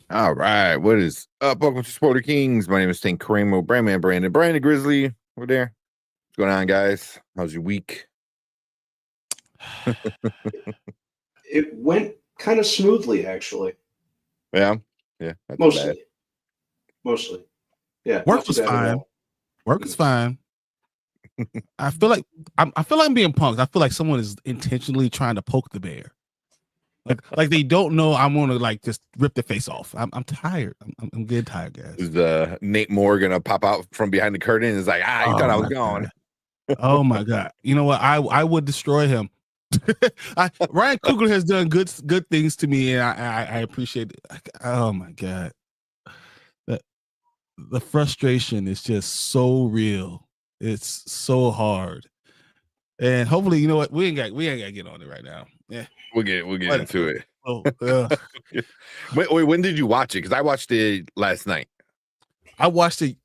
All right, what is up? Welcome to Spoiler Kings. My name is St. Cremo, Brandon Grizzly. We're there. What's going on, guys? How's your week? It went kind of smoothly, actually. Yeah, yeah, not too bad. Mostly, mostly. Yeah, Work not too was bad at fine. all. Work is fine. I feel like I'm being punked. I feel like someone is intentionally trying to poke the bear. Like they don't know I'm gonna like just rip the face off. I'm tired. I'm getting tired, guys. Is Nate Moore gonna pop out from behind the curtain? And is like, you thought I was gone. Oh my god! You know what? I would destroy him. Ryan Coogler has done good things to me, and I appreciate it. Oh my god, the frustration is just so real. It's so hard, and hopefully, you know what? We ain't got to get on it right now. Yeah, we'll get into it. Oh, wait, when did you watch it? Because I watched it last night. I watched it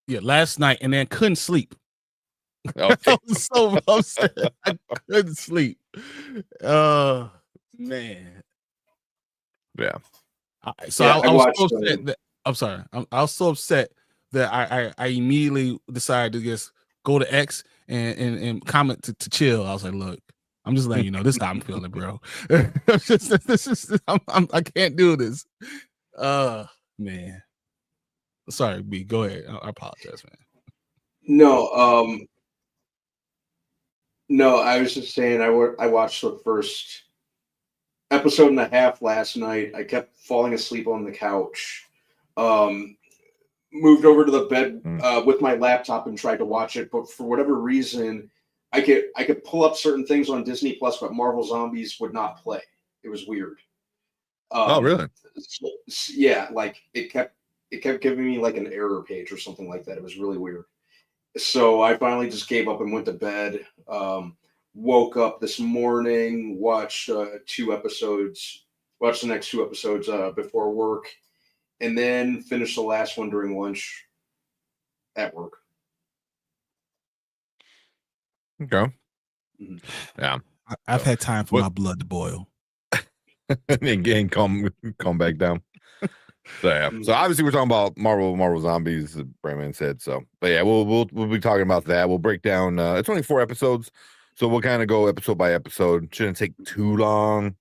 last night, and then couldn't sleep. Okay. I was so upset. I couldn't sleep. Man. Yeah. I was so upset that, I'm sorry. I was so upset that I immediately decided to just go to X and comment to chill. I was like, look, I'm just letting you know this is how I'm feeling, bro. I can't do this. Man. Sorry, B. Go ahead. I apologize, man. No, I was just saying I watched the first episode and a half last night. I kept falling asleep on the couch. Moved over to the bed with my laptop and tried to watch it, but for whatever reason, I could pull up certain things on Disney Plus, but Marvel Zombies would not play. It was weird. Oh, really? Yeah, like it kept giving me like an error page or something like that. It was really weird. So I finally just gave up and went to bed. Woke up this morning, watched 2 episodes, watched the next 2 episodes before work, and then finished the last one during lunch at work. Okay. Yeah. I've had time for my blood to boil. And again, calm back down. So yeah. So obviously we're talking about Marvel Zombies, as Brandon said. So, but yeah, we'll be talking about that. We'll break down. It's only 4 episodes, so we'll kind of go episode by episode. Shouldn't take too long.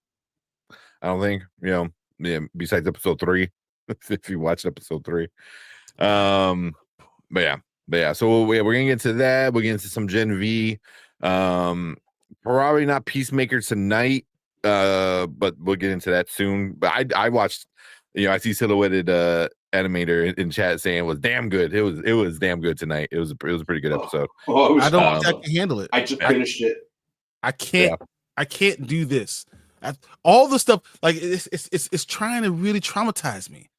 I don't think. Yeah. Besides episode 3, if you watched episode 3. But yeah. So we're gonna get into that. We'll get into some Gen V. Probably not Peacemaker tonight. But we'll get into that soon. But I watched. I see Silhouetted Animator in chat saying it was damn good. It was damn good tonight. It was a pretty good episode. I don't think I can handle it. I just finished it. I can't. Yeah. I can't do this. All the stuff like it's trying to really traumatize me.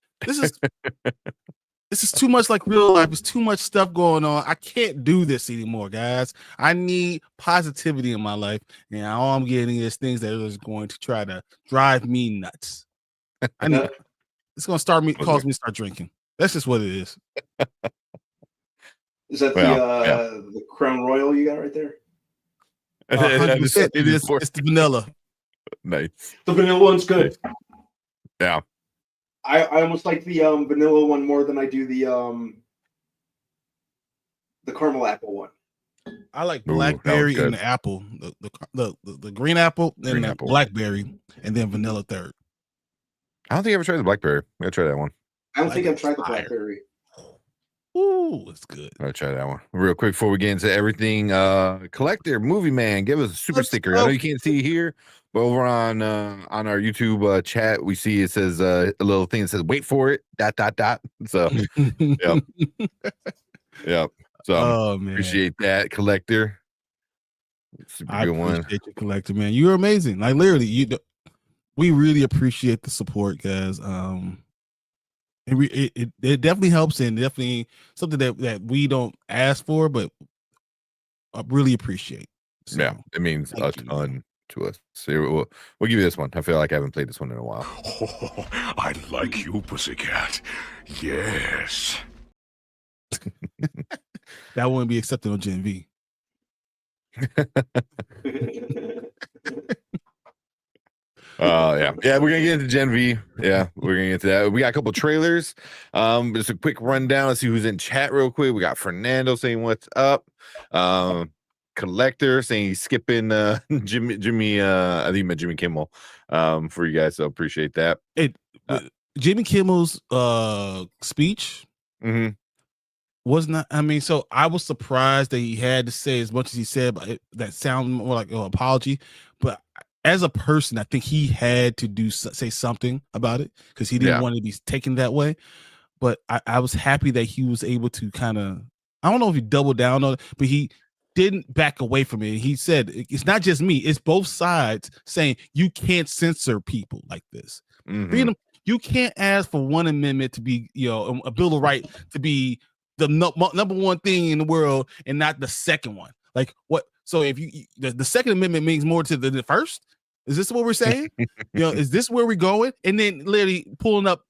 This is too much like real life. There's too much stuff going on. I can't do this anymore, guys. I need positivity in my life, and all I'm getting is things that are going to try to drive me nuts. It's going to cause me to start drinking. That's just what it is. Is that the Crown Royal you got right there? 100%. It is. It's the vanilla. Nice. The vanilla one's good. Yeah. I almost like the vanilla one more than I do the caramel apple one. I like blackberry and the apple, the green apple, then the blackberry, and then vanilla third. I don't think I ever tried the blackberry. I gotta try that one. I don't think I've tried the blackberry. Ooh, it's good. I'll try that one real quick before we get into everything. Collector Movie Man, give us a super sticker. I know you can't see it here, but over on our YouTube chat, we see it says a little thing that says "Wait for it." ... So, yep. So, appreciate that, Collector. Super good one. I appreciate you, Collector, man. You're amazing. Like literally, we really appreciate the support, guys. It definitely helps, and definitely something that we don't ask for, but I really appreciate. So, yeah, it means a ton to us. So we'll give you this one. I feel like I haven't played this one in a while. Oh, I like you, pussycat. Yes. That wouldn't be accepted on Gen V. Yeah, we're gonna get into Gen V. Yeah, we're gonna get into that. We got a couple trailers. Just a quick rundown. Let's see who's in chat real quick. We got Fernando saying what's up. Collector saying he's skipping Jimmy I think he meant Jimmy Kimmel for you guys, so appreciate that. Jimmy Kimmel's speech was not, I mean, so I was surprised that he had to say as much as he said, but that sounded more like an apology. But as a person, I think he had to say something about it because he didn't want to be taken that way. But I was happy that he was able to kind of, I don't know if he doubled down on it, but he didn't back away from it. He said, it's not just me, it's both sides saying you can't censor people like this. Freedom, you can't ask for one amendment to be, a Bill of Rights to be the number one thing in the world and not the second one. Like what? So if the Second Amendment means more to the first, is this what we're saying? Is this where we're going? And then literally pulling up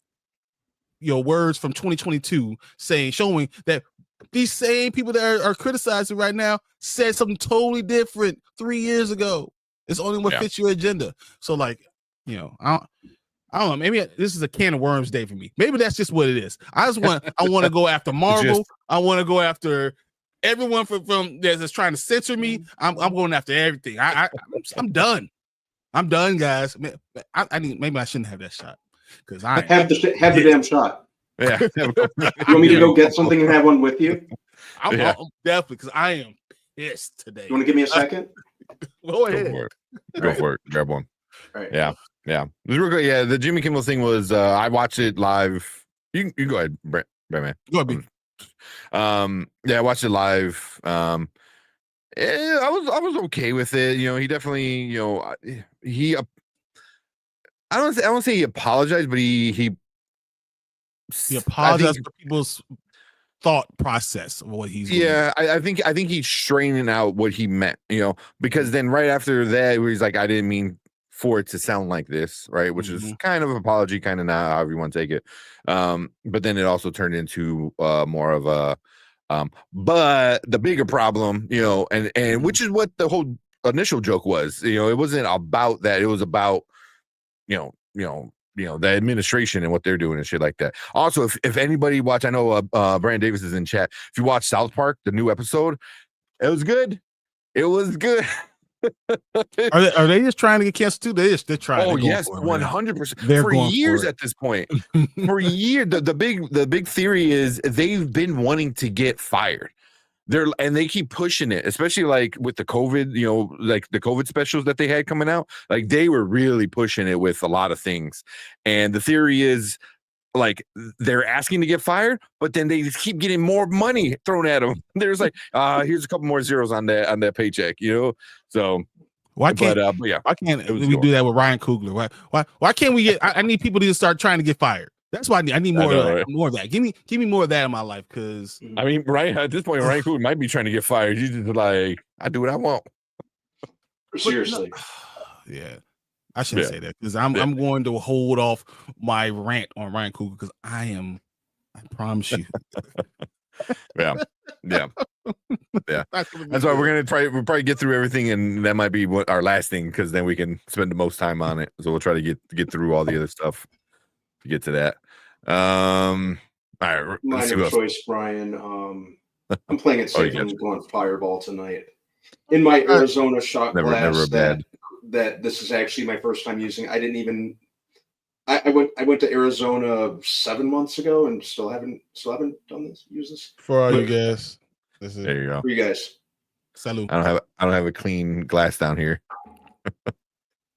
words from 2022 showing that these same people that are criticizing right now said something totally different 3 years ago. It's only what fits your agenda. So like, I don't know. Maybe this is a can of worms day for me. Maybe that's just what it is. I want to go after Marvel. I want to go after everyone from that's trying to censor me. I'm going after everything. I'm done. I'm done, guys. Maybe I shouldn't have that shot because I have the damn shot. Yeah. You want me to go get something and have one with you? I'm definitely, because I am pissed today. You want to give me a second? Go ahead. Go for it. Grab one. All right. Yeah. It was real good. Yeah, the Jimmy Kimmel thing was I watched it live. You go ahead, Brent man. Go ahead. I watched it live. I was okay with it. He definitely, he I don't say he apologized, but he apologized for people's thought process of what he's doing. I think he's straightening out what he meant, because then right after that where he's like, I didn't mean for it to sound like this, right? Which is kind of an apology, kind of not, however you want to take it. But then it also turned into more of a but the bigger problem, and which is what the whole initial joke was. It wasn't about that. It was about the administration and what they're doing and shit like that. Also, if anybody watch, I know Brandon Davis is in chat. If you watch South Park, the new episode, it was good. It was good. Are they just trying to get canceled too? They're trying. Oh yes, 100%. For years at this point, for years, the big theory is they've been wanting to get fired. They keep pushing it, especially like with the COVID, like the COVID specials that they had coming out. Like they were really pushing it with a lot of things. And the theory is like they're asking to get fired, but then they just keep getting more money thrown at them. There's like, here's a couple more zeros on that paycheck, So why can't why can't we do that with Ryan Coogler? Why can't we get? I need people to start trying to get fired. That's why I need more of that. Right? More of that. Give me more of that in my life, because I mean, right at this point, Ryan Coogler might be trying to get fired. He's just like, I do what I want. Seriously, yeah. I shouldn't say that because I'm going to hold off my rant on Ryan Coogler because I promise you. Yeah. That's why we'll probably get through everything, and that might be what our last thing, because then we can spend the most time on it. So we'll try to get through all the other stuff to get to that. All right, mine choice, Brian. I'm playing it safe. I'm going Fireball tonight in my Arizona shot glass. That this is actually my first time using. I didn't even. I went to Arizona 7 months ago and still haven't done this. Use this for all you guys. There you go. For you guys. Salute. I don't have a clean glass down here.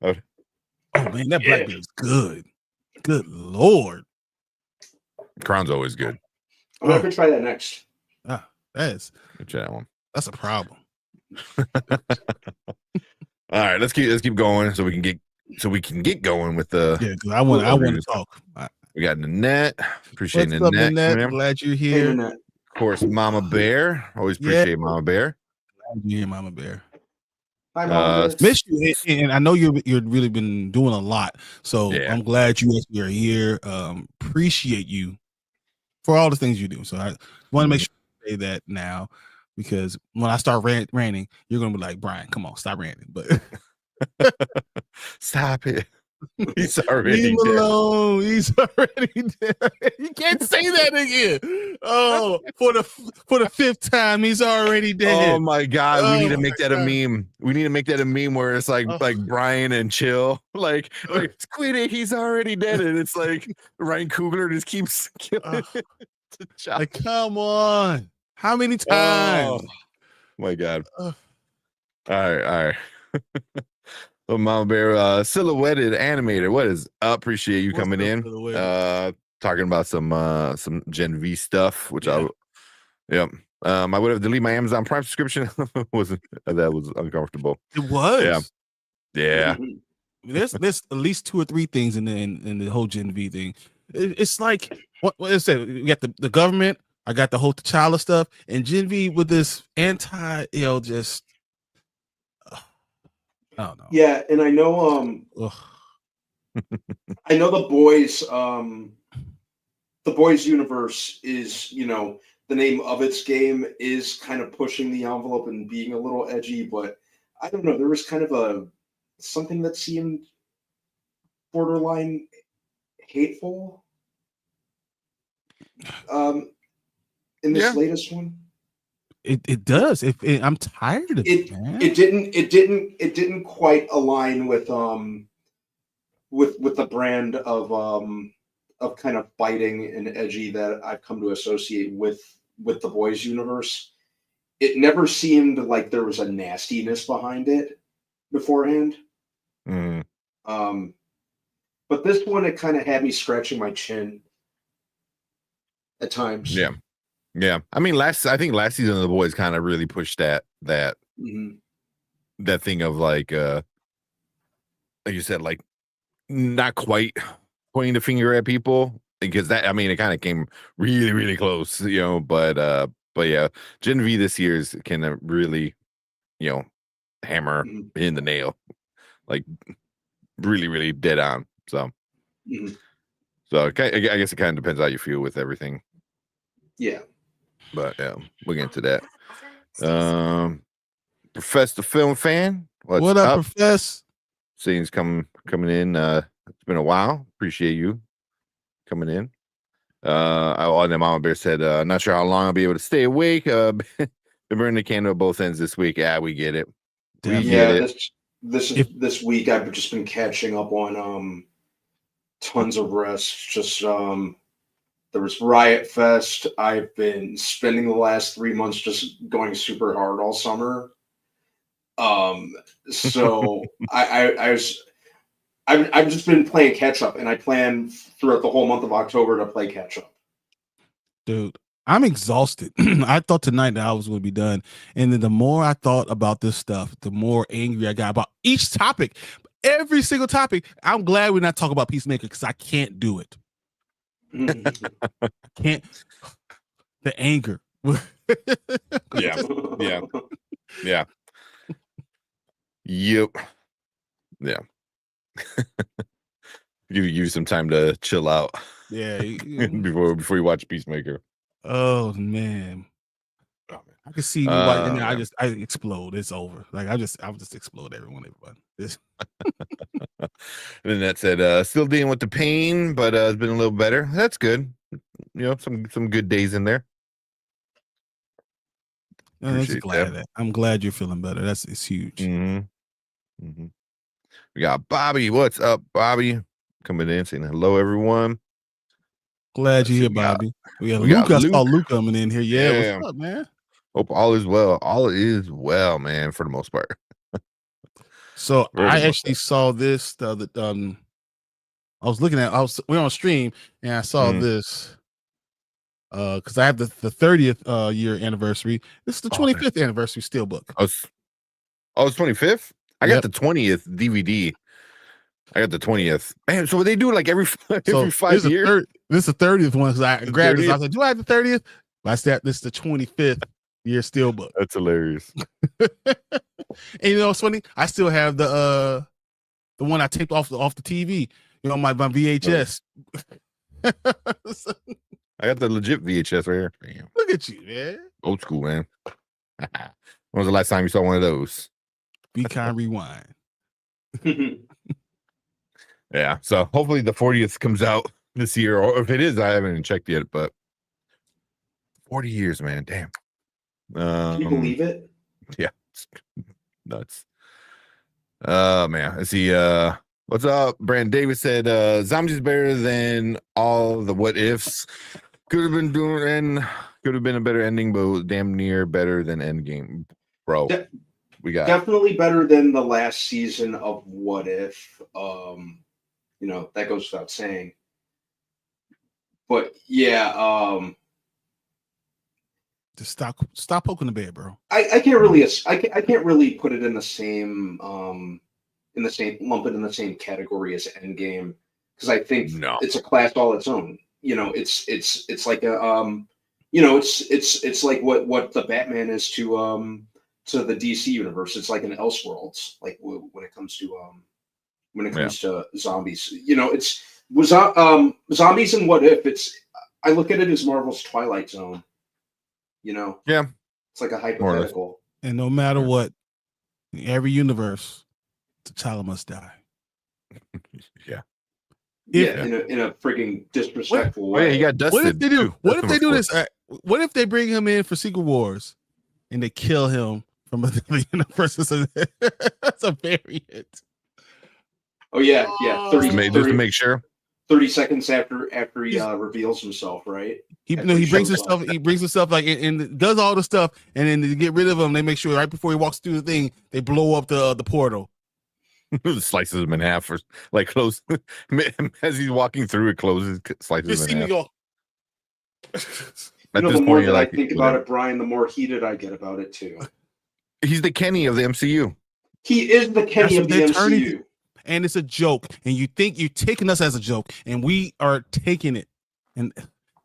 Oh man, that blackberry is good. Good Lord. Crown's always good. I'm gonna try that next. That's try that one. That's a problem. All right, let's keep going so we can get going with the because I want to talk. We got Nanette. Appreciate What's up, Nanette. Glad you're here. Of course, Mama Bear. Always appreciate Mama Bear. Glad you're here, Mama Bear. Hi, Mama Bear. Miss you, and I know you've really been doing a lot. So I'm glad you are here. Appreciate you for all the things you do. So I want to make sure I say that now, because when I start ranting, you're gonna be like, Brian, come on, stop ranting. But stop it. He's already Leave him dead. alone. He's already dead. You can't say that again. Oh, for the fifth time, he's already dead. Oh my god, we need to Oh make my that a God. meme. We need to make that a meme where it's like Oh. Brian and Chill, like quit it, he's already dead, and it's like Ryan Coogler just keeps killing Oh. Chop. Like, come on. How many Oh times? my god. Ugh. All right. So Mama Bear, silhouetted animator. What is up? Appreciate you What's coming up, in. Silhouetted? Talking about some Gen V stuff, which Yeah. I would have deleted my Amazon Prime subscription. Wasn't that was uncomfortable. It was. Yeah. There's at least 2 or 3 things in the whole Gen V thing. It's like what is it? We got the government. I got the whole T'Challa stuff, and Gen V with this just I don't know. Yeah, and I know Ugh. I know the boys universe is, the name of its game is kind of pushing the envelope and being a little edgy, but I don't know, there was kind of something that seemed borderline hateful in this latest one. It does. I'm tired of it, man. It didn't quite align with the brand of kind of biting and edgy that I've come to associate with the boys universe. It never seemed like there was a nastiness behind it beforehand. Mm. But this one, it kind of had me scratching my chin at times. Yeah. I mean, I think last season of the boys kind of really pushed that Mm-hmm. that thing of like you said, like not quite pointing the finger at people, because that, I mean, it kind of came really, really close, but yeah, Gen V this year is can really, hammer in the nail, like really, really dead on. So, so I guess it kind of depends how you feel with everything. Yeah. But yeah, we'll get into that. Profess the film fan. What up, Profess? Seeing coming in. It's been a while. Appreciate you coming in. And then Mama Bear said, not sure how long I'll be able to stay awake. Been burning the candle at both ends this week. Yeah, we get it. This week I've just been catching up on tons of rest. Just there was Riot Fest. I've been spending the last 3 months just going super hard all summer. So I've just been playing catch up, and I plan throughout the whole month of October to play catch up. Dude, I'm exhausted. I thought tonight that I was going to be done, and then the more I thought about this stuff, the more angry I got about each topic, every single topic. I'm glad we're not talking about Peacemaker because I can't do it. I can't. The anger. Yeah. Yep. Yeah. Give you some time to chill out. Yeah. before you watch Peacemaker. Oh man. I can see and I explode. It's over. Like I'll just explode everyone. And then that said, still dealing with the pain, but it's been a little better. That's good. Some good days in there. I'm glad you're feeling better. It's huge. Mm-hmm. We got Bobby. What's up, Bobby? Coming in saying hello, everyone. Glad you're here, Bobby. We got Luke. I saw Luke coming in here. Yeah, what's up, man? Hope all is well. All is well, man, for the most part. So I actually saw this I was looking at we on stream and I saw this because I have the 30th year anniversary. This is the 25th anniversary steelbook. It's 25th? I got the 20th DVD. I got the 20th. Man, so they do like every 5 years? This is the 30th one because I grabbed this. I was like, do I have the 30th? But I said this is the 25th year steelbook. That's hilarious. And you know what's funny? I still have the one I taped off the TV. My VHS. I got the legit VHS right here. Damn. Look at you, man. Old school, man. When was the last time you saw one of those? Be kind, rewind. Yeah. So hopefully the 40th comes out this year, or if it is, I haven't even checked yet. But 40 years, man, damn. Can you believe it? Yeah, it's nuts. Man, let's see. What's up? Brandon Davis said, "Zombies is better than all the what ifs. Could have been a better ending, but damn near better than Endgame, bro." We got definitely better than the last season of What If. That goes without saying. But yeah, Just stop poking the bear, bro. I can't really I can't really put it in the same lump it in the same category as Endgame, because I think it's a class all its own. It's like a it's like what the Batman is to the DC universe. It's like an Elseworlds, like when it comes to zombies. It's zombies and What If. I look at it as Marvel's Twilight Zone. Yeah, it's like a hypothetical. And no matter what, in every universe, T'Challa must die. Yeah. In a freaking disrespectful way. Oh, yeah, he got dusted. What if they do? What if they do this? What if they bring him in for Secret Wars, and they kill him from the universe? That's a variant. Oh yeah. 30, just to make sure. 30 seconds after he reveals himself, right? He brings himself. He brings himself like and does all the stuff, and then to get rid of him, they make sure right before he walks through the thing, they blow up the portal. Slices him in half, or like close as he's walking through it, closes, slices him in half. The more that I think about it, Brian, the more heated I get about it too. He's the Kenny of the MCU. He is the Kenny of the MCU. And it's a joke, and you think you're taking us as a joke, and we are taking it, and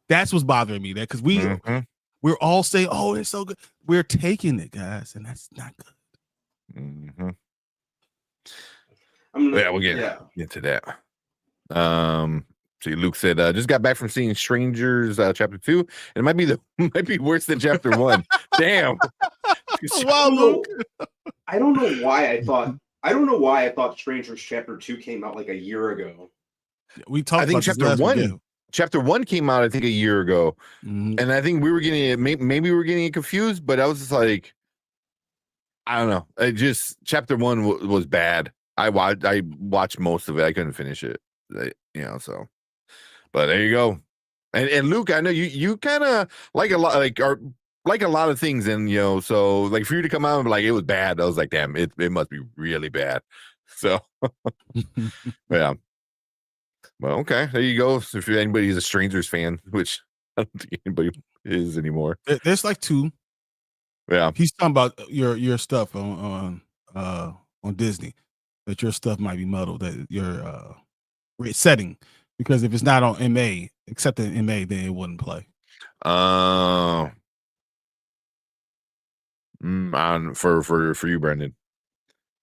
that's what's bothering me. That because we're all saying, "Oh, it's so good," we're taking it, guys, and that's not good. Mm-hmm. We'll get into that. See, Luke said, "Just got back from seeing Strangers Chapter 2, and it might be worse than Chapter 1." Damn. Wow, Luke. I don't know why I thought Strangers Chapter 2 came out like a year ago. We talked. I think Chapter 1 came out, I think, a year ago, and I think we were getting it. Maybe we were getting it confused, but I was just like, I don't know. Chapter 1 was bad. I watched most of it. I couldn't finish it. So. But there you go. And Luke, I know you kind of like a lot, like a lot of things, and so like for you to come out and be like it was bad, I was like, damn, it must be really bad. So yeah. Well, okay, there you go. So if anybody's a Strangers fan, which I don't think anybody is anymore. There's like 2. Yeah. He's talking about your stuff on Disney, that your stuff might be muddled, that your setting, because if it's not on MA, except in MA, then it wouldn't play. For you, Brandon.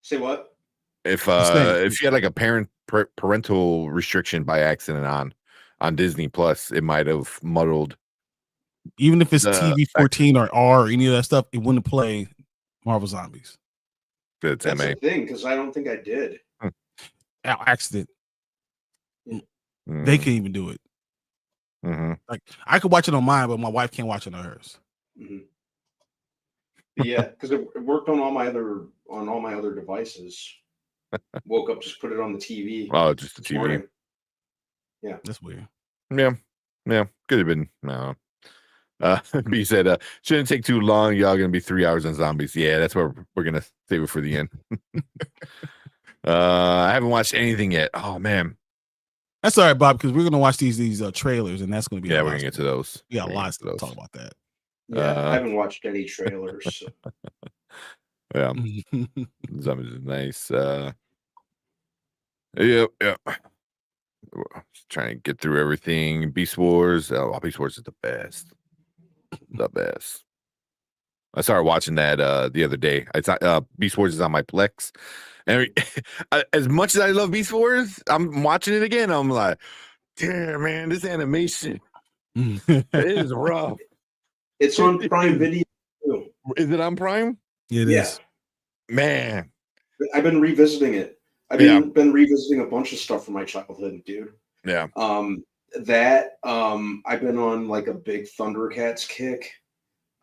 Say what? If you had like a parental restriction by accident on Disney Plus, it might have muddled. Even if it's TV 14 or R or any of that stuff, it wouldn't play Marvel Zombies. That's the thing, because I don't think I did. Accident. They can't even do it. Like I could watch it on mine, but my wife can't watch it on hers. Yeah, because it worked on all my other devices. Woke up, just put it on the TV. Oh, just the TV. Morning. Yeah, that's weird. Yeah, could have been. No. B said, shouldn't take too long. Y'all gonna be 3 hours on zombies. Yeah, that's what we're gonna save it for the end. I haven't watched anything yet. Oh man, that's all right, Bob, because we're gonna watch these trailers, and that's gonna be we're gonna get to those. We got lots to talk about that. Yeah, I haven't watched any trailers. So. Yeah, zombies is nice. Yeah. Just trying to get through everything. Beast Wars. Oh, Beast Wars is the best. The best. I started watching that the other day. It's Beast Wars is on my Plex. And as much as I love Beast Wars, I'm watching it again. I'm like, damn, man, this animation it is rough. It's on Prime Video too. Is it on Prime? It is. Man, I've been revisiting it. I've been revisiting a bunch of stuff from my childhood, dude. Yeah. I've been on like a big Thundercats kick.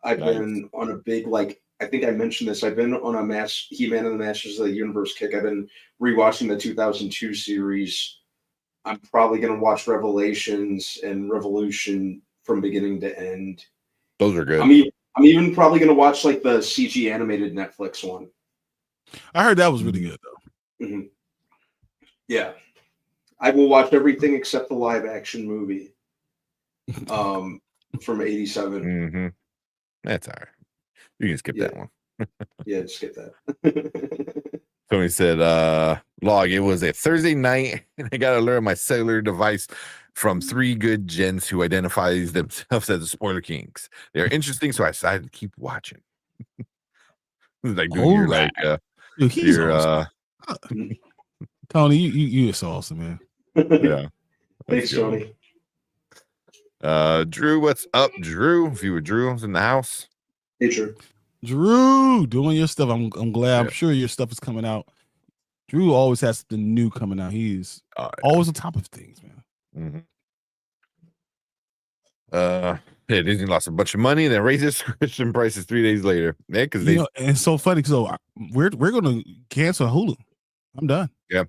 I've Nice. been on a big, like, I think I mentioned this. I've been on a He-Man and the Masters of the Universe kick. I've been rewatching the 2002 series. I'm probably going to watch Revelations and Revolution from beginning to end. Those are good. I'm even probably going to watch like the CG animated Netflix one. I heard that was really good though. Mm-hmm. Yeah, I will watch everything except the live action movie from '87. Mm-hmm. That's all right. You can skip that one. Yeah, skip that. Tony said, log, it was a Thursday night, and I got to learn my cellular device from 3 good gents who identifies themselves as the spoiler kings. They're interesting, so I decided to keep watching. Like, dude, you're like, dude, he's awesome. Tony, you're so awesome, man. Yeah. Thanks, Tony. Drew, what's up, Drew? If you were Drew's in the house. Hey, Drew. Drew, doing your stuff. I'm glad. I'm sure your stuff is coming out. Drew always has something new coming out. He's always on top of things, man. Yeah, Disney lost a bunch of money and then raised their subscription prices 3 days later. Yeah, because and it's so funny. So we're gonna cancel Hulu. I'm done. Yeah.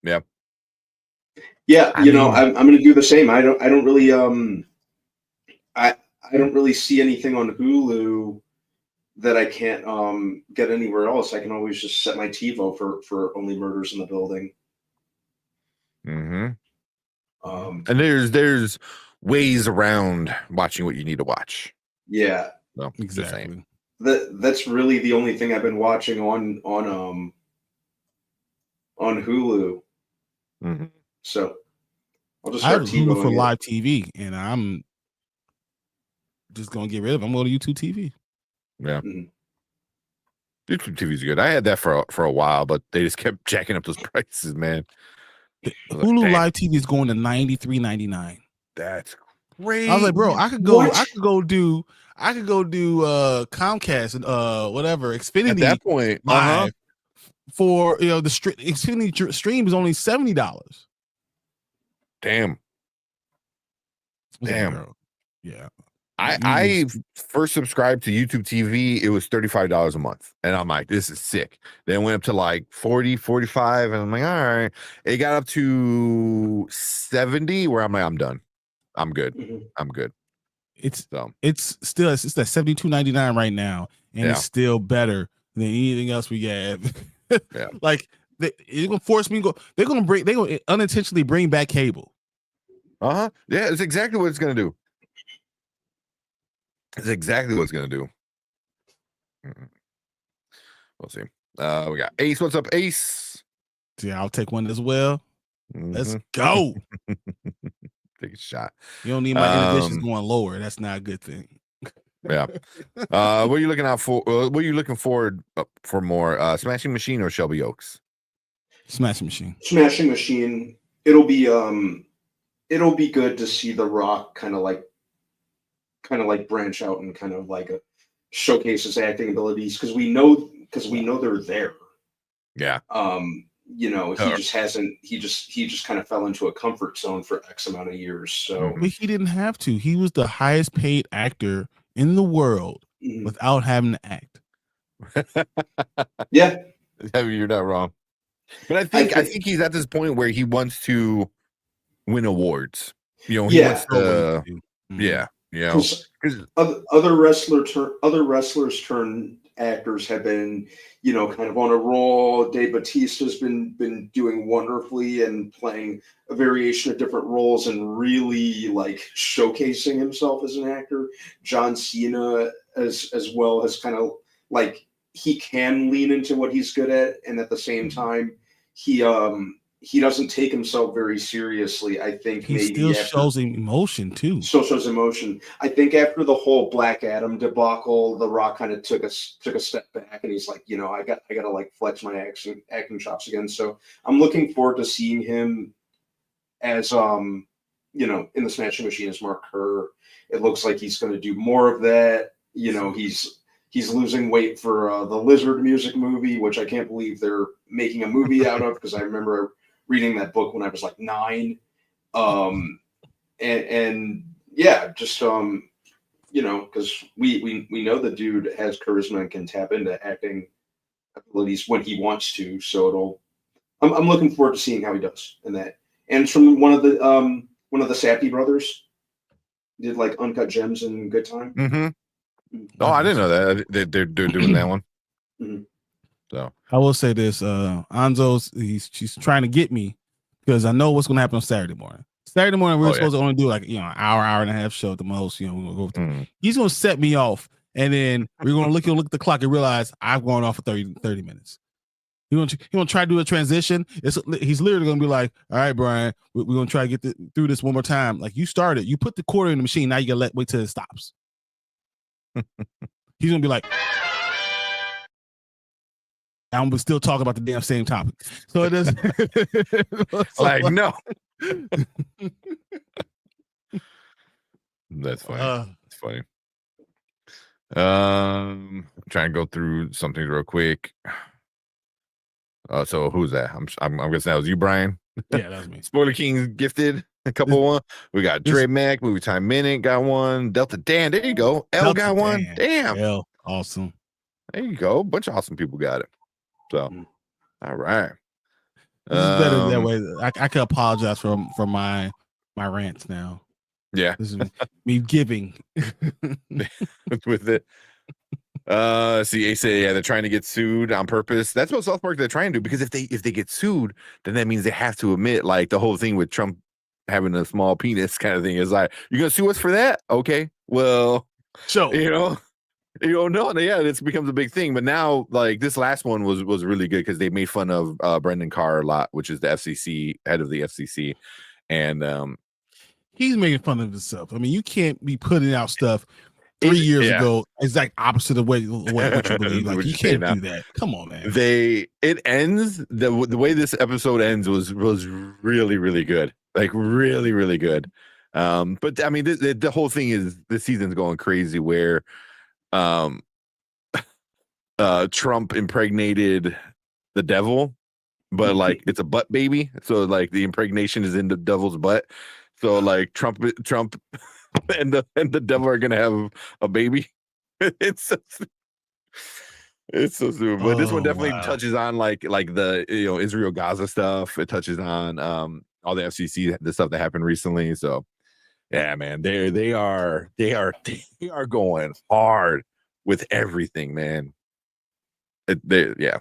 I'm gonna do the same. I don't really I don't really see anything on Hulu that I can't get anywhere else. I can always just set my TiVo for Only Murders in the Building. And there's ways around watching what you need to watch. Yeah, so, exactly. That's really the only thing I've been watching on Hulu. So I'll just start Hulu for live TV, and I'm just gonna get rid of it. I'm going to YouTube TV. Yeah. YouTube TV is good. I had that for a while, but they just kept jacking up those prices, man. Hulu Live TV is going to $93.99. That's crazy. I was like, bro, I could go do Comcast and whatever Xfinity at that point live for the Xfinity stream is only $70. Damn. Bro. Yeah. I first subscribed to YouTube TV. It was $35 a month. And I'm like, this is sick. Then it went up to like 40, 45. And I'm like, all right. It got up to 70 where I'm like, I'm done. I'm good. I'm good. It's still at $72.99 right now. And it's still better than anything else we have. Yeah. Like they're gonna force me to go. They're gonna unintentionally bring back cable. Yeah, it's exactly what it's gonna do. It's exactly what it's gonna do. We'll see. We got Ace. What's up, Ace? Yeah, I'll take one as well. Let's go. Take a shot. You don't need my inhibitions going lower. That's not a good thing. Yeah. What are you looking out for? What are you looking forward for more? Smashing Machine or Shelby Oaks? Smashing Machine. Smashing Machine. It'll be good to see The Rock kind of like branch out and kind of like showcase his acting abilities because we know they're there. Yeah. He just kind of fell into a comfort zone for X amount of years. So but he didn't have to. He was the highest paid actor in the world without having to act. Yeah. You're not wrong. But I think he's at this point where he wants to win awards. He wants to other wrestlers turn actors have been, kind of on a roll. Dave Bautista's been doing wonderfully and playing a variation of different roles and really like showcasing himself as an actor. John Cena as well has kind of like he can lean into what he's good at, and at the same time he doesn't take himself very seriously. I think he still shows emotion too. Still shows emotion. I think after the whole Black Adam debacle, The Rock kind of took a step back, and he's like, I gotta like flex my acting chops again. So I'm looking forward to seeing him as in the Smashing Machine as Mark Kerr. It looks like he's going to do more of that. He's he's losing weight for the Lizard music movie, which I can't believe they're making a movie out of because I remember reading that book when I was like 9. And yeah, just because we know the dude has charisma and can tap into acting abilities when he wants to. So I'm looking forward to seeing how he does in that. And it's from one of the Safdie brothers. Did like Uncut Gems and Good Time. Mm-hmm. Oh, I didn't know that they're doing that one. Mm-hmm. So I will say this: Anzo's she's trying to get me because I know what's going to happen on Saturday morning. Saturday morning we're supposed to only do like an hour and a half show at the most. We're gonna go through. He's gonna set me off, and then we're gonna look at the clock and realize I've gone off for 30 minutes. He's gonna try to do a transition. He's literally gonna be like, "All right, Brian, we're gonna try to get through this one more time. Like you started, you put the quarter in the machine. Now you gotta wait till it stops." He's gonna be like, "I'm still talking about the damn same topic." So it is like no. That's funny. That's funny. I'm trying to go through something real quick. So who's that? I'm guessing that was you, Brian. Yeah, that was me. Spoiler King gifted a couple one. We got Dre Mac, Movie Time Minute got one. Delta Dan, there you go. L got one. Damn. L, awesome. There you go. A bunch of awesome people got it. So, all right. This is better that way. I can apologize for my rants now. Yeah, this is me giving with it. See, Ace say, yeah, they're trying to get sued on purpose. That's what South Park they're trying to do, because if they get sued, then that means they have to admit, like the whole thing with Trump having a small penis kind of thing is like, you're gonna sue us for that? Okay, well, so you don't know. Yeah, this becomes a big thing. But now, like this last one was really good because they made fun of Brendan Carr a lot, which is the FCC head of the FCC, and he's making fun of himself. I mean, you can't be putting out stuff 3 years ago exact opposite of what you believe. Like you can't do that. Come on, man. It ends the way this episode ends was really, really good. Like really, really good. But I mean, the whole thing is this season's going crazy where Trump impregnated the devil, but like it's a butt baby. So like the impregnation is in the devil's butt. So like Trump and the devil are gonna have a baby. It's so stupid. But this one definitely touches on like the Israel Gaza stuff. It touches on all the FCC, the stuff that happened recently. So yeah, man, they are going hard with everything, man. Yeah.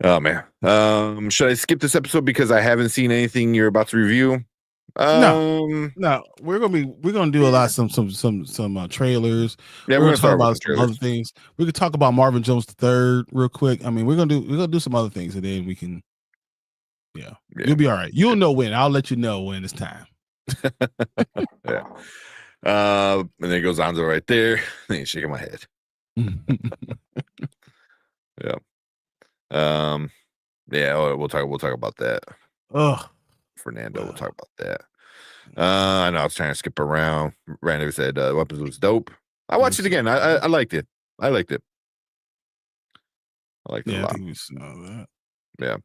Oh man. Should I skip this episode because I haven't seen anything you're about to review? No, we're gonna do a lot some trailers. Yeah, we're gonna talk about some other things. We could talk about Marvin Jones III real quick. I mean, we're gonna do some other things, and then we can. Yeah. You'll be all right. You'll know when. I'll let you know when it's time. Yeah. And then it goes on to right there. Then he's shaking my head. Yeah. Yeah. We'll talk about that. Oh, Fernando. We'll talk about that. I know I was trying to skip around. Randy said Weapons was dope. I watched it again. I liked it. I liked it a lot. I think we saw that. Yeah.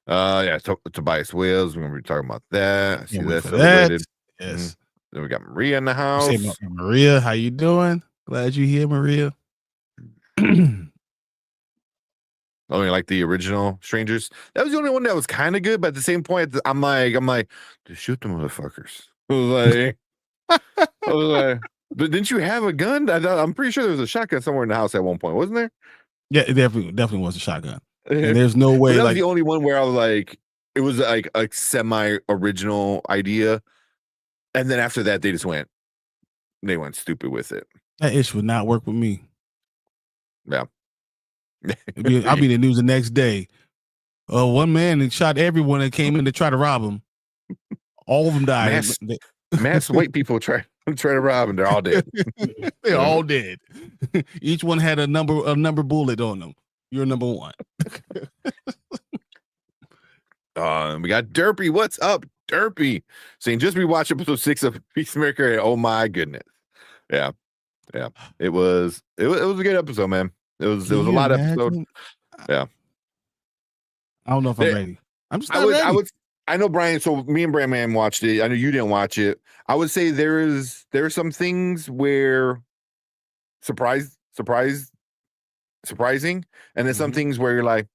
Yeah, Tobias Wills. We're gonna be talking about that. I see that celebrated. Yes. Then we got Maria in the house. Maria, how you doing? Glad you're here, Maria. Only like the original Strangers. That was the only one that was kind of good, but at the same point, I'm like, just shoot the motherfuckers. I was like, but didn't you have a gun? I'm pretty sure there was a shotgun somewhere in the house at one point, wasn't there? Yeah, it definitely was a shotgun. And there's no way. That was the only one where I was like, it was like a semi-original idea, and then after that, they went stupid with it. That ish would not work with me. Yeah. I'll be in the news the next day. One man shot everyone that came in to try to rob him. All of them died. Mass white people try to rob him. They're all dead. They're all dead. Each one had a number bullet on them. You're number one. We got Derpy. What's up, Derpy? Saying just rewatch episode 6 of Peacemaker. Oh my goodness. Yeah. Yeah, it was a good episode, man. It was Can a you lot of episode. imagine? Yeah. I don't know if I'm They- ready. I'm just not ready. I know Brian. So me and Brian Man watched it. I know you didn't watch it. I would say there are some things where surprising, and then some things where you're like,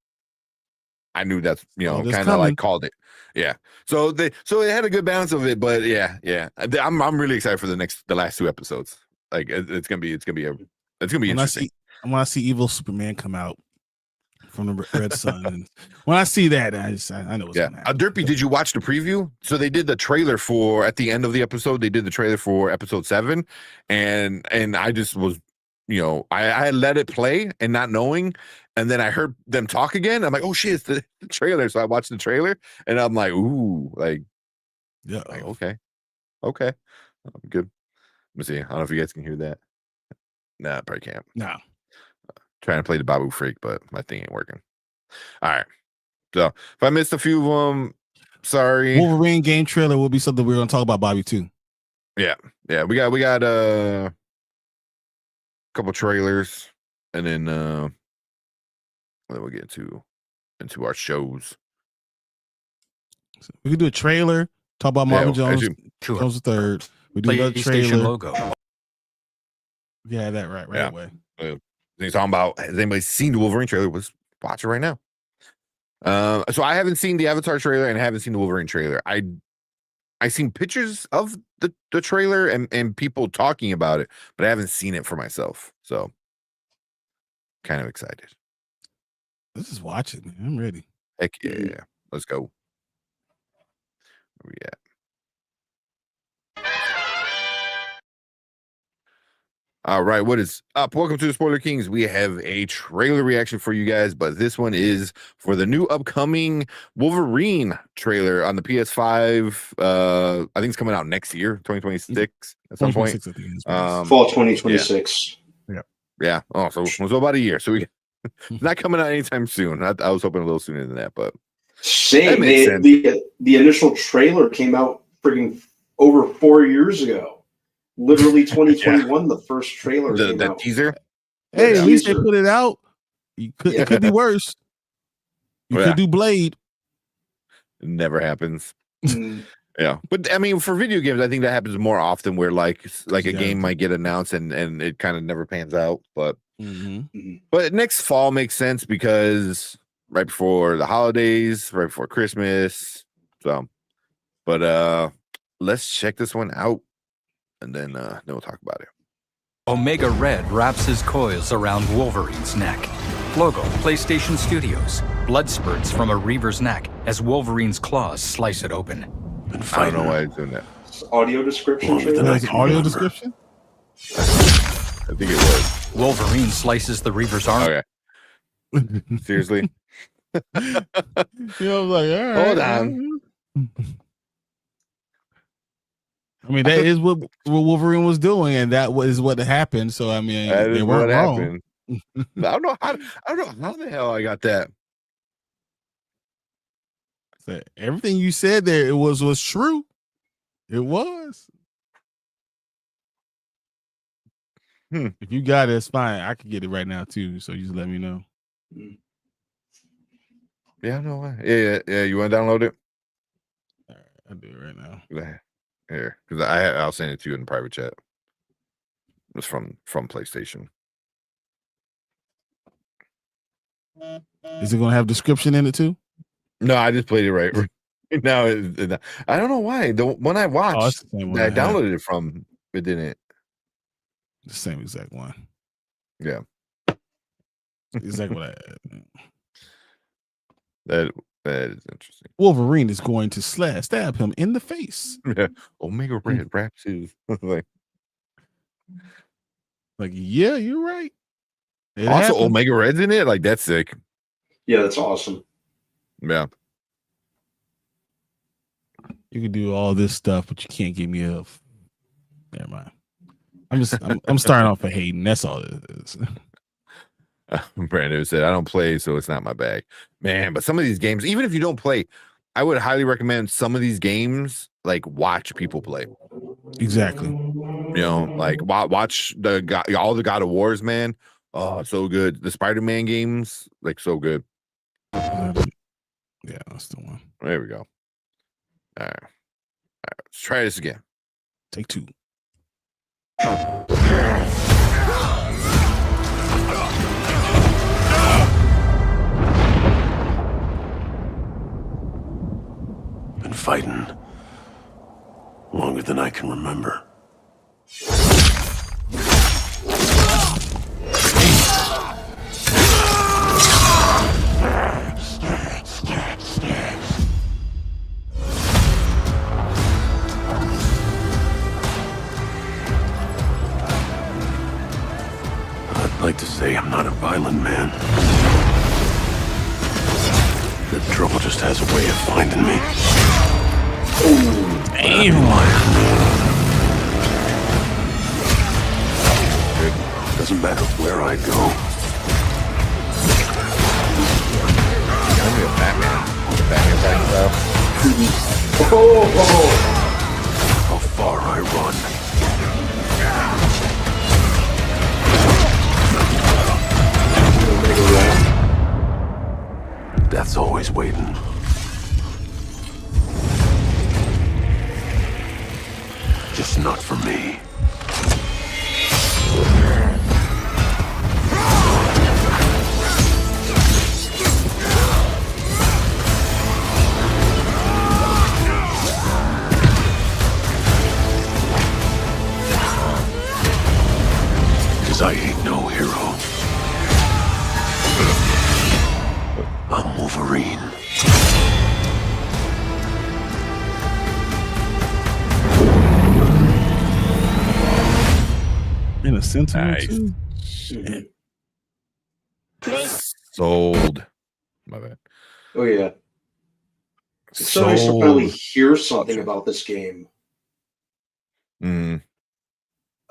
I knew that's kind of like called it. Yeah. So it had a good balance of it, but yeah. I'm really excited for the last 2 episodes. Like it's gonna be interesting. When I see evil Superman come out from the Red Sun, and when I see that, I know what's gonna happen. Derpy, did you watch the preview? So they did the trailer for at the end of the episode. They did the trailer for episode 7, and I just was, I let it play and not knowing, and then I heard them talk again. I'm like, oh shit, it's the trailer. So I watched the trailer, and I'm like, ooh, like, yeah, like, okay, good. Let me see. I don't know if you guys can hear that. Nah, probably can't. No. Trying to play the Babu Freak, but my thing ain't working. All right. So if I missed a few of them, sorry. Wolverine game trailer will be something we're gonna talk about, Bobby, too. Yeah. We got a couple trailers, and then we'll get into our shows. So we could do a trailer, talk about Marvin Jones the third. We do another trailer logo. Yeah, that right away. He's talking about, has anybody seen the Wolverine trailer? Let's watch it right now. So I haven't seen the Avatar trailer and I haven't seen the Wolverine trailer. I seen pictures of the trailer and people talking about it, but I haven't seen it for myself. So kind of excited. Let's just watch it, man. I'm ready. Heck yeah. Let's go. Where we at? All right, what is up? Welcome to the Spoiler Kings. We have a trailer reaction for you guys, but this one is for the new upcoming Wolverine trailer on the PS5. I think it's coming out next year, 2026 at some point. Fall 2026. Yeah. Oh, so about a year. So it's not coming out anytime soon. I was hoping a little sooner than that, but same. The initial trailer came out freaking over 4 years ago. Literally 2021, the first trailer. The teaser. Hey, at least they put it out. It could be worse. You could do Blade. It never happens. Yeah, but I mean, for video games, I think that happens more often, where like a game might get announced and it kind of never pans out. But but next fall makes sense because right before the holidays, right before Christmas. So, but let's check this one out. And then we'll talk about it. Omega Red wraps his coils around Wolverine's neck. Logo, PlayStation Studios. Blood spurts from a Reaver's neck as Wolverine's claws slice it open. I don't know why it's doing that. Audio description. Audio description? I think it was. Wolverine slices the Reaver's arm. Okay. Seriously? I was like, all right. Hold on. I mean, that is what Wolverine was doing, and that was what happened. So I mean, they weren't wrong. I don't know how the hell I got that. So everything you said there, it was true. It was. If you got it, it's fine. I could get it right now too. So you just let me know. Yeah, I know why. Yeah. You want to download it? All right, I'll do it right now. Here, because I'll send it to you in private chat. It's from PlayStation. Is it gonna have description in it too? No, I just played it right now. I don't know why. The one I watched, I downloaded it from, it didn't. The same exact one. Yeah. Exactly what I had. That is interesting. Wolverine is going to stab him in the face. Yeah. Omega Red wraps his like, yeah, you're right. It also happened. Omega Red's in it. Like, that's sick. Yeah, that's awesome. Yeah. You can do all this stuff, but you can't give me a. Never mind. I'm starting off for hating. That's all it is. Brandon said, I don't play, so it's not my bag. Man, but some of these games, even if you don't play, I would highly recommend some of these games, like, watch people play. Exactly. like watch all the God of Wars, man. Oh, so good. The Spider-Man games, like so good. Yeah, that's the one. There we go. All right. Let's try this again. Take 2. Been fighting longer than I can remember. I'd like to say I'm not a violent man. The trouble just has a way of finding me. Doesn't matter where I go. I'm a Batman. Batman type stuff. How far I run. Death's always waiting. Just not for me. Cause I ain't no hero. I'm Wolverine. In a Sentinel Nice. too? Sold. My bad. Oh yeah. It's so nice to Sold. finally hear something about this game. Mm.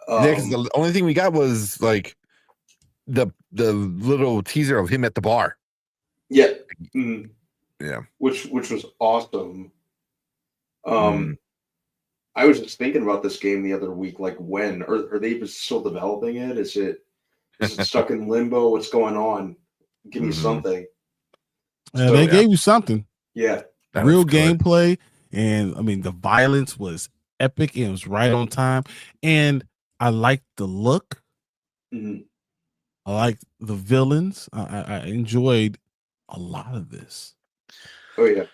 Yeah, because the only thing we got was like the little teaser of him at the bar. Yeah. Mm. Yeah. Which was awesome. I was just thinking about this game the other week. Like, when are they even still developing it? Is it stuck in limbo? What's going on? Give me something. So, they gave you something. Yeah. Real gameplay, and I mean the violence was epic and it was right on time. And I liked the look. Mm-hmm. I liked the villains. I enjoyed a lot of this. Oh yeah.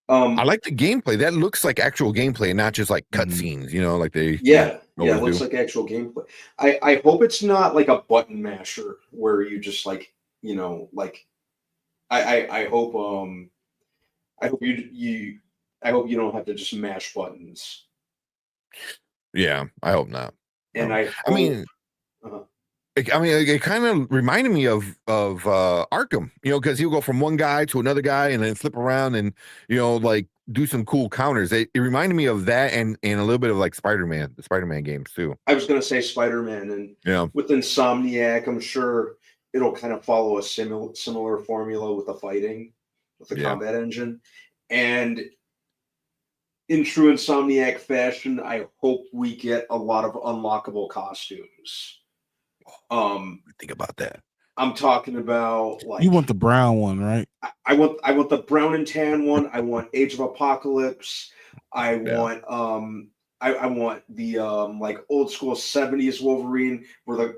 I like the gameplay. That looks like actual gameplay, not just like cutscenes. You know, like they it looks like actual gameplay. I hope it's not like a button masher where you just like, you know, like I hope I hope you don't have to just mash buttons. Yeah, I hope not. And I mean, it kind of reminded me of Arkham, you know, because he'll go from one guy to another guy and then flip around and, you know, like do some cool counters. It reminded me of that and a little bit of like Spider-Man, the Spider-Man games too. I was going to say Spider-Man, and with Insomniac, I'm sure it'll kind of follow a similar formula with the fighting, with the combat engine. And in true Insomniac fashion, I hope we get a lot of unlockable costumes. Think about that. I'm talking about, like, you want the brown one, right? I want the brown and tan one. I want Age of Apocalypse. I want I want the like old school 70s Wolverine where the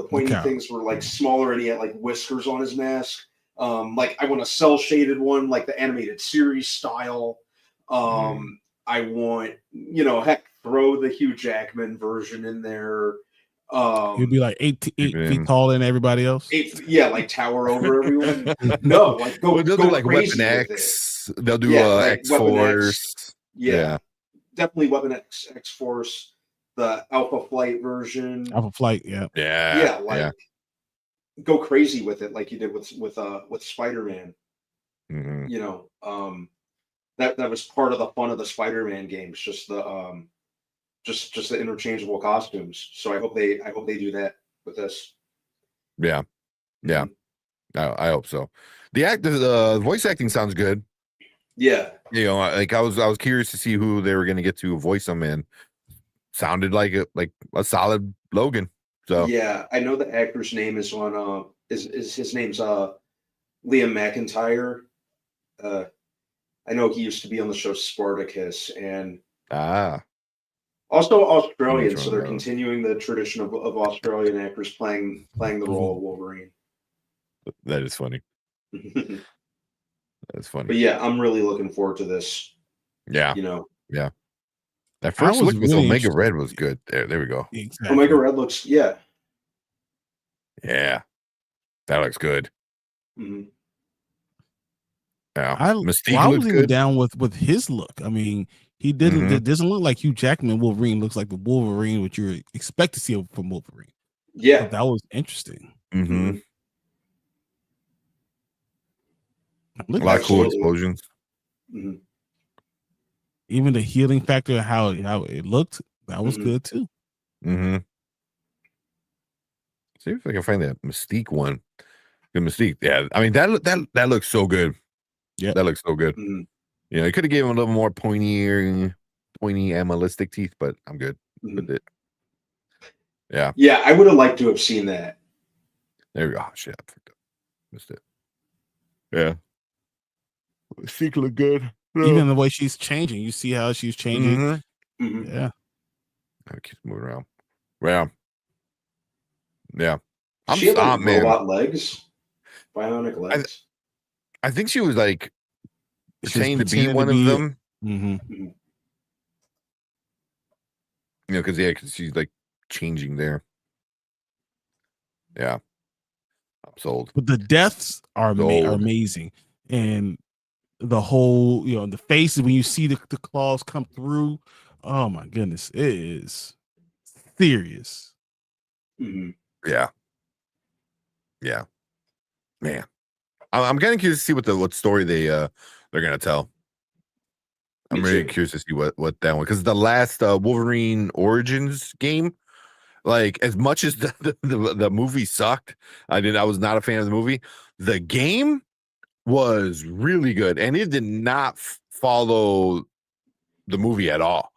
pointy things were like smaller and he had like whiskers on his mask. Like I want a cell shaded one, like the animated series style. I want, you know, heck, throw the Hugh Jackman version in there. You'd be like 8 feet taller than everybody else. Like tower over everyone. No, like go they'll go do like crazy Weapon with X. it. They'll do like X Force. Yeah, definitely Weapon X Force, the Alpha Flight version. Alpha Flight, go crazy with it like you did with Spider-Man. You know, that was part of the fun of the Spider-Man games, just the just the interchangeable costumes. So I hope they do that with this. Yeah. I hope so. The voice acting sounds good. Yeah. You know, like I was curious to see who they were going to get to voice them in. sounded like a solid Logan. So Yeah, I know the actor's name is on is his name's Liam McIntyre. I know he used to be on the show Spartacus, and also Australian, so they're continuing the tradition of Australian actors playing the role of Wolverine. That is funny. That's funny. But yeah, I'm really looking forward to this. Yeah. Yeah. That first look with really Omega Red was good. There we go. Exactly. Omega Red looks, yeah. Yeah. That looks good. Mm-hmm. Yeah. Mystique I was even down with his look. I mean, he didn't. It doesn't look like Hugh Jackman Wolverine. Looks like the Wolverine which you expect to see from Wolverine. Yeah, but that was interesting. Mm-hmm. A lot of cool explosions. Mm-hmm. Even the healing factor, how it looked, that was good too. Mm-hmm. See if I can find that Mystique one. Good Mystique. Yeah, I mean that looks so good. Yeah, that looks so good. Mm-hmm. You know, it could have given him a little more pointy animalistic teeth, but I'm good with it. Yeah. Yeah, I would have liked to have seen that. There we go. Oh, shit, I missed it. Yeah. Mystique look good. Even the way she's changing, you see how she's changing. Mm-hmm. Mm-hmm. Yeah. It keeps moving around. Yeah. Yeah. She had like robot legs, bionic legs. I think she was like saying to be one of them. Mm-hmm. Mm-hmm. You know, because she's like changing there. Yeah. I'm sold. But the deaths are amazing. And the whole, the faces when you see the claws come through, oh my goodness, it is serious. Mm-hmm. Yeah. Yeah. Man. I'm kind of curious to see what story they're gonna tell. I'm really curious to see what that one, because the last Wolverine Origins game, like as much as the movie sucked, I was not a fan of the movie. The game was really good, and it did not follow the movie at all.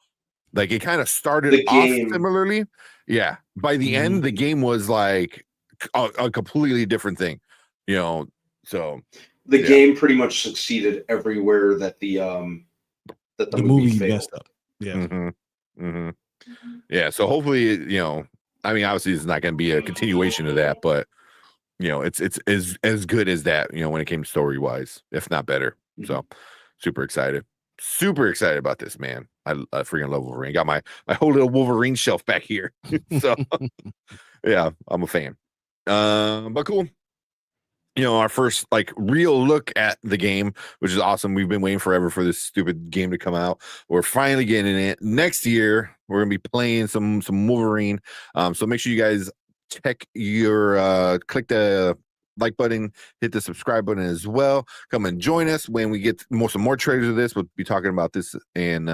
Like it kind of started off similarly. Yeah. By the end, the game was like a completely different thing. So the game pretty much succeeded everywhere that the movie messed up. Yeah. Mm-hmm. Mm-hmm. Yeah. So hopefully, I mean, obviously it's not going to be a continuation of that, but it's as good as that, when it came story wise, if not better. Mm-hmm. So super excited about this, man. I freaking love Wolverine. Got my whole little Wolverine shelf back here. So yeah, I'm a fan. But cool. Our first like real look at the game, which is awesome. We've been waiting forever for this stupid game to come out. We're finally getting it. Next year, we're gonna be playing some Wolverine. So make sure you guys check your click the like button, hit the subscribe button as well. Come and join us when we get some more trailers of this. We'll be talking about this and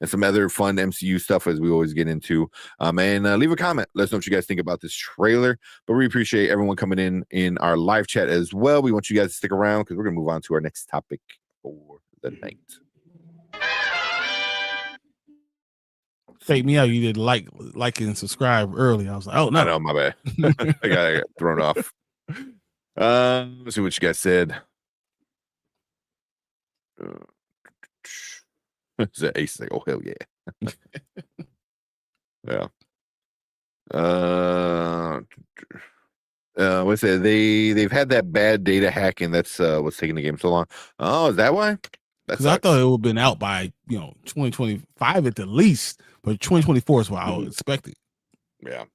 some other fun MCU stuff as we always get into. And leave a comment. Let us know what you guys think about this trailer. But we appreciate everyone coming in our live chat as well. We want you guys to stick around because we're gonna move on to our next topic for the night. Take me out. You did like and subscribe early. I was like, oh no, I know, my bad. I got thrown off. Let's see what you guys said. Is that Ace? Like, oh hell yeah. Yeah. What's that? They've had that bad data hacking. That's what's taking the game so long. Oh, is that why? Because I thought it would have been out by 2025 at the least, but 2024 is what I was expecting. Yeah.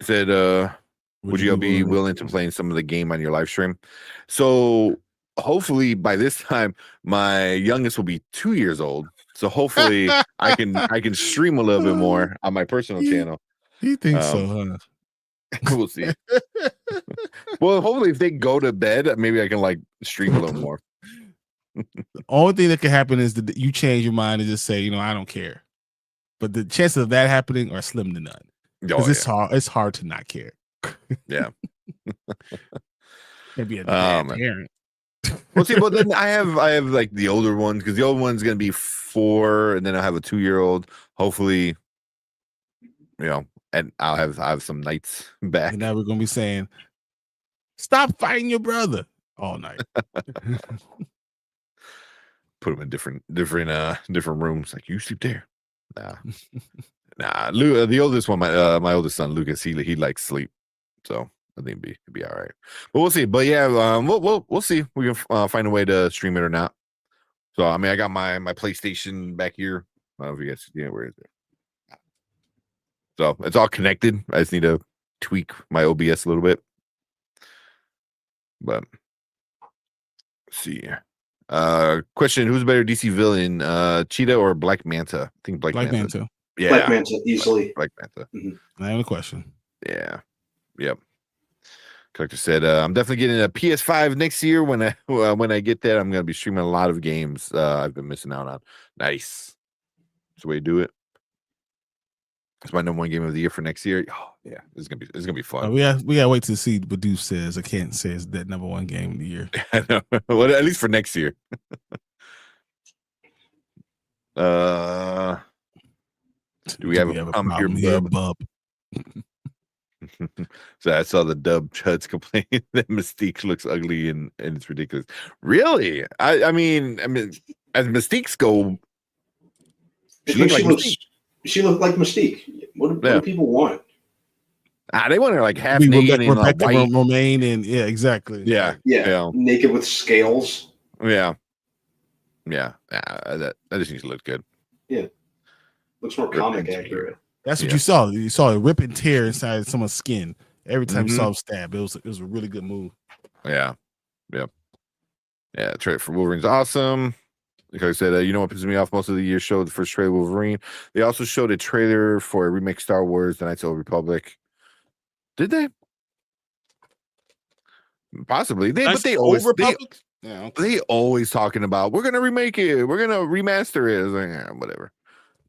Said, would you be willing to play some of the game on your live stream? So hopefully by this time my youngest will be 2 years old. So hopefully I can stream a little bit more on my personal channel. He thinks so, huh? We'll see. Well, hopefully if they go to bed, maybe I can like stream a little more. The only thing that can happen is that you change your mind and just say, I don't care. But the chances of that happening are slim to none. Because it's hard to not care. Yeah. Maybe a bad parent. Well, see, but then I have like the older ones because the old one's gonna be 4, and then I'll have a 2-year-old. Hopefully, and I'll have some knights back. And now we're gonna be saying, "Stop fighting your brother" all night. Put them in different rooms. Like, you sleep there. Nah. The oldest one, my oldest son Lucas, he likes sleep, so I think it'd be all right. But we'll see. But yeah, we'll see. We can find a way to stream it or not. So I mean, I got my PlayStation back here. I don't know if you guys, where is it? So it's all connected. I just need to tweak my OBS a little bit. But let's see. Question: Who's a better DC villain, Cheetah or Black Manta? I think Black Manta. Yeah, Black Manta easily. Black Manta. I have a question. Yeah. Yep. Collector said, I'm definitely getting a PS5 next year. When I get that, I'm gonna be streaming a lot of games I've been missing out on. Nice. That's the way to do it. It's my #1 game of the year for next year. Oh yeah, it's gonna be fun. We gotta wait to see what Deuce says. I can't say it's that #1 game of the year. I know. Well, at least for next year. Do we have a problem here, bub? So I saw the Dub Chuds complain that Mystique looks ugly and it's ridiculous. Really? I mean, as Mystiques go, she looked like Mystique. What do people want? They want her like half naked and like white. Romaine and yeah, exactly. Yeah. Naked with scales. Yeah. That just needs to look good. Yeah, looks more comic accurate. That's what you saw. You saw a rip and tear inside someone's skin every time you saw him stab. It was a really good move. Yeah. Trailer for Wolverine's awesome. Like I said, what pisses me off most of the year showed the first trailer of Wolverine. They also showed a trailer for a remake Star Wars: The Knights of the Old Republic. Did they? Possibly. They always talking about we're gonna remake it, we're gonna remaster it. Like, whatever.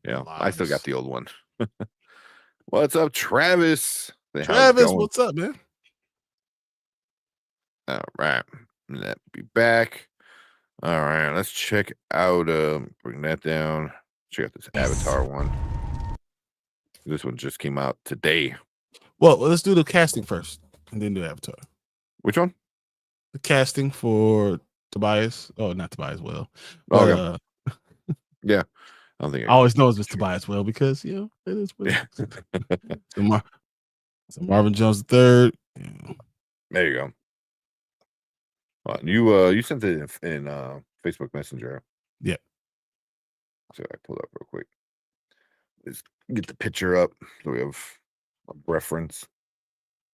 Yeah, I still got the old one. What's up, Travis? Travis, what's up, man? All right, let me be back. All right, let's check out. Bring that down. Check out this Avatar one. This one just came out today. Well, let's do the casting first, and then do Avatar. Which one? The casting for Tobias. Oh, not Tobias Well. But, yeah. I don't think I always know it's Tobias Well because it is. So Marvin Jones III. Yeah. There you go. You sent it in Facebook Messenger. Yeah. So I pulled up real quick. Let's get the picture up so we have a reference.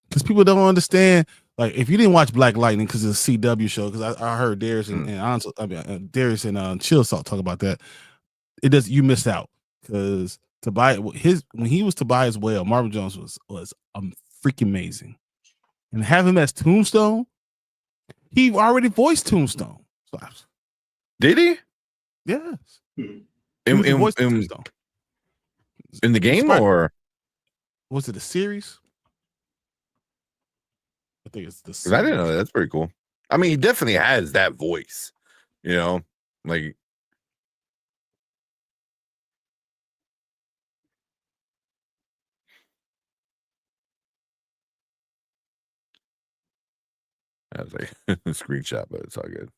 Because people don't understand. Like, if you didn't watch Black Lightning because it's a CW show, because I heard Darius Darius and Chill Salt talk about that. You missed out because Tobias when he was Tobias Well, Marvin Jones was freaking amazing, and have him as Tombstone. He already voiced Tombstone. Did he? Yes. In the game, or was it a series? I think it's the series. I didn't know that. That's pretty cool. I mean, he definitely has that voice, like. I was like screenshot, but it's all good.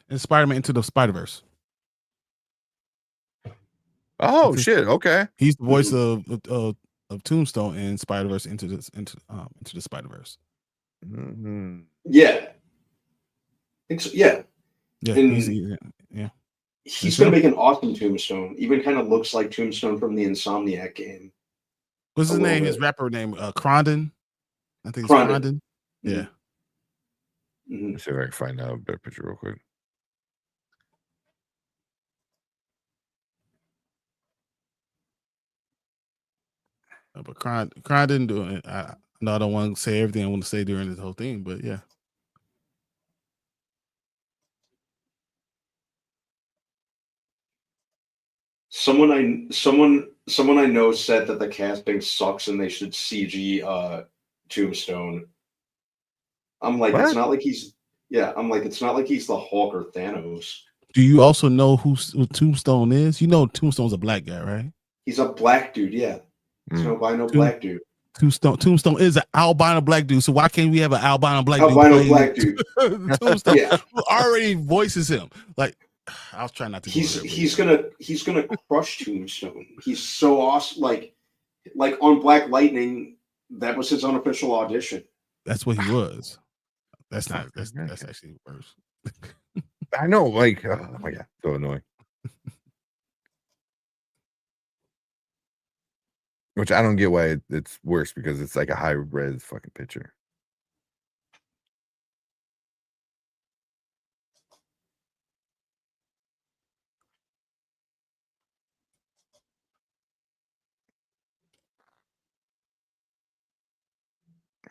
And Spider-Man Into the Spider-Verse. Oh shit! Okay, he's the voice of Tombstone and Spider-Verse into the Spider-Verse. Mm-hmm. Yeah. Yeah. He's gonna make an awesome Tombstone. Even kind of looks like Tombstone from the Insomniac game. What's his name? His rapper name? Crondon. I think it's Crondon. Yeah. Mm-hmm. Let's see if I can find out a better picture real quick. But Crondon doing it. I don't want to say everything I want to say during this whole thing, but yeah. Someone I know said that the casting sucks and they should CG Tombstone. I'm like, What? it's not like he's I'm like, it's not like he's the Hulk or Thanos. Do you also know who Tombstone is? You know Tombstone's a black guy, right? He's a black dude, yeah. He's an albino black dude. Tombstone is an albino black dude. So why can't we have an albino black Albino dude? black dude. Tombstone Yeah. who already voices him. Like, I was trying not to. He's gonna crush Tombstone. He's so awesome. Like on Black Lightning, that was his unofficial audition. That's what he was. That's actually worse. I know, like, oh my god, so annoying. Which I don't get why it's worse, because it's like a high res fucking picture.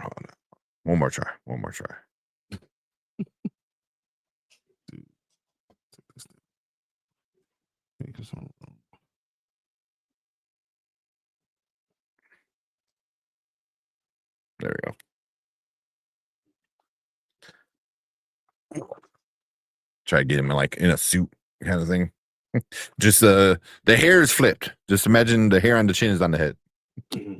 Hold on. One more try. There we go. Try to get him like in a suit kind of thing. Just the hair is flipped. Just imagine the hair on the chin is on the head.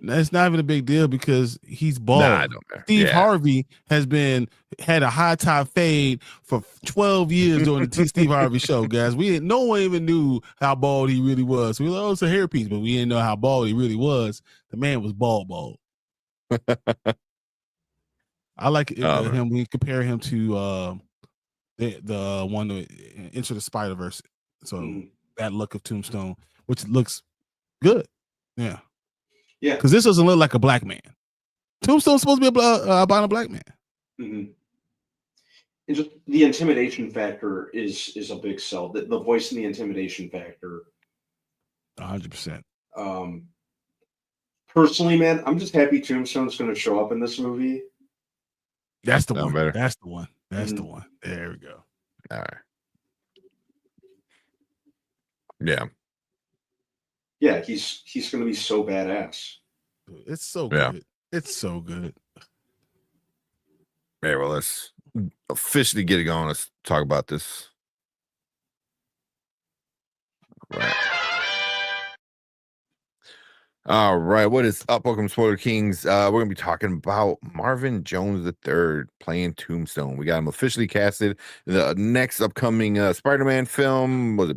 That's not even a big deal because he's bald. Nah, I don't care. Steve Harvey had a high top fade for 12 years during the Steve Harvey show, guys. No one even knew how bald he really was. We were like, oh, it's a hairpiece, but we didn't know how bald he really was. The man was bald. I like him. We compare him to the one that Into the Spider-Verse. So that look of Tombstone, which looks good. Yeah. Because this doesn't look like a black man. Tombstone's supposed to be about a black man. And just the intimidation factor is a big sell. The voice and the intimidation factor. 100%. Personally, man, I'm just happy Tombstone's going to show up in this movie. That's the one. Better. That's the one. That's the one. There we go. All right. Yeah. Yeah, he's going to be so badass. It's so good. It's so good. Yeah, well, let's officially get it going. Let's talk about this. All right. What is up? Welcome to Spoiler Kings. We're going to be talking about Marvin Jones III playing Tombstone. We got him officially casted. The next upcoming Spider-Man film was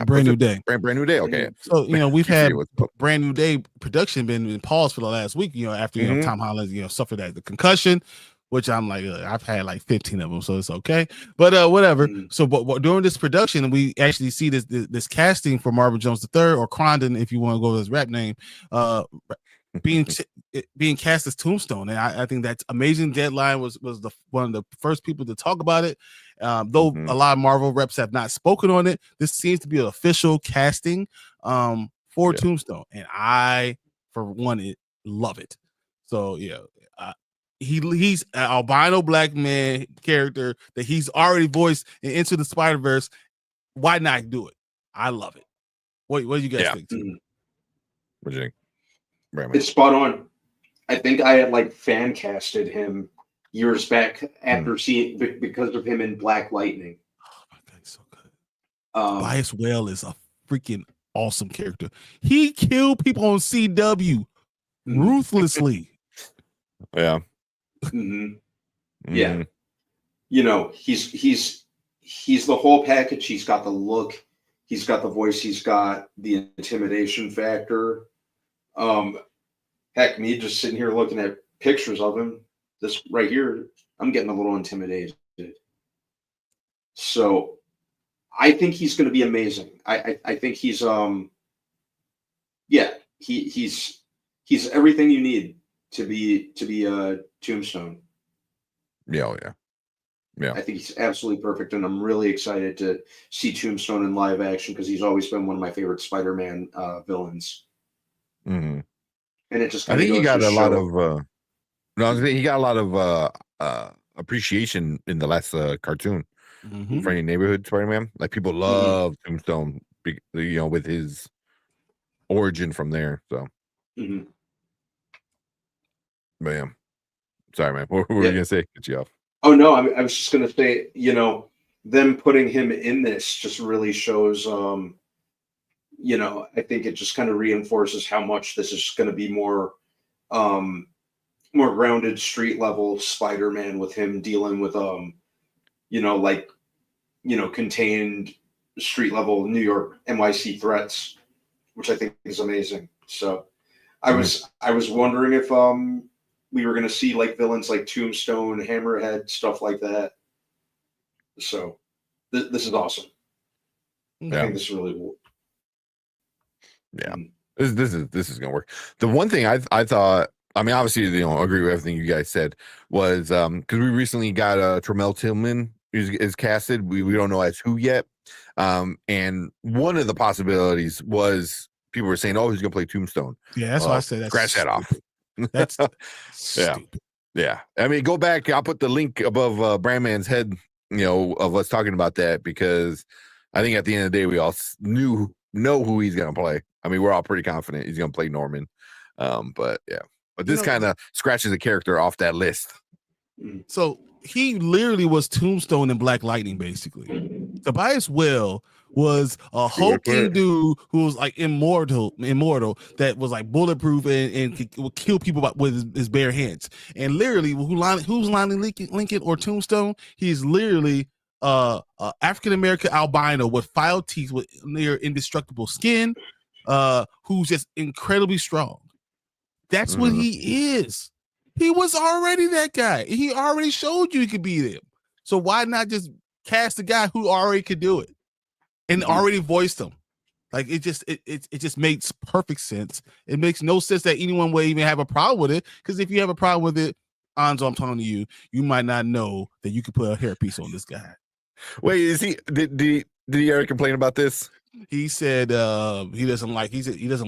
Brand New Day. Brand New Day. Okay. So, we've had Brand New Day production been paused for the last week, after, Tom Holland, suffered the concussion, which I'm like, I've had like 15 of them, so it's okay. But whatever. So, but during this production, we actually see this casting for Marvin Jones III, or Crondon, if you want to go with his rap name, being cast as Tombstone. And I think that's amazing. Deadline was one of the first people to talk about it. Though a lot of Marvel reps have not spoken on it, this seems to be an official casting for Tombstone, and I, for one, love it. So he's an albino black man character that he's already voiced in Into the Spider-Verse. Why not do it? I love it. What do you guys think? What do you think? It's spot on. I think I had fan casted him years back after seeing because of him in Black Lightning. Oh my god, he's so good. Tobias Whale is a freaking awesome character. He killed people on CW ruthlessly. Yeah. Yeah. He's the whole package. He's got the look, he's got the voice, he's got the intimidation factor. Heck, me just sitting here looking at pictures of him, this right here, I'm getting a little intimidated. So I think he's going to be amazing. I think he's he's everything you need to be a Tombstone. Yeah. I think he's absolutely perfect, and I'm really excited to see Tombstone in live action because he's always been one of my favorite Spider-Man villains. And it just I think he got a lot of he got a lot of appreciation in the last cartoon, Friendly Neighborhood Spider-Man. Like, people love Tombstone with his origin from there. So, Mhm. but yeah, sorry, man. What were you gonna say? Get you off. Oh no, I was just gonna say, them putting him in this just really shows. I think it just kind of reinforces how much this is going to be um, more grounded street level Spider-Man with him dealing with like contained street level New York NYC threats, which I think is amazing. So I was wondering if we were going to see like villains like Tombstone, Hammerhead, stuff like that. So this is awesome. Yeah. I think this is really cool. Yeah, this is gonna work. The one thing I thought, I mean, obviously, agree with everything you guys said, was because we recently got Tremel Tillman is casted. We don't know as who yet. And one of the possibilities was people were saying, oh, he's gonna play Tombstone. Yeah, that's why I said that's scratch that off. That's yeah. stupid. Yeah. I mean, go back. I'll put the link above Brandman's head, of us talking about that, because I think at the end of the day, we all know who he's gonna play. I mean, we're all pretty confident he's gonna play Norman. But yeah, but this kind of scratches a character off that list. So he literally was Tombstone and Black Lightning, basically. Tobias Well was a hulking dude who was like immortal, that was like bulletproof and would kill people with his bare hands. And literally, who's Lonnie Lincoln or Tombstone? He's literally African American albino with filed teeth, with near indestructible skin, who's just incredibly strong. That's what he is. He was already that guy. He already showed you he could be them. So why not just cast a guy who already could do it and already voiced him? Like it just makes perfect sense. It makes no sense that anyone would even have a problem with it, because if you have a problem with it, Anzo, I'm talking to you, you might not know that you could put a hairpiece on this guy. Wait, is he? Did he ever complain about this? He said he doesn't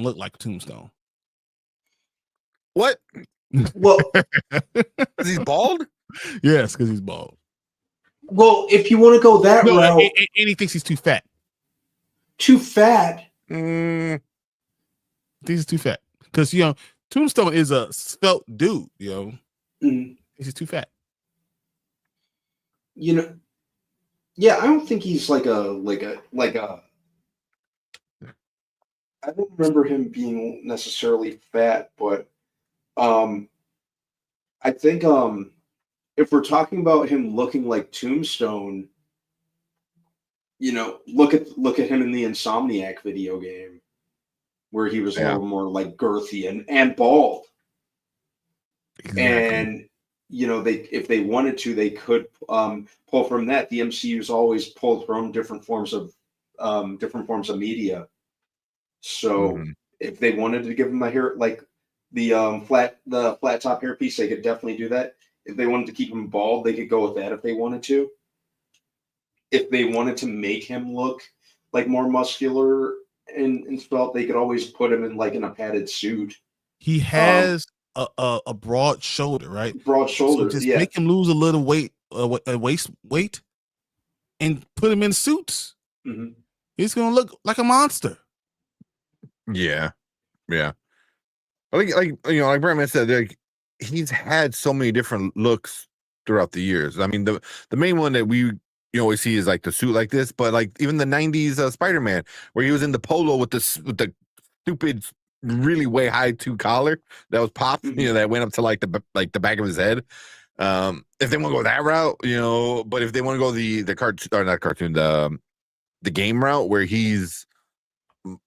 look like Tombstone. What? Well, is he bald? Yes, because he's bald. Well, if you want to go that route, and he thinks he's too fat. Too fat. Thinks he's too fat because Tombstone is a svelte dude. He's too fat. Yeah, I don't think he's like a. I don't remember him being necessarily fat, but I think if we're talking about him looking like Tombstone, look at him in the Insomniac video game, where he was a little more like girthy and bald. Exactly. And if they wanted to, they could pull from that. The MCU's always pulled from different forms of media. So if they wanted to give him a hair, like the flat top hairpiece, they could definitely do that. If they wanted to keep him bald, they could go with that if they wanted to. If they wanted to make him look like more muscular and svelte, they could always put him in a padded suit. He has a broad shoulder, right? Broad shoulders. So just make him lose a little weight, waist weight, and put him in suits. He's gonna look like a monster. Yeah. I think, like Brandman said, like he's had so many different looks throughout the years. I mean, the main one that we always see is like the suit like this, but like even the '90s Spider-Man, where he was in the polo with the stupid, really way high collar that was popped, that went up to like the back of his head. If they want to go that route, but if they want to go the cartoon, or not cartoon, the game route, where he's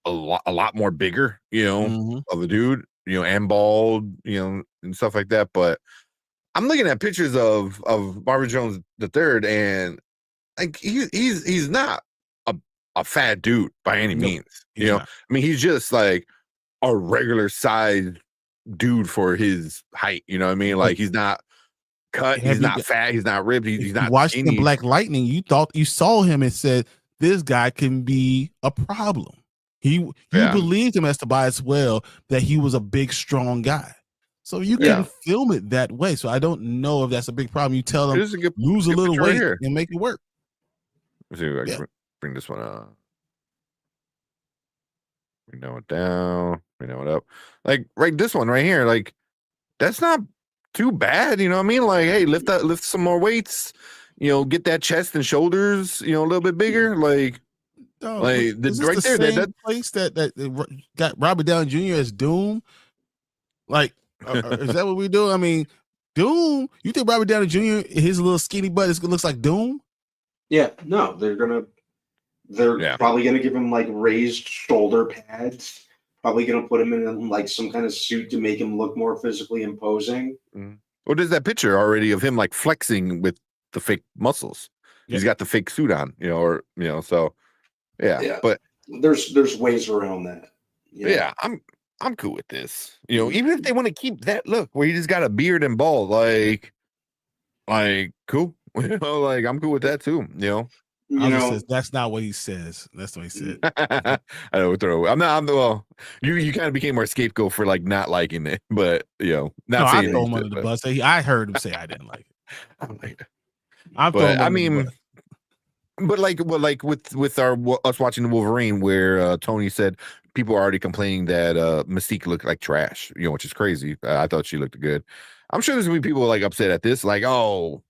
a lot more bigger, of a dude, and bald, and stuff like that. But I'm looking at pictures of Marvin Jones III, and like he's not a fat dude by any means. I mean, he's just like a regular size dude for his height. You know what I mean? Like he's not cut, he's not fat, he's not ripped, he's not watching skinny. the Black Lightning. You thought you saw him and said, this guy can be a problem. You believed him as Tobias Well that he was a big, strong guy. So you can film it that way. So I don't know if that's a big problem. You tell them lose a little weight and make it work. Let's see if I can bring this one up. Reno it down. Reno it up. Like right, this one right here. Like that's not too bad. You know what I mean? Like, hey, lift some more weights. Get that chest and shoulders. A little bit bigger. Like Is this right the there. same place that got Robert Downey Jr. as Doom? Like, is that what we do? I mean, Doom. You think Robert Downey Jr. his little skinny butt looks like Doom? Yeah, no, they're probably gonna give him like raised shoulder pads. Probably gonna put him in like some kind of suit to make him look more physically imposing. Well, there's that picture already of him like flexing with the fake muscles. Yep. He's got the fake suit on, so yeah. But there's ways around that. Yeah, I'm cool with this. Even if they want to keep that look where he just got a beard and bald, like cool. Like I'm cool with that too. Says, that's not what he says. That's what he said. I know. I'm not. Well, you kind of became our scapegoat for like not liking it, but not saying. I throw him under the bus. I heard him say I didn't like it. But like with us watching the Wolverine, where Tony said people are already complaining that Mystique looked like trash, which is crazy. I thought she looked good. I'm sure there's gonna be people like upset at this, like, oh,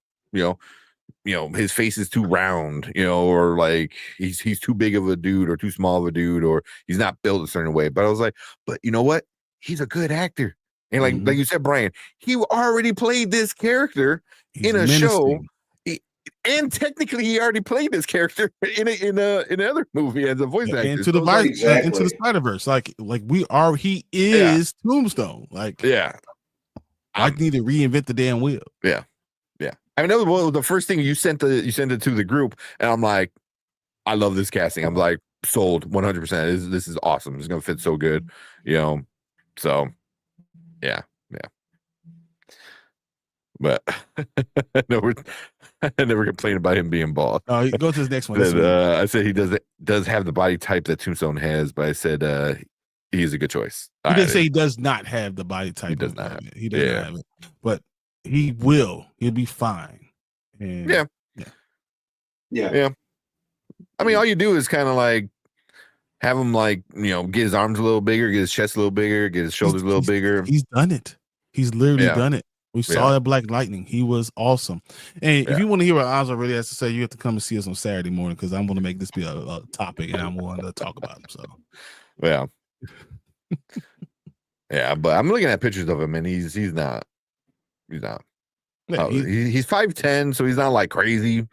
his face is too round, or like he's too big of a dude or too small of a dude, or he's not built a certain way. But I was like, but you know what? He's a good actor. And like you said, Brian, he already played this character in a show. And technically, he already played this character in another movie as a voice actor. Into the Spider-Verse. Like he is Tombstone. Like, I need to reinvent the damn wheel. Yeah. I mean, that was the first thing you sent it to the group, and I'm like, I love this casting. I'm like, sold 100%. This is awesome. It's gonna fit so good, So, yeah. But I never complained about him being bald. Oh, go to the next one. I said he does have the body type that Tombstone has, but I said he's a good choice. He didn't say he does not have the body type. He does not have it. He doesn't have it, but he will. He'll be fine. And yeah. I mean, all you do is kind of like have him like get his arms a little bigger, get his chest a little bigger, get his shoulders a little bigger. He's done it. He's literally done it. We saw that Black Lightning. He was awesome. And if you want to hear what Anzo really has to say, you have to come and see us on Saturday morning, because I'm going to make this be a topic and I'm willing to talk about him. So, but I'm looking at pictures of him, and he's not. Yeah, he's 5'10", so he's not like crazy,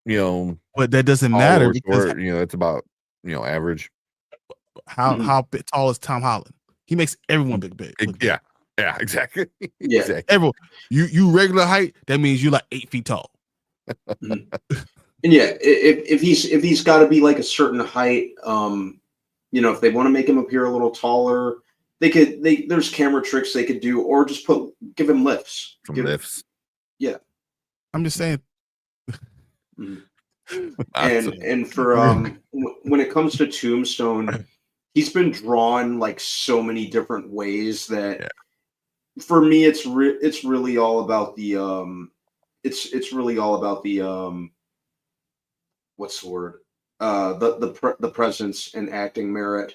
But that doesn't matter because it's about average. How tall is Tom Holland? He makes everyone big. Yeah, exactly. Yeah, exactly. Everyone, you regular height, that means you're like 8 feet tall. And if he's got to be like a certain height, if they want to make him appear a little taller, there's camera tricks they could do, or just give him lifts. Yeah, I'm just saying. And for when it comes to Tombstone, he's been drawn like so many different ways that for me it's really all about the it's really all about the what's the word, the presence and acting merit.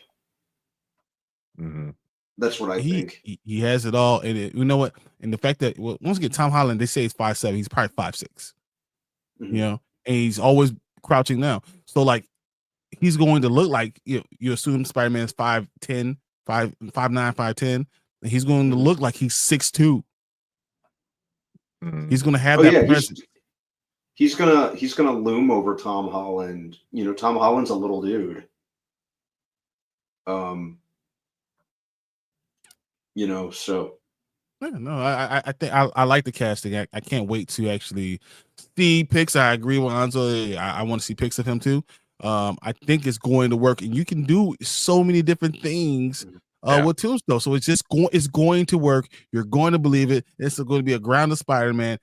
That's what I think. He has it all, and you know what? And the fact that once again, Tom Holland, they say he's 5'7", he's probably 5'6". And he's always crouching down. So like, he's going to look like you assume Spider-Man is 5'10", 5'9", 5'10", and he's going to look like he's 6'2". He's going to have that presence. He's gonna loom over Tom Holland. Tom Holland's a little dude. So I think I like the casting. I can't wait to actually see pics. I agree with Anzo. I want to see pics of him too. I think it's going to work, and you can do so many different things with Tombstone. So it's going to work. You're going to believe it. It's going to be a grounded Spider-Man.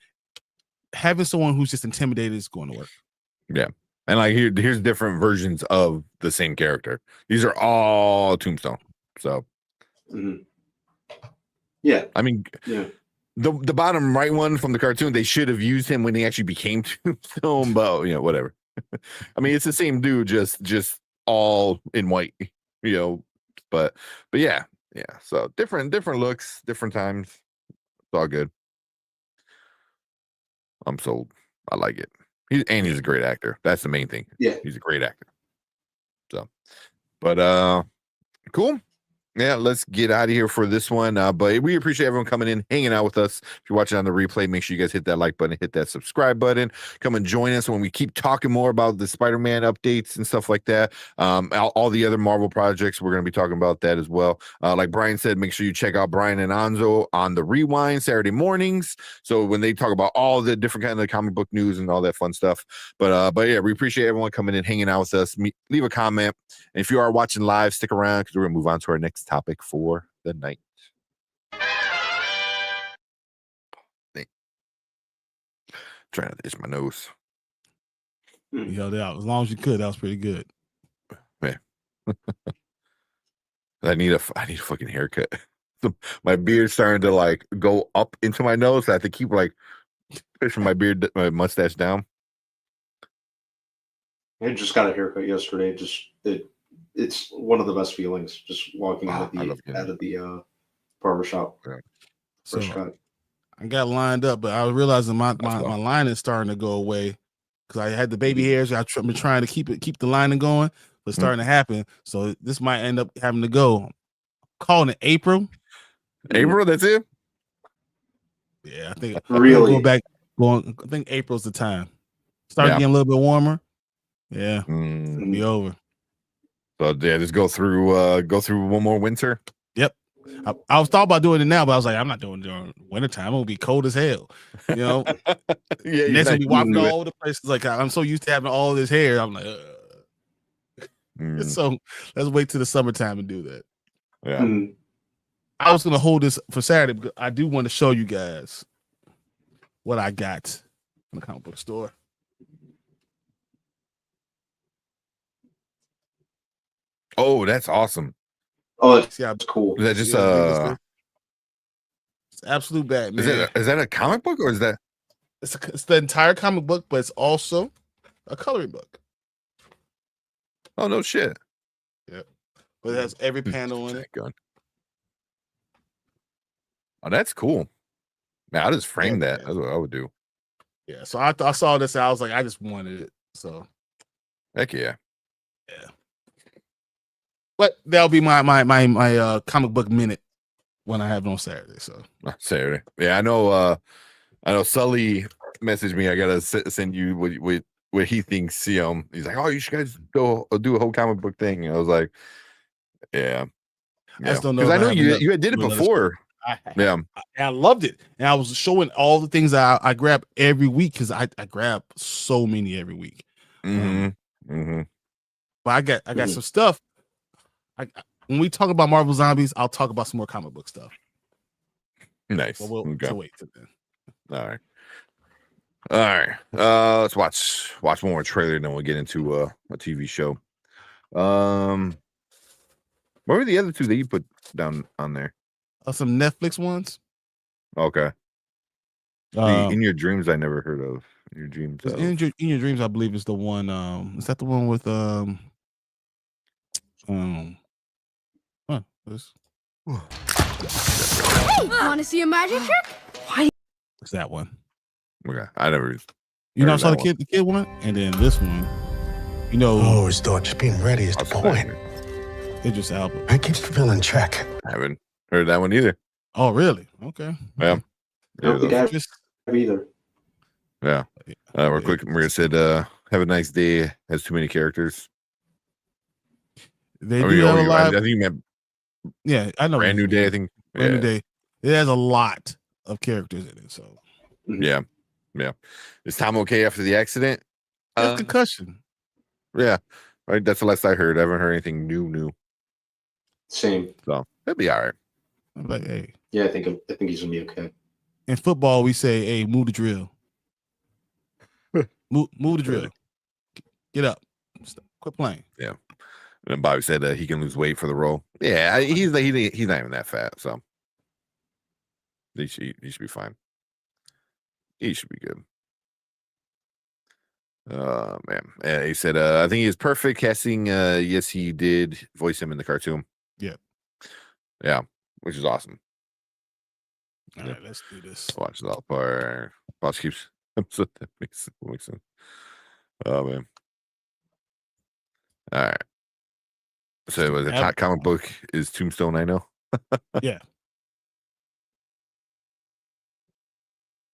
Having someone who's just intimidated is going to work. Yeah. And like here's different versions of the same character. These are all Tombstone. So yeah, I mean, the bottom right one from the cartoon, they should have used him when he actually became Tombstone, but whatever. I mean, it's the same dude, just all in white, But yeah. So different looks, different times. It's all good. I'm sold. I like it. He's a great actor. That's the main thing. Yeah. He's a great actor. So, but cool. Yeah, let's get out of here for this one. But we appreciate everyone coming in, hanging out with us. If you're watching on the replay, make sure you guys hit that like button, hit that subscribe button. Come and join us when we keep talking more about the Spider-Man updates and stuff like that. All the other Marvel projects, we're going to be talking about that as well. Like Brian said, make sure you check out Brian and Anzo on the Rewind Saturday mornings. So when they talk about all the different kind of comic book news and all that fun stuff. But yeah, we appreciate everyone coming in, hanging out with us. Leave a comment. And if you are watching live, stick around because we're going to move on to our next topic for the night. Trying to itch my nose. You held it out as long as you could. That was pretty good. Yeah. I need a fucking haircut. My beard's starting to like go up into my nose. So I have to keep like pushing my mustache down. I just got a haircut yesterday. It's one of the best feelings. Just walking out of the barbershop. Yeah. Fresh cut. I got lined up, but I was realizing my line is starting to go away because I had the baby hairs. I've been trying to keep the lining going, but it's starting to happen. So this might end up having to go. I'm calling it April. April, that's it. Yeah, I think Really? I think April's the time. Start getting a little bit warmer. Yeah, it'll be over. So yeah, just go through one more winter. Yep. I was thought about doing it now, but I was like, I'm not doing it during wintertime. It'll be cold as hell. You know? Yeah, and that's gonna be walking all over the places. Like I'm so used to having all this hair. I'm like, so let's wait till the summertime and do that. Yeah. I was gonna hold this for Saturday because I do want to show you guys what I got in the comic book store. Oh, that's awesome. Oh, that's cool. Is that just it's absolute Batman. Is that a comic book or is that it's the entire comic book, but it's also a coloring book. Oh no shit. Yep. But it has every panel in it. Gun. Oh, that's cool. Man, I'll just frame that. That's what I would do. Yeah. So I saw this and I was like, I just wanted it. So heck yeah. Yeah. But that'll be my comic book minute when I have it on Saturday. So Saturday. Yeah, I know Sully messaged me. I gotta send you what he thinks. He's like, oh, you should guys do a whole comic book thing. And I was like, yeah. I just don't know. Because I know you did it before. I loved it. And I was showing all the things that I grab every week because I grab so many every week. But I got some stuff. When we talk about Marvel Zombies, I'll talk about some more comic book stuff. Nice. But we'll wait till then. All right. Let's watch one more trailer, and then we'll get into a TV show. What were the other two that you put down on there? Some Netflix ones. Okay. In Your Dreams, I never heard of. In Your Dreams. In Your Dreams, I believe is the one. Is that the one with Want to see a magic trick? Why? It's that one. Okay, I never. I saw the kid one, and then this one. Always thought just being ready is the point. Idris Elba. It keeps the villain in check. I haven't heard that one either. Oh, really? Okay. Yeah. Either. Yeah. Real quick, Maria said, "Have a nice day." Has too many characters. They do have a lot. I think you meant. Yeah, I know. Brand New Day. I think. Brand New Day. It has a lot of characters in it. So. Yeah. Is Tom okay after the accident? Concussion. Yeah. Right. That's the last I heard. I haven't heard anything new. Same. So it'll be all right. I'm like, hey. Yeah, I think he's gonna be okay. In football, we say, "Hey, move the drill. move the drill. Get up. Quit playing." Yeah. And Bobby said he can lose weight for the role. Yeah, he's not even that fat, so he should be fine. He should be good. Man. He said, I think he is perfect casting. Yes, he did voice him in the cartoon. Yeah. Yeah, which is awesome. All right, let's do this. Watch the all part. Boss keeps. So that makes sense. Oh man. All right. So the top comic book is Tombstone. I know. Yeah.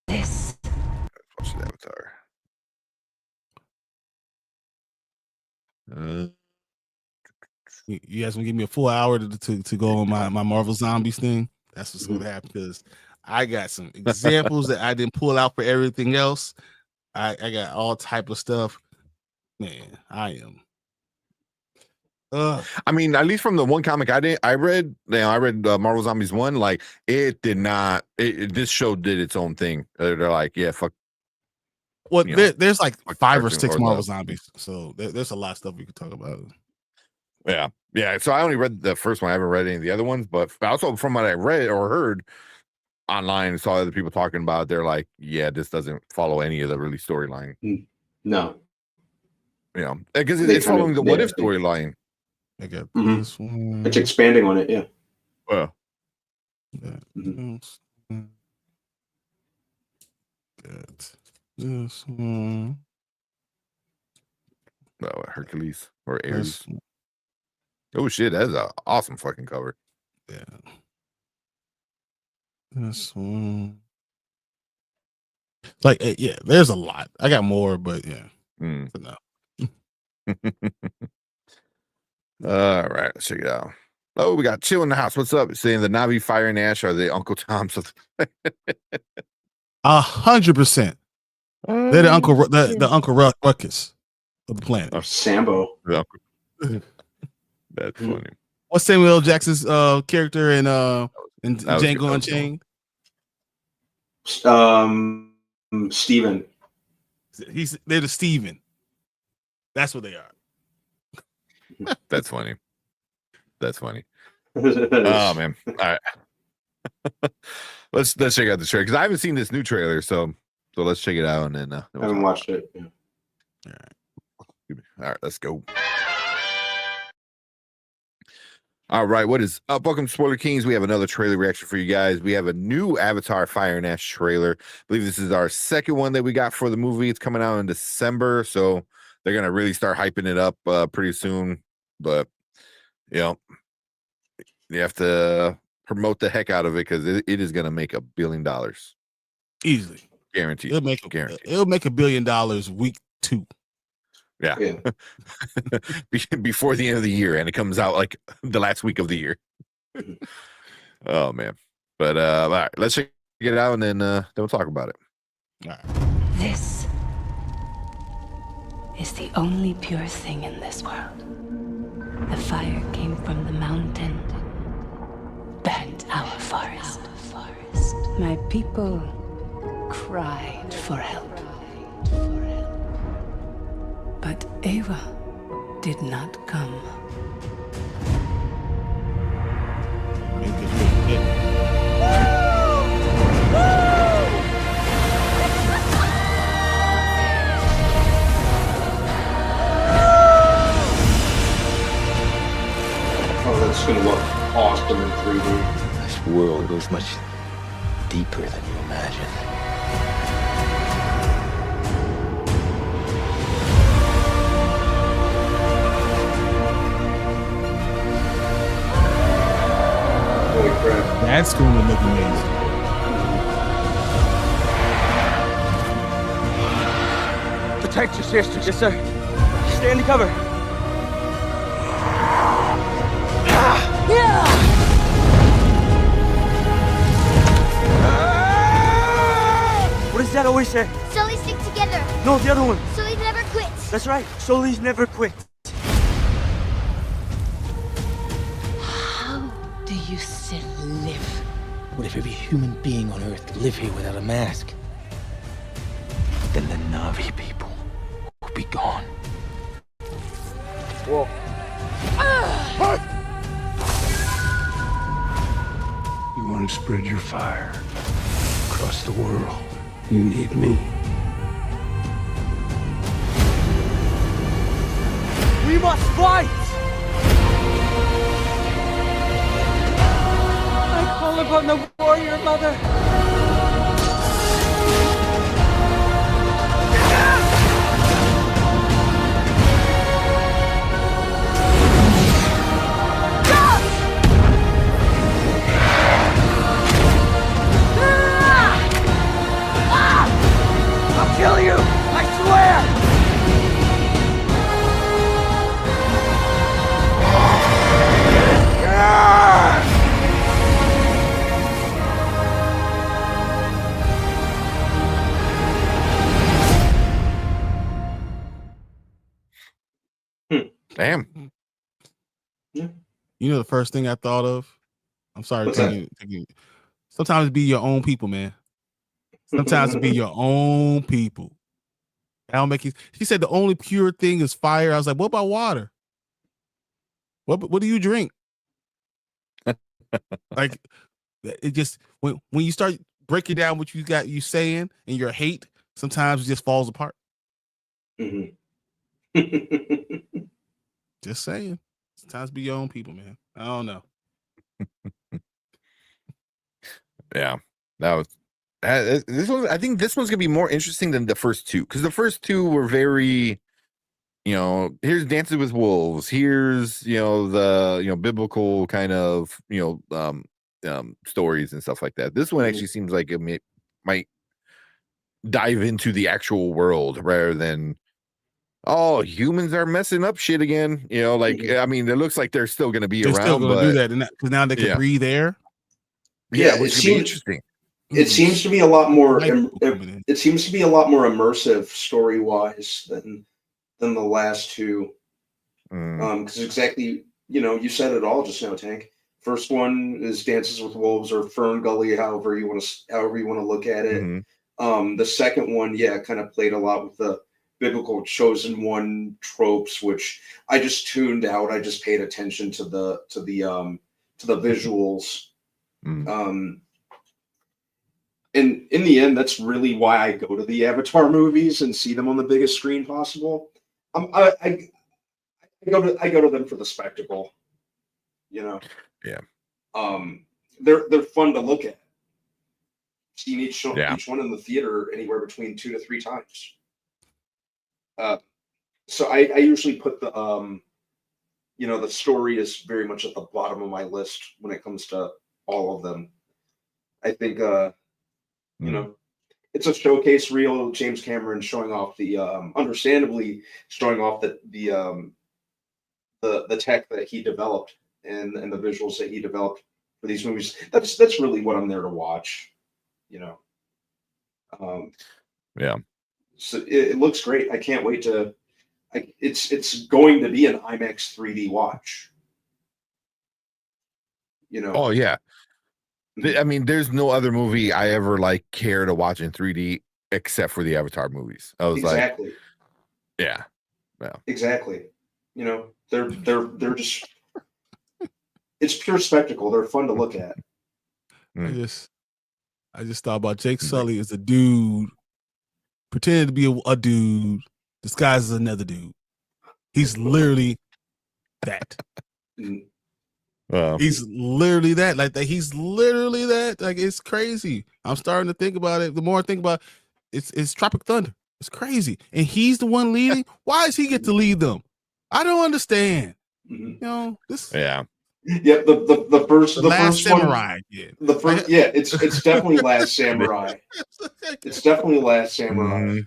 This. Watch the Avatar. You guys gonna give me a full hour to go on my Marvel Zombies thing? That's what's gonna happen because I got some examples that I didn't pull out for everything else. I got all type of stuff. Man, I am. I mean, at least from the one comic I read, Marvel Zombies 1. Like, it did not. This show did its own thing. They're like, yeah, fuck. Well, there's like 5 or 6 Marvel the, Zombies, so there's a lot of stuff we could talk about. Yeah. So I only read the first one. I haven't read any of the other ones, but also from what I read or heard online, saw other people talking about it, they're like, yeah, this doesn't follow any of the really storyline. No. You know, because it's following the What If storyline. I got this one. It's expanding on it, yeah. Well, got this one. No, Hercules or Ares. Oh shit, that's an awesome fucking cover. Yeah. This one. Like, yeah, there's a lot. I got more, but yeah. For now. All right, let's check it out. Oh, we got Chill in the House. What's up? Saying the Navi, Fire, and Ash are the Uncle Toms of the 100%. They're the Uncle Ruckus of the planet. Or Sambo. That's funny. What's Samuel L. Jackson's character in Django Unchained? Steven. They're the Steven. That's what they are. That's funny. That's funny. Oh man. All right. let's check out the trailer because I haven't seen this new trailer, so let's check it out and then I haven't watched it. Yeah. All right, let's go. All right, what is up? Welcome to Spoiler Kings. We have another trailer reaction for you guys. We have a new Avatar Fire and Ash trailer. I believe this is our second one that we got for the movie. It's coming out in December, so they're gonna really start hyping it up pretty soon. But you know, you have to promote the heck out of it because it is gonna make $1 billion easily, guaranteed. It'll make $1 billion week 2. Yeah. Before the end of the year, and it comes out like the last week of the year. Oh man. But all right, let's check it out and then we'll talk about it. All right. This is the only pure thing in this world. The fire came from the mountain, burnt our forest. My people cried for help. But Eva did not come. Oh, that's gonna look awesome in 3D. This world goes much deeper than you imagine. Holy crap. That's going to look amazing. Protect your sister. Yes, sir. Stay in the cover. What does that always say? Sully stick together. No, the other one. Sully never quits. That's right. Sully's never quit. How do you still live? What if every human being on Earth could live here without a mask? Then the Navi people will be gone. Whoa. You want to spread your fire across the world. You need me. We must fight! call upon the warrior mother. I'll kill you! I swear! Damn. Yeah. You know the first thing I thought of? I'm sorry, What's sometimes it be your own people, man. Sometimes it be your own people. I'll make you. She said the only pure thing is fire. I was like, what about water? What do you drink? Like it just when you start breaking down what you saying and your hate, sometimes it just falls apart. Mhm. Just saying. Sometimes be your own people, man. I don't know. Yeah, that was this one. I think this one's gonna be more interesting than the first two, because the first two were very, here's Dances with Wolves, here's the biblical kind of stories and stuff like that. This one actually seems like it might dive into the actual world rather than, oh, humans are messing up shit again. I mean, it looks like they're still gonna be They're still around, gonna but do that, because now they can breathe air. Yeah, which could be interesting. It seems to be a lot more. It It seems to be a lot more immersive story wise than the last two. Because exactly, you said it all just now, Tank. First one is Dances with Wolves or Fern Gully, however you want to look at it. The second one, kind of played a lot with the biblical chosen one tropes, which I just tuned out. I just paid attention to the visuals. And in the end, that's really why I go to the Avatar movies and see them on the biggest screen possible. I go to them for the spectacle, Yeah. They're fun to look at. Seen each one in the theater anywhere between 2 to 3 times. So I usually put the story is very much at the bottom of my list when it comes to all of them. I think it's a showcase reel. James Cameron showing off understandably showing off the tech that he developed and the visuals that he developed for these movies. That's really what I'm there to watch. So it looks great. I can't wait to. It's going to be an IMAX 3D watch. Oh yeah. I mean, there's no other movie I ever care to watch in 3D except for the Avatar movies. I was exactly. Yeah. Exactly. They're just. It's pure spectacle. They're fun to look at. I just thought about Jake Sully as a dude pretending to be a dude disguised as another dude. He's literally that. He's literally that. He's literally that. It's crazy. I'm starting to think about it. The more I think about it, it's Tropic Thunder. It's crazy. And he's the one leading. Why does he get to lead them? I don't understand. This. Yeah. Yeah. The first Samurai. One, the first. Yeah. It's definitely Last Samurai. It's definitely Last Samurai.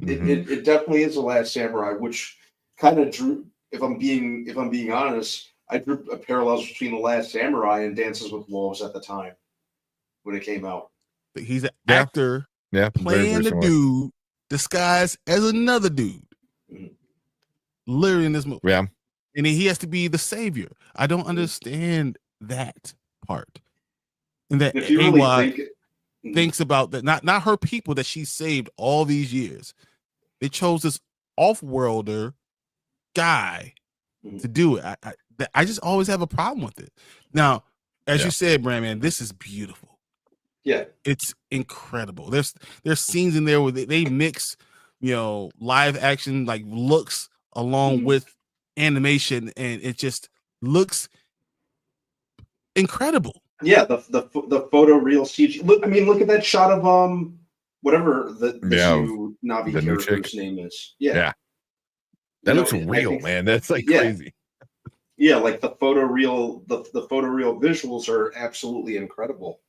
It definitely is the Last Samurai, which kind of drew. If I'm being honest, I drew parallels between The Last Samurai and Dances with Wolves at the time when it came out. He's an actor playing a dude disguised as another dude. Literally in this movie. Yeah. And he has to be the savior. I don't understand that part. And that if you really thinks about that, not her people that she saved all these years. They chose this off-worlder guy to do it. I just always have a problem with it. Now, as you said, Brandman, this is beautiful. Yeah, it's incredible. There's scenes in there where they mix, live action looks along with animation, and it just looks incredible. Yeah, the photo real CG. Look, I mean, look at that shot of whatever this Yeah, new Navi the new chick. character's name is. Yeah, Yeah, you that know, looks I real, think man. That's like yeah, crazy. yeah, like the photo real visuals are absolutely incredible.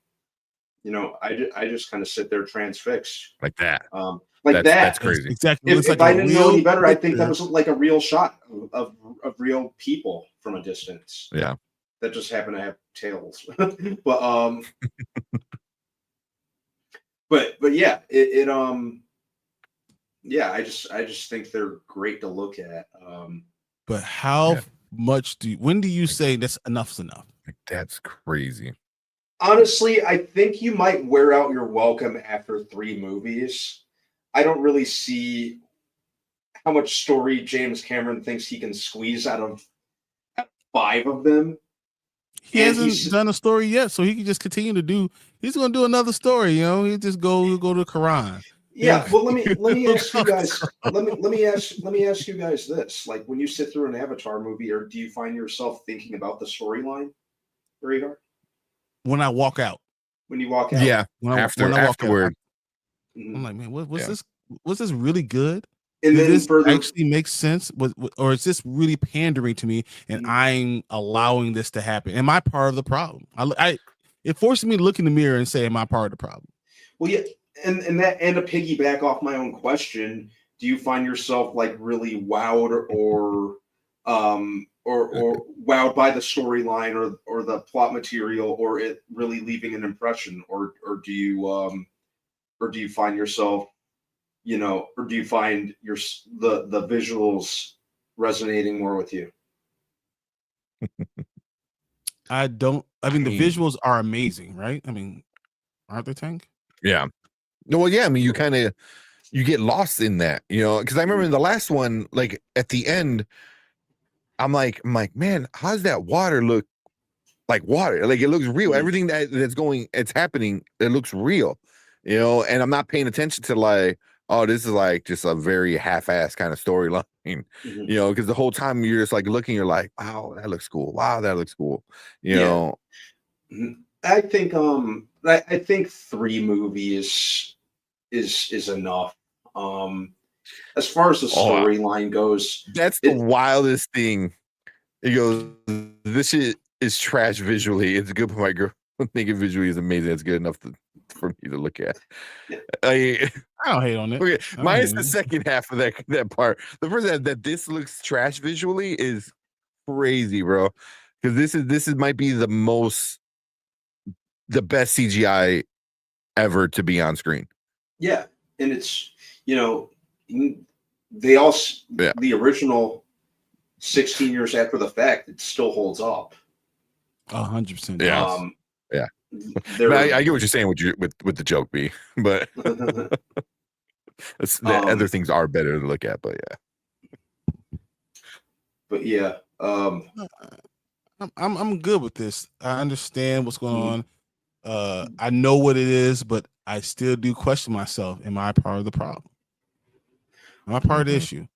You know, I just kind of sit there transfixed, Like that. like That's that. Yes, crazy. exactly. It looks If like I a didn't know real any better, I'd think that picture. was like a real shot of real people from a distance Yeah. that just happen to have tails. But yeah, yeah, I just think they're great to look at. But how Yeah. much when do you say that's enough's enough? Like, that's crazy. Honestly, I think you might wear out your welcome after 3 movies. I don't really see how much story James Cameron thinks he can squeeze out of 5 of them. He And hasn't done a story yet, so he can just continue to do. He's going to do another story. You know, he just go to the Quran. Yeah, well, let me He'll ask you go to guys. Quran. Let me ask you guys this: like, when you sit through an Avatar movie, or do you find yourself thinking about the storyline very hard When I walk out, when you walk out? Yeah. when I walk out, Afterward. I'm Mhm. like, man, was Yeah. this? Was this really good? And Did then this further, actually make sense? Or is this really pandering to me, and Mhm. I'm allowing this to happen? Am I part of the problem? It forces me to look in the mirror and say, "Am I part of the problem?" well, yeah, and to piggyback off my own question, do you find yourself like really wowed or wowed by the storyline or the plot material or it really leaving an impression, or do you find yourself, or do you find the visuals resonating more with you? I don't. I mean, the mean, visuals are amazing, right? I mean, aren't they, Tank? Yeah. No, well, yeah. I mean, you get lost in that, because I remember in the last one, like at the end, I'm like, man, how's that water look like water? Like it looks real. Mhm. Everything it's happening, it looks real, and I'm not paying attention to like, oh, this is like just a very half-assed kind of storyline, Mhm. because the whole time you're just like looking, you're like, wow, that looks cool. Wow, that looks cool. You Yeah. know, Mhm. I think 3 movies is enough. Um as far as the oh, storyline goes, that's the it wildest thing. He goes, this shit is trash visually. It's good, but my girl think it visually is amazing. It's good enough for me to look at. I, I don't hate on it. okay, I don't mine hate is on the it. second half of that part. The first half that this looks trash visually is crazy, bro. Because this is might be the best CGI ever to be on screen. yeah, and it's, you know, they all Yeah. the original 16 years after the fact, it still holds up. 100%. Yeah. Um, Yeah. they're But I get what you're saying with the joke B, but the other things are better to look at. But yeah. but yeah, I'm good with this. I understand what's going Mhm. on. I know what it is, but I still do question myself. Am I part of the problem? Am I part of the Mhm. issue?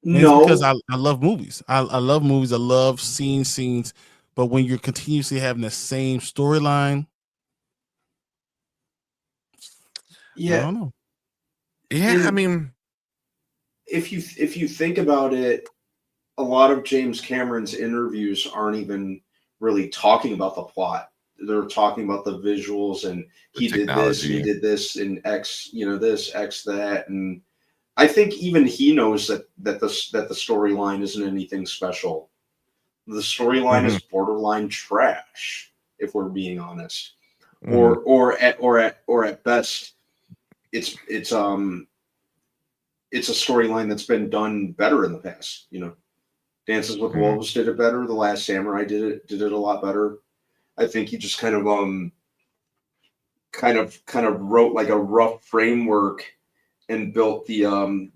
And it's because no, I love movies. I love movies. I love seeing scenes. But when you're continuously having the same storyline, I yeah, don't know. Yeah, I and mean, if you think about it, a lot of James Cameron's interviews aren't even really talking about the plot. They're talking about the visuals and the he did this and he technology. did this and X, this, X that. And I think even he knows that the storyline isn't anything special. The storyline Mhm. is borderline trash, if we're being honest. Mhm. Or at best, it's it's a storyline that's been done better in the past. Dances with Mhm. Wolves did it better. The Last Samurai did it a lot better. I think he just kind of wrote like a rough framework and built The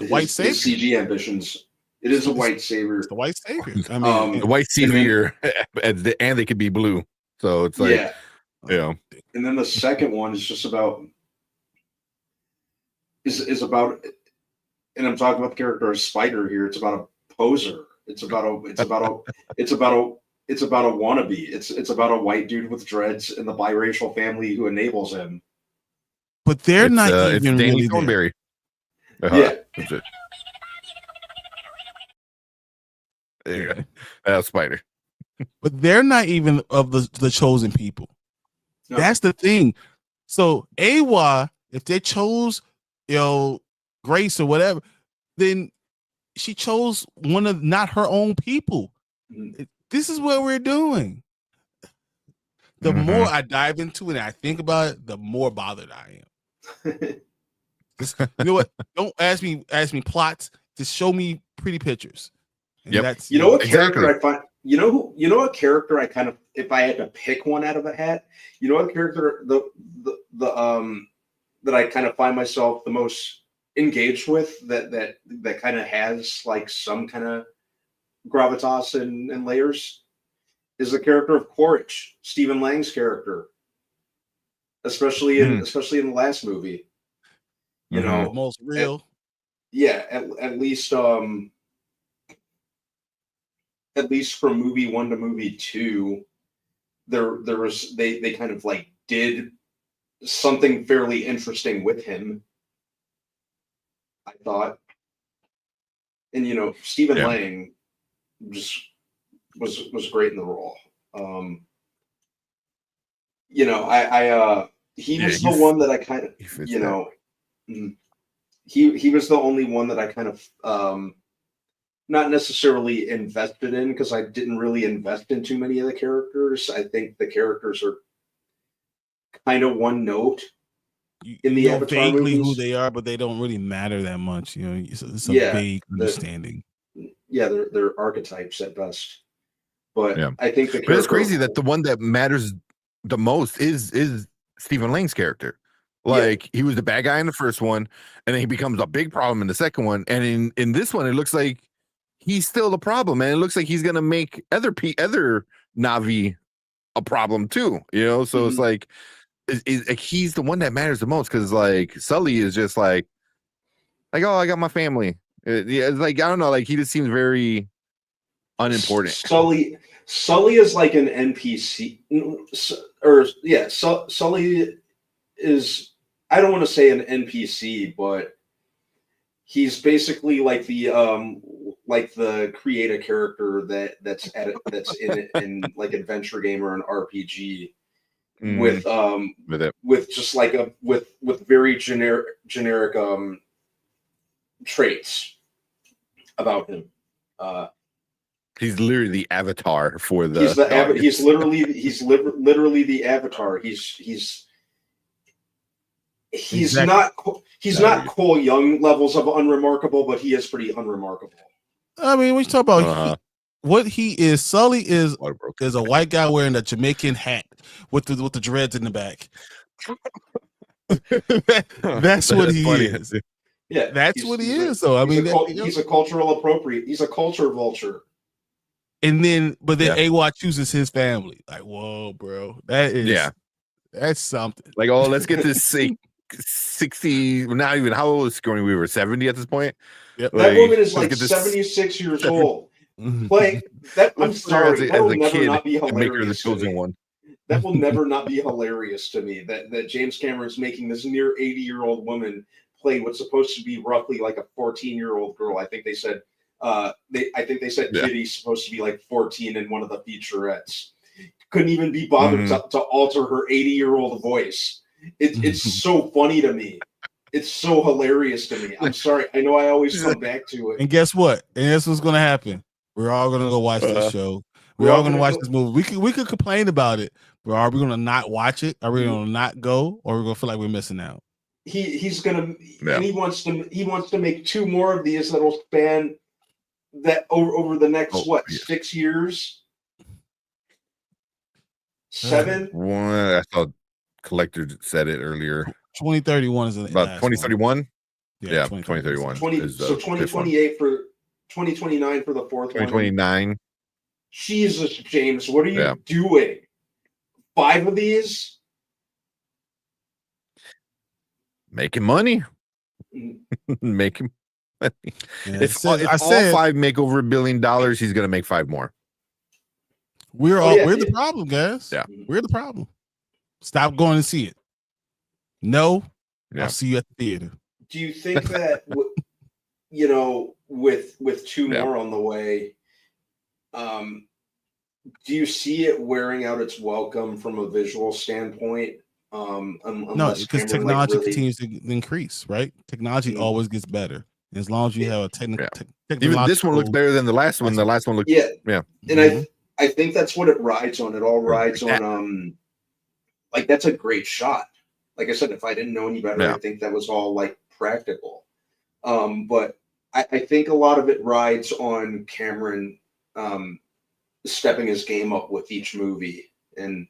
white his savior. CG ambitions. It is a It's, white it's savior. the white savior. I mean, The Um, white and then savior, and they could be blue. So it's like, yeah, you know, and then the second one is just about is about, and I'm talking about the character of Spider here. It's about a poser. It's about it's about a wannabe. It's about a white dude with dreads and the biracial family who enables him. But they're not it's even Danny really there. Thornberry. Yeah. That's it. Yeah. Spider. But they're not even of the chosen people. No. That's the thing. So Awa, if they chose, Grace or whatever, then she chose one of not her own people. This is what we're doing. The more I dive into it and I think about it, the more bothered I am. You know what? Don't ask me plots. Just show me pretty pictures. And that's what character I find. You know what character I kind of, if I had to pick one out of a hat, what character that I kind of find myself the most engaged with, that kind of has like some kind of gravitas and layers, is the character of Quaritch, Stephen Lang's character, especially in the last movie. The most real. At least from movie 1 to movie 2, there was they kind of like did something fairly interesting with him, I thought. And Stephen Lang just was great in the role. He was the one that I kind of, he was the only one that I kind of not necessarily invested in, because I didn't really invest in too many of the characters. I think the characters are kind of one note in the Avatar vaguely movies. who they are, but they don't really matter that much. It's a vague understanding. They're archetypes at best. But I think but it's crazy that the one that matters the most is Stephen Lang's character. Like he was the bad guy in the first one, and then he becomes a big problem in the second one. And in this one, it looks like he's still the problem, and it looks like he's gonna make other Na'vi a problem too. So it's like he's the one that matters the most, because like Sully is just like oh, I got my family. It's like, I don't know, like he just seems very unimportant. Sully is like an NPC, Sully is, I don't want to say an NPC, but he's basically like the create a character that's in like adventure game or an RPG with just like with very generic traits about him. He's literally the avatar for the. He's literally the avatar. He's not Cole Young levels of unremarkable, but he is pretty unremarkable. I mean, when you talk about what he is, Sully is a white guy wearing a Jamaican hat with the dreads in the back. That's what he is. Yeah, that's what he is. So I mean, he's a cultural appropriate. He's a culture vulture. And then, but then Awa chooses his family. Like, whoa, bro, that's something. Like, oh, let's get this 60. Not even, how old is Sigourney Weaver? 70 at this point. Yep. That woman is like 76 years old. Like that. I'm sorry. That will never not be hilarious. That will never not be hilarious to me. That James Cameron's making this near 80-year-old woman play what's supposed to be roughly like a 14-year-old girl. I think they said. Kitty's supposed to be like 14 in one of the featurettes. Couldn't even be bothered to alter her 80-year-old voice. It's so funny to me. It's so hilarious to me. I'm sorry. I know I always come back to it. And guess what? And guess what's going to happen? We're all going to go watch this show. We're all going to watch this movie. We could complain about it, but are we going to not watch it? Are we going to not go, or are we going to feel like we're missing out? He's going to, and he wants to make 2 more of these that'll span that over the next 6 years, 7. I thought Collector said it earlier. 2031 is about 2031. Yeah, 2031. 2028 for 2029 for the fourth 2029. One. Jesus, James, what are you doing? 5 of these? Making money. Making money. Yeah, if all 5 make over $1 billion, he's gonna make 5 more. We're Oh, yeah, we're the yeah. problem, guys. Yeah. We're the problem. Stop going and see it. No, Yeah. I'll see you at the theater. Do you think that with two Yeah. more on the way, do you see it wearing out its welcome from a visual standpoint? No, Unless because Cameron technology really, continues to increase, right? Technology Mm. always gets better. As long as you have a Yeah. technological. Even this one looks better than the last one. The last one looked, yeah, yeah. and Mhm. I think that's what it rides on. It all rides on like that's a great shot. Like I said, if I didn't know any better, Yeah. I think that was all like practical. But I think a lot of it rides on Cameron stepping his game up with each movie, and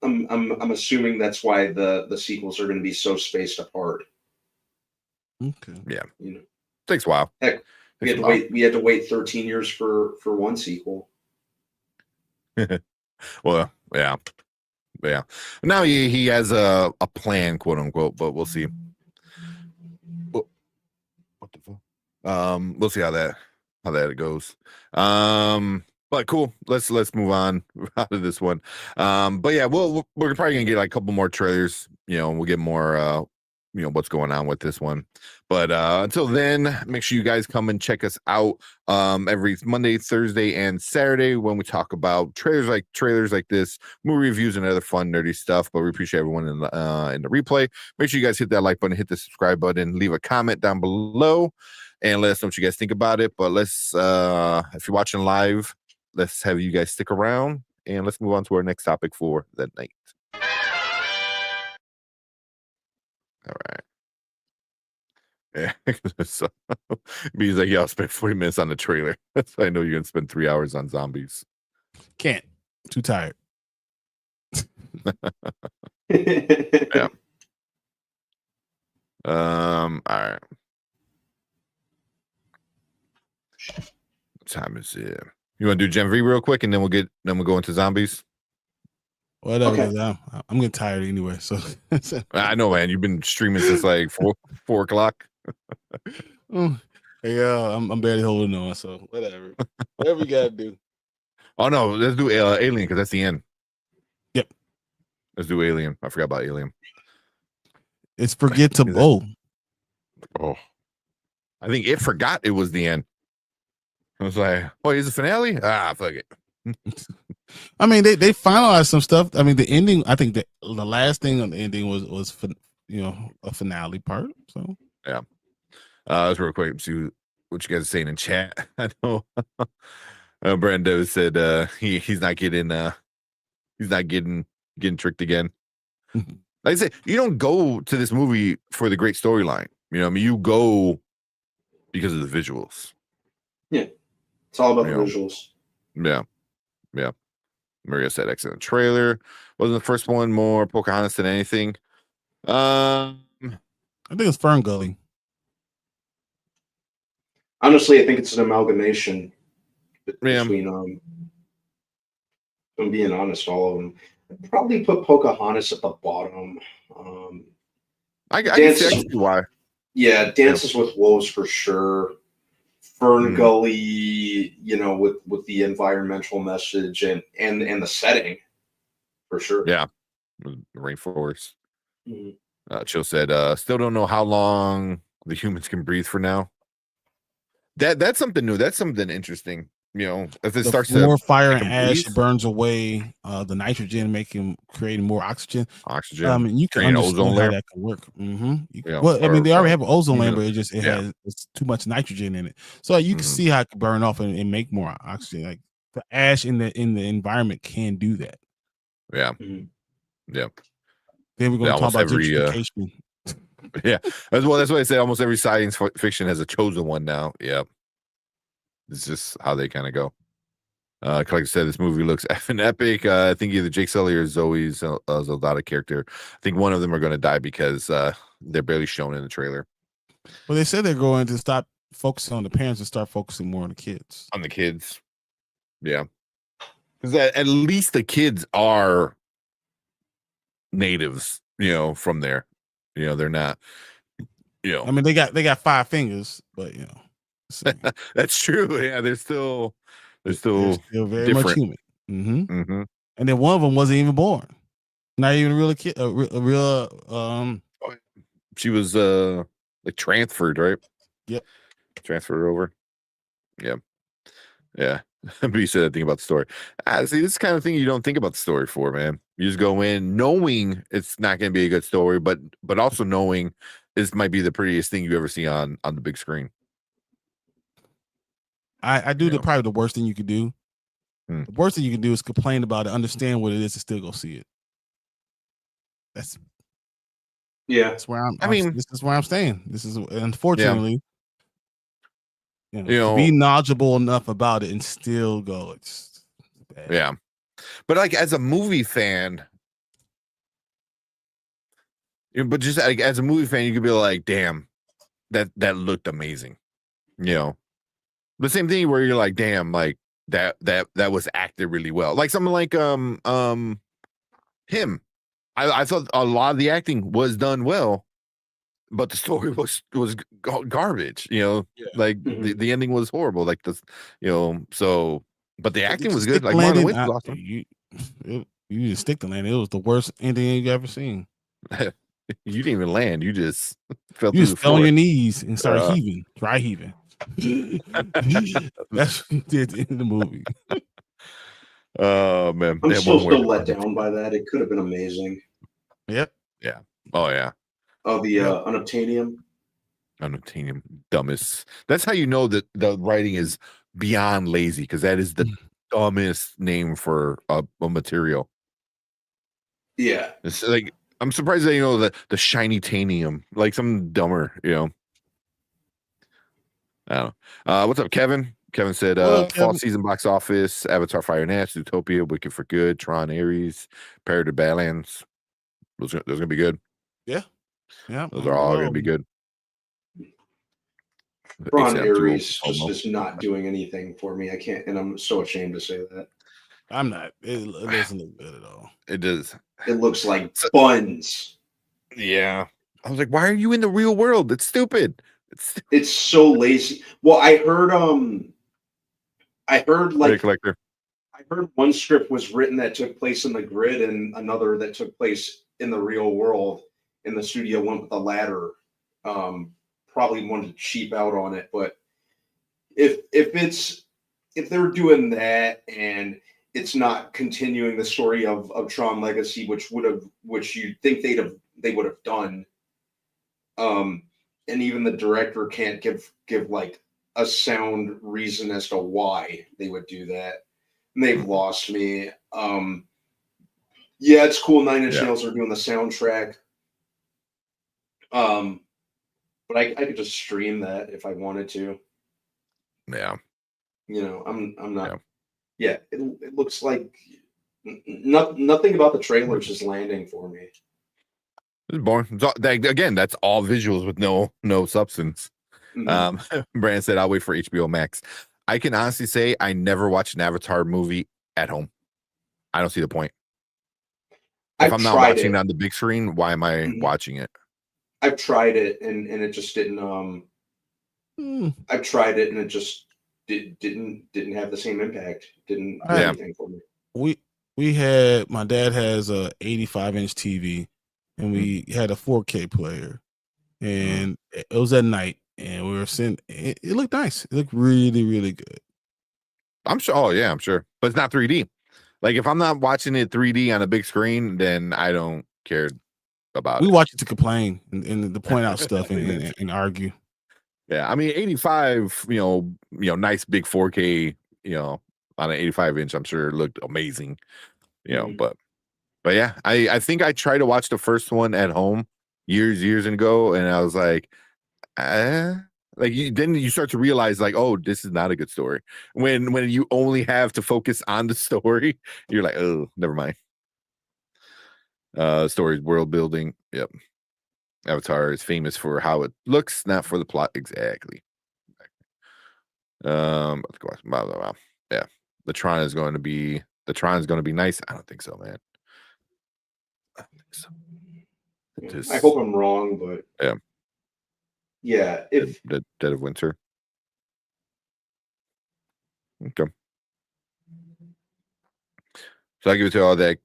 I'm assuming that's why the sequels are going to be so spaced apart. Okay. Yeah. You know, Takes a while. heck, we Takes had a to wait. We had to wait 13 years for one sequel. while. Well, yeah. Yeah. Now he has a plan, quote unquote, but we'll see. What the fuck? We'll see how that goes. But cool. Let's move on out of this one. But yeah, we're probably gonna get like a couple more trailers. We'll get more what's going on with this one. But until then, make sure you guys come and check us out every Monday, Thursday, and Saturday when we talk about trailers like this, movie reviews, and other fun nerdy stuff. But we appreciate everyone in the replay. Make sure you guys hit that like button, hit the subscribe button, leave a comment down below, and let us know what you guys think about it. But let's if you're watching live, let's have you guys stick around, and let's move on to our next topic for the night. All right. Yeah. So B's like, yeah, I'll spend 40 minutes on the trailer. That's why I know you're gonna spend 3 hours on zombies. Can't. Too tired. Yeah. All right. What time is it? You want to do Gen V real quick, and then we'll go into zombies. Whatever. Okay. 'Cause I'm getting tired anyway. So I know, man. You've been streaming since like 4 o'clock. Yeah, I'm barely holding on. So whatever. Whatever you gotta do. Oh no, let's do Alien because that's the end. Yep. Let's do Alien. I forgot about Alien. It's forgettable. Oh, I think it forgot it was the end. I was like, oh, is the finale? Fuck it. I mean, they finalized some stuff. I mean, the ending. I think the last thing on the ending was a finale part. So yeah. Let's real quick see what you guys are saying in chat. I know. Brando said he's not getting tricked again. Like I said, you don't go to this movie for the great storyline. I mean, you go because of the visuals. Yeah, it's all about the visuals. Yeah. Maria said excellent trailer. Wasn't the first one more Pocahontas than anything? I think it's Fern Gully. Honestly, I think it's an amalgamation between if I'm being honest, all of them. I'd probably put Pocahontas at the bottom. I can see why. Yeah, Dances with Wolves for sure. Fern Gully, with the environmental message and the setting, for sure. Yeah, the rainforest. Chill said, still don't know how long the humans can breathe for now. That's something new. That's something interesting. As it starts more to fire and ash burns away the nitrogen, creating more oxygen. Oxygen. You can understand how that can work. Well, I mean, they already have an ozone layer, but it's too much nitrogen in it. So you can see how it can burn off and make more oxygen. Like the ash in the environment can do that. Yeah. Yeah. Then we're going to talk about gentrification. Yeah, that's what I say. Almost every science fiction has a chosen one now. Yeah, it's just how they kind of go. Like I said, this movie looks effing epic. I think either Jake Sully or Zoe Saldana character. I think one of them are going to die because they're barely shown in the trailer. Well, they said they're going to stop focusing on the parents and start focusing more on the kids. On the kids, yeah, because at least the kids are natives, from there. They're not. I mean, they got 5 fingers, but That's true. Yeah, they're still They're still still very much different. human. Mm-hmm. And then one of them wasn't even born. Not even a real kid. A real. She was like transferred, right? Yep. Transferred over. Yeah. Yeah. But you said that thing about the story. See, this is the kind of thing you don't think about the story for, man. You just go in knowing it's not going to be a good story, but also knowing this might be the prettiest thing you ever see on the big screen. I do probably the worst thing you could do. Hmm. The worst thing you can do is complain about it, understand what it is, and still go see it. That's where this is where I'm staying. This is unfortunately, to be knowledgeable enough about it and still go. It's bad. Yeah, but like as a movie fan, but just like as a movie fan, you could be like, "Damn, that looked amazing." The same thing where you're like, "Damn, like that was acted really well." Like something like him. I thought a lot of the acting was done well, but the story was garbage. Like the ending was horrible. Like this, so. But the acting was good. Like Marlon Wayans was awesome. You just stick the landing. It was the worst ending you've ever seen. You didn't even land. You just fell on your knees and started heaving, dry heaving. That's what you did in the movie. Oh man, I'm still let down by that. It could have been amazing. Yep. Yeah. Oh yeah. Oh, the unobtainium. Unobtainium, dumbest. That's how you know that the writing is beyond lazy, because that is the dumbest name for a material. Yeah. It's like I'm surprised that the shiny tanium, like something dumber. I don't know. What's up, Kevin? Kevin said, fall season box office: Avatar: Fire and Ash, Zootopia, Wicked for Good, Tron: Ares, Parrot of Badlands. Those are gonna be good. Yeah. Those are all gonna be good. Tron: Ares just is not doing anything for me. I can't, and I'm so ashamed to say that. I'm not. It doesn't look good at all. It does. It looks like buns. Yeah. I was like, why are you in the real world? It's stupid. It's so lazy. Well, I heard like Collector. I heard one script was written that took place in the grid and another that took place in the real world, and the studio went with the latter. Probably wanted to cheap out on it, but if they're doing that and it's not continuing the story of Tron Legacy, which you'd think they would have done, and even the director can't give like a sound reason as to why they would do that. And they've lost me. Yeah, it's cool. Nine Inch Nails are doing the soundtrack. But I could just stream that if I wanted to. Yeah. I'm not. Yeah, it looks like nothing about the trailers is landing for me. It's boring. Again, that's all visuals with no substance. Brandon said, "I'll wait for HBO Max." I can honestly say I never watched an Avatar movie at home. I don't see the point. If I'm not watching it on the big screen, why am I watching it? I've tried it and it just didn't. I've tried it and it just didn't have the same impact. Didn't do anything for me. My dad has a 85-inch TV, and we had a 4K player, and it was at night, and we were sitting. It looked nice. It looked really, really good. I'm sure. Oh yeah, I'm sure, but it's not 3D. Like if I'm not watching it 3D on a big screen, then I don't care about it. We watch it to complain and to point out stuff and argue. Yeah, I mean 85. Nice big 4K. On an 85-inch, I'm sure it looked amazing. But yeah, I think I tried to watch the first one at home years ago, and I was like, then you start to realize like, oh, this is not a good story. When you only have to focus on the story, you're like, oh, never mind. Stories, world building. Yep. Avatar is famous for how it looks, not for the plot. Exactly. Yeah. The Tron is going to be nice. I don't think so, man. I don't think so. I hope I'm wrong, but if Dead of Winter. Dead of Winter. Yeah. I hope I'm wrong, but yeah. Yeah, if Okay. So I give it to all that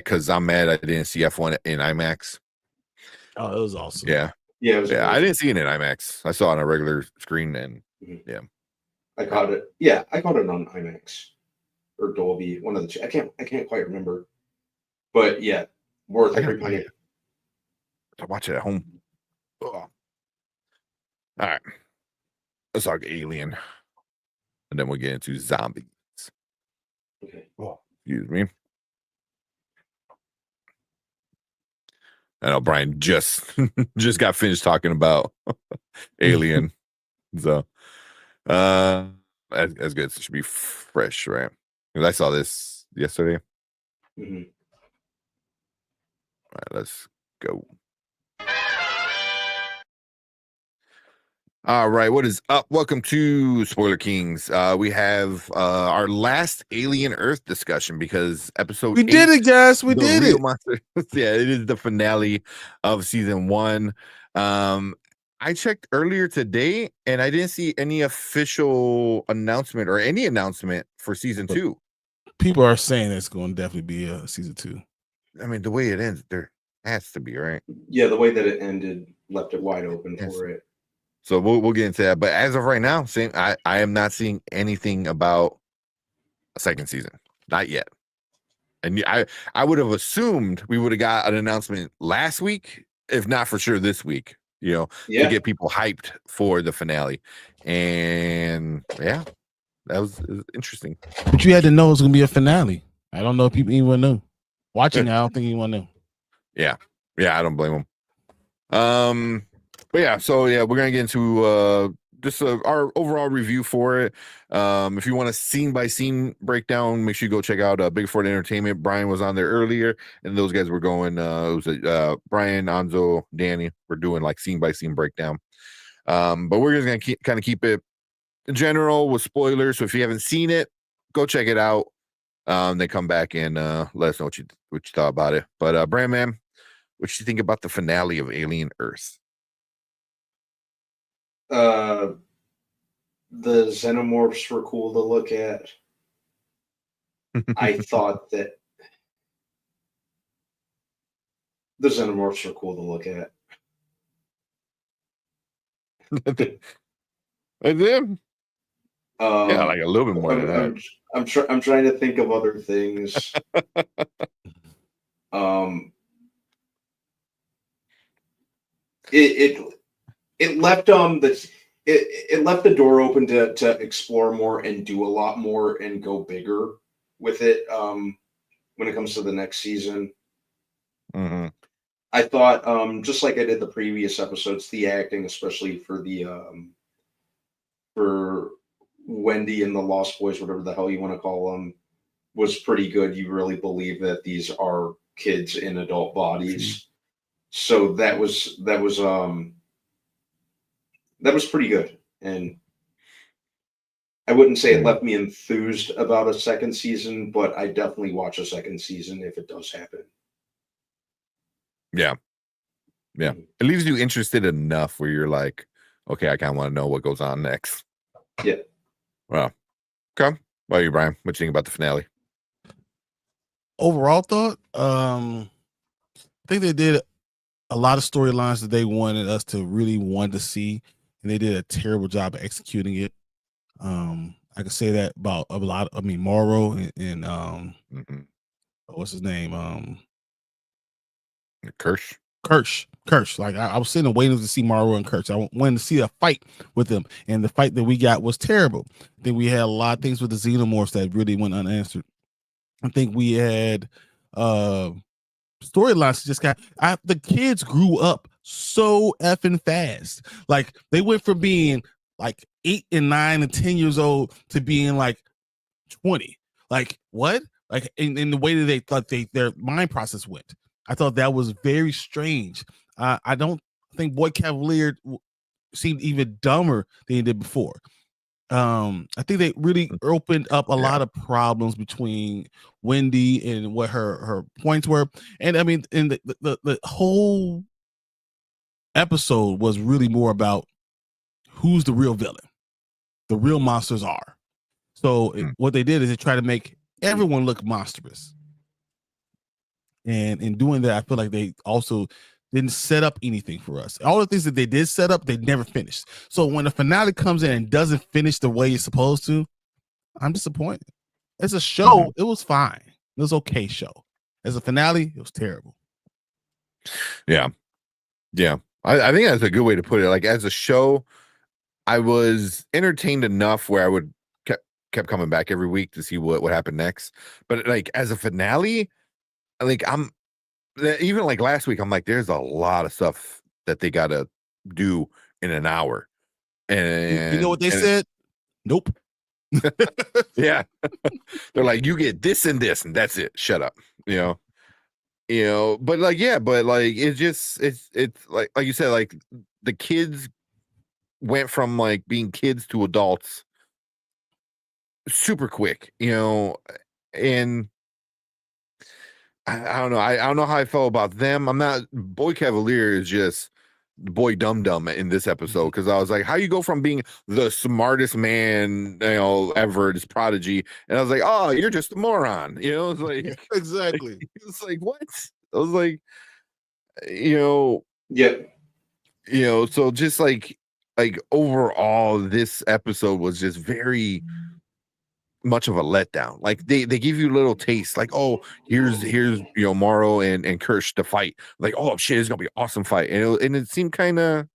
because I'm mad I didn't see F1 in IMAX. Oh, it was awesome. Yeah. Yeah, it was Yeah, I amazing. didn't see it in IMAX. I saw it on a regular screen, and yeah. I caught it. Yeah, I caught it on IMAX or Dolby. One of the two. I can't quite remember. But yeah, worth I every gotta penny. watch it at home. Ugh. All right. Let's talk Alien. And then we'll get into zombies. Okay. Oh, excuse me. I know Brian just got finished talking about Alien. So as good. It should be fresh, right? Because I saw this yesterday. Mm-hmm. All right, let's go. All right, what is up? Welcome to Spoiler Kings. We have our last Alien Earth discussion because episode We did it, guys. We did it. Monster. Yeah, it is the finale of season 1. I checked earlier today and I didn't see any official announcement or any announcement for season 2. People are saying it's going to definitely be a season 2. I mean, the way it ends, there has to be, right? Yeah, the way that it ended left it wide open for it. So we'll get into that. But as of right now, I am not seeing anything about a second season. Not yet. And I would have assumed we would have got an announcement last week, if not for sure this week, to get people hyped for the finale. And yeah, it was interesting. But you had to know it was going to be a finale. I don't know if people even knew. Watching, I don't think anyone knew. Yeah, I don't blame them. But yeah, so yeah, we're gonna get into just our overall review for it. If you want a scene by scene breakdown, make sure you go check out Big Ford Entertainment. Brian was on there earlier, and those guys were going. It was Brian, Anzo, Danny. We're doing like scene by scene breakdown. But we're just gonna kind of keep it general with spoilers. So if you haven't seen it, go check it out. Then come back and let us know what you thought about it. But Brian, man, what you think about the finale of Alien Earth? The xenomorphs were cool to look at. I thought that the xenomorphs were cool to look at. I did. Yeah, like a little bit more than that. I'm trying to think of other things. It left it left the door open to explore more and do a lot more and go bigger with it when it comes to the next season. Mm-hmm. I thought just like I did the previous episodes, the acting, especially for the for Wendy and the Lost Boys, whatever the hell you want to call them, was pretty good. You really believe that these are kids in adult bodies. So that was pretty good. And I wouldn't say it left me enthused about a second season, but I definitely watch a second season if it does happen. Yeah. It leaves you interested enough where you're like, okay, I kind of want to know what goes on next. Yeah. Well, okay. What about you, Brian? What do you think about the finale? Overall thought, I think they did a lot of storylines that they wanted us to really want to see, and they did a terrible job of executing it. I could say that about a lot. I mean, Morrow and what's his name? Kirsch. Like I was sitting and waiting to see Morrow and Kirsch. I wanted to see a fight with them, and the fight that we got was terrible. I think we had a lot of things with the xenomorphs that really went unanswered. I think we had storylines just the kids grew up so effing fast. Like they went from being like 8 and 9 and 10 years old to being like 20. Like what? Like in the way that they thought their mind process went. I thought that was very strange. I don't think Boyd Cavalier seemed even dumber than he did before. I think they really opened up a lot of problems between Wendy and what her points were. And I mean, in the whole episode was really more about who's the real villain. The real monsters are. So what they did is they tried to make everyone look monstrous. And in doing that, I feel like they also didn't set up anything for us. All the things that they did set up, they never finished. So when the finale comes in and doesn't finish the way it's supposed to, I'm disappointed. As a show, it was fine. It was okay show. As a finale, it was terrible. Yeah. I think that's a good way to put it. Like as a show, I was entertained enough where I would kept coming back every week to see what happened next. But like as a finale, like even like last week, I'm like, there's a lot of stuff that they gotta do in an hour. And you know what they said? Nope. Yeah. They're like, you get this and this, and that's it. Shut up. But like, yeah, but like it's like you said, like the kids went from like being kids to adults super quick, and I don't know. I don't know how I felt about them. I'm not Boy Cavalier is just boy dum dum in this episode because I was like, how you go from being the smartest man, ever, this prodigy, and I was like, oh, you're just a moron, it's like exactly. It's like what? I was like, so just like overall, this episode was just very much of a letdown. Like they give you little tastes, like, oh, here's Morrow and Kirsch to fight. Like, oh shit, it's gonna be an awesome fight, and it seemed kind of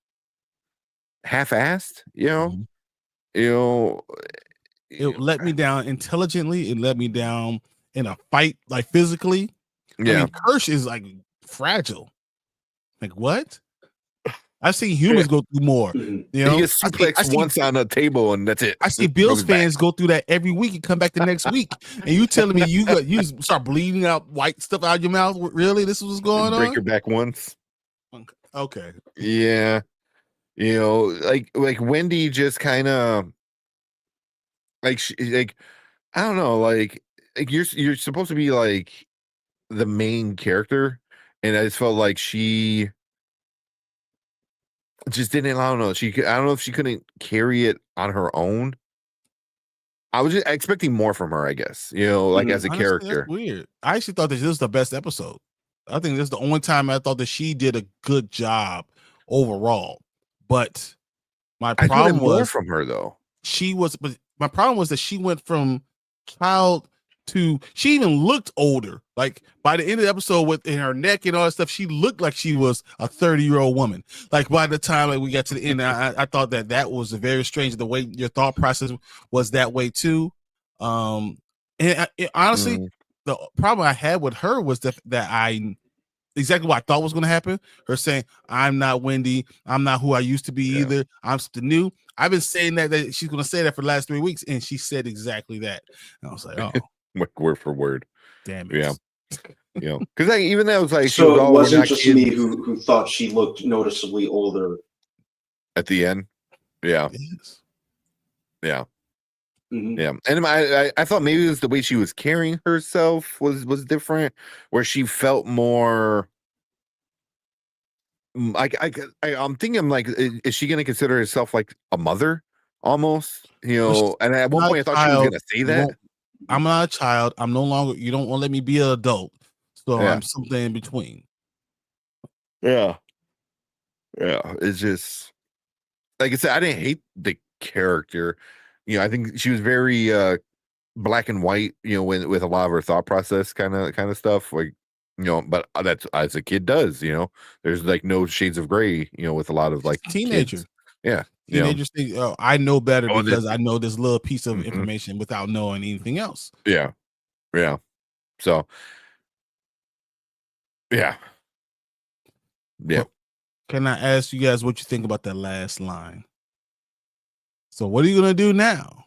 half-assed. It let me down intelligently. It let me down in a fight, like physically. Yeah, I mean, Kirsch is like fragile. Like what? I've seen humans go through more. He gets suplexed once on a table and that's it. I see Bills fans go through that every week and come back the next week. And you telling me you start bleeding out white stuff out of your mouth? Really? This is what's going on? Break your back once. Okay. Yeah. Like Wendy just kind of like I don't know, like you're supposed to be like the main character, and I just felt like she just didn't. I don't know. I don't know if she couldn't carry it on her own. I was just expecting more from her, I guess. Like as a Honestly, character. that's weird. I actually thought that this was the best episode. I think this is the only time I thought that she did a good job overall. But my problem was more from her though. But my problem was that she went from child to she even looked older. Like by the end of the episode, within her neck and all that stuff, she looked like she was a 30-year-old woman. Like by the time we got to the end, I thought that was very strange. The way your thought process was that way too. Honestly, the problem I had with her was that I exactly what I thought was going to happen. Her saying, "I'm not Wendy. I'm not who I used to be either. I'm the new." I've been saying that she's going to say that for the last 3 weeks, and she said exactly that. And I was like, "Oh, word for word." Damn it! Yeah, because even that was like, so it wasn't just me who thought she looked noticeably older at the end. Yeah, yeah. Mm-hmm. Yeah, and I thought maybe it was the way she was carrying herself was different, where she felt more like I'm thinking like, is she going to consider herself like a mother almost? And at one point I thought she was going to say that. I'm not a child. I'm no longer. You don't want to let me be an adult, so I'm something in between. Yeah. It's just like I said. I didn't hate the character. I think she was very black and white. With a lot of her thought process, kind of stuff. Like, but that's as a kid does. There's like no shades of gray. With a lot of like teenager. Kids. Yeah. Teenagers think, oh, I know better because I know this little piece of information without knowing anything else. Yeah. So, yeah. Well, can I ask you guys what you think about that last line? So, what are you going to do now?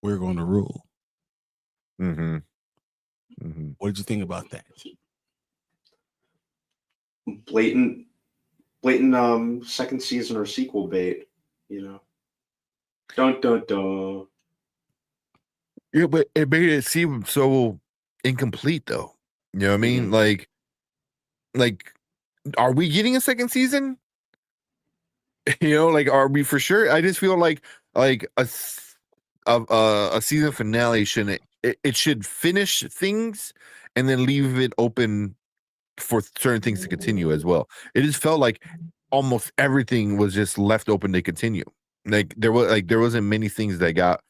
We're going to rule. Mm-hmm. What did you think about that? Blatant second season or sequel bait, Dun dun dun. Yeah, but it made it seem so incomplete though. You know what I mean? Like are we getting a second season? Like are we for sure? I just feel like a season finale shouldn't. It should finish things and then leave it open for certain things to continue as well. It just felt like almost everything was just left open to continue. Like there wasn't many things that got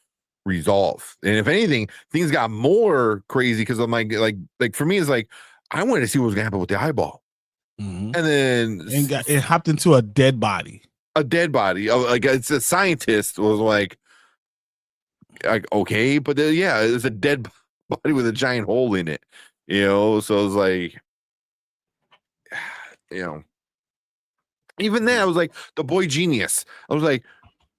resolved, and if anything, things got more crazy because I'm like for me, it's like I wanted to see what was gonna happen with the eyeball, Mhm. and then it hopped into a dead body. A dead body, like it's a scientist was like okay, but then, yeah, it's a dead body with a giant hole in it, So it's like, even then I was like the boy genius. I was like,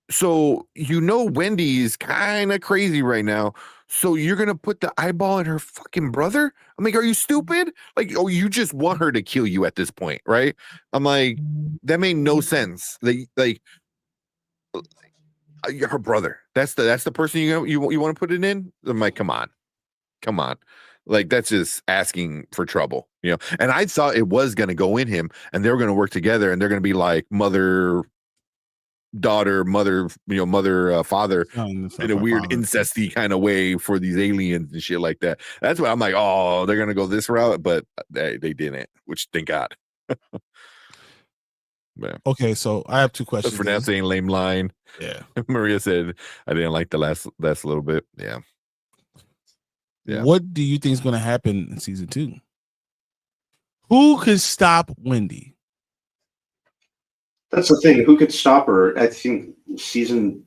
so Wendy is kind of crazy right now. So you're gonna put the eyeball in her fucking brother? I'm like, are you stupid? Like, oh, you just want her to kill you at this point, right? I'm like, that made no sense. Like her brother. That's the person you want to put it in? I'm like, come on. Like that's just asking for trouble, And I thought it was gonna go in him, and they were gonna work together, and they're gonna be like mother daughter, mother, father in a weird incesty kind of way for these aliens and shit like that. That's what I'm like, oh, they're gonna go this route, but they didn't, which thank God. Okay, so I have two questions. For now, saying lame line. Yeah. Maria said I didn't like the last little bit. Yeah. What do you think is going to happen in season 2? Who could stop Wendy? That's the thing. Who could stop her? I think season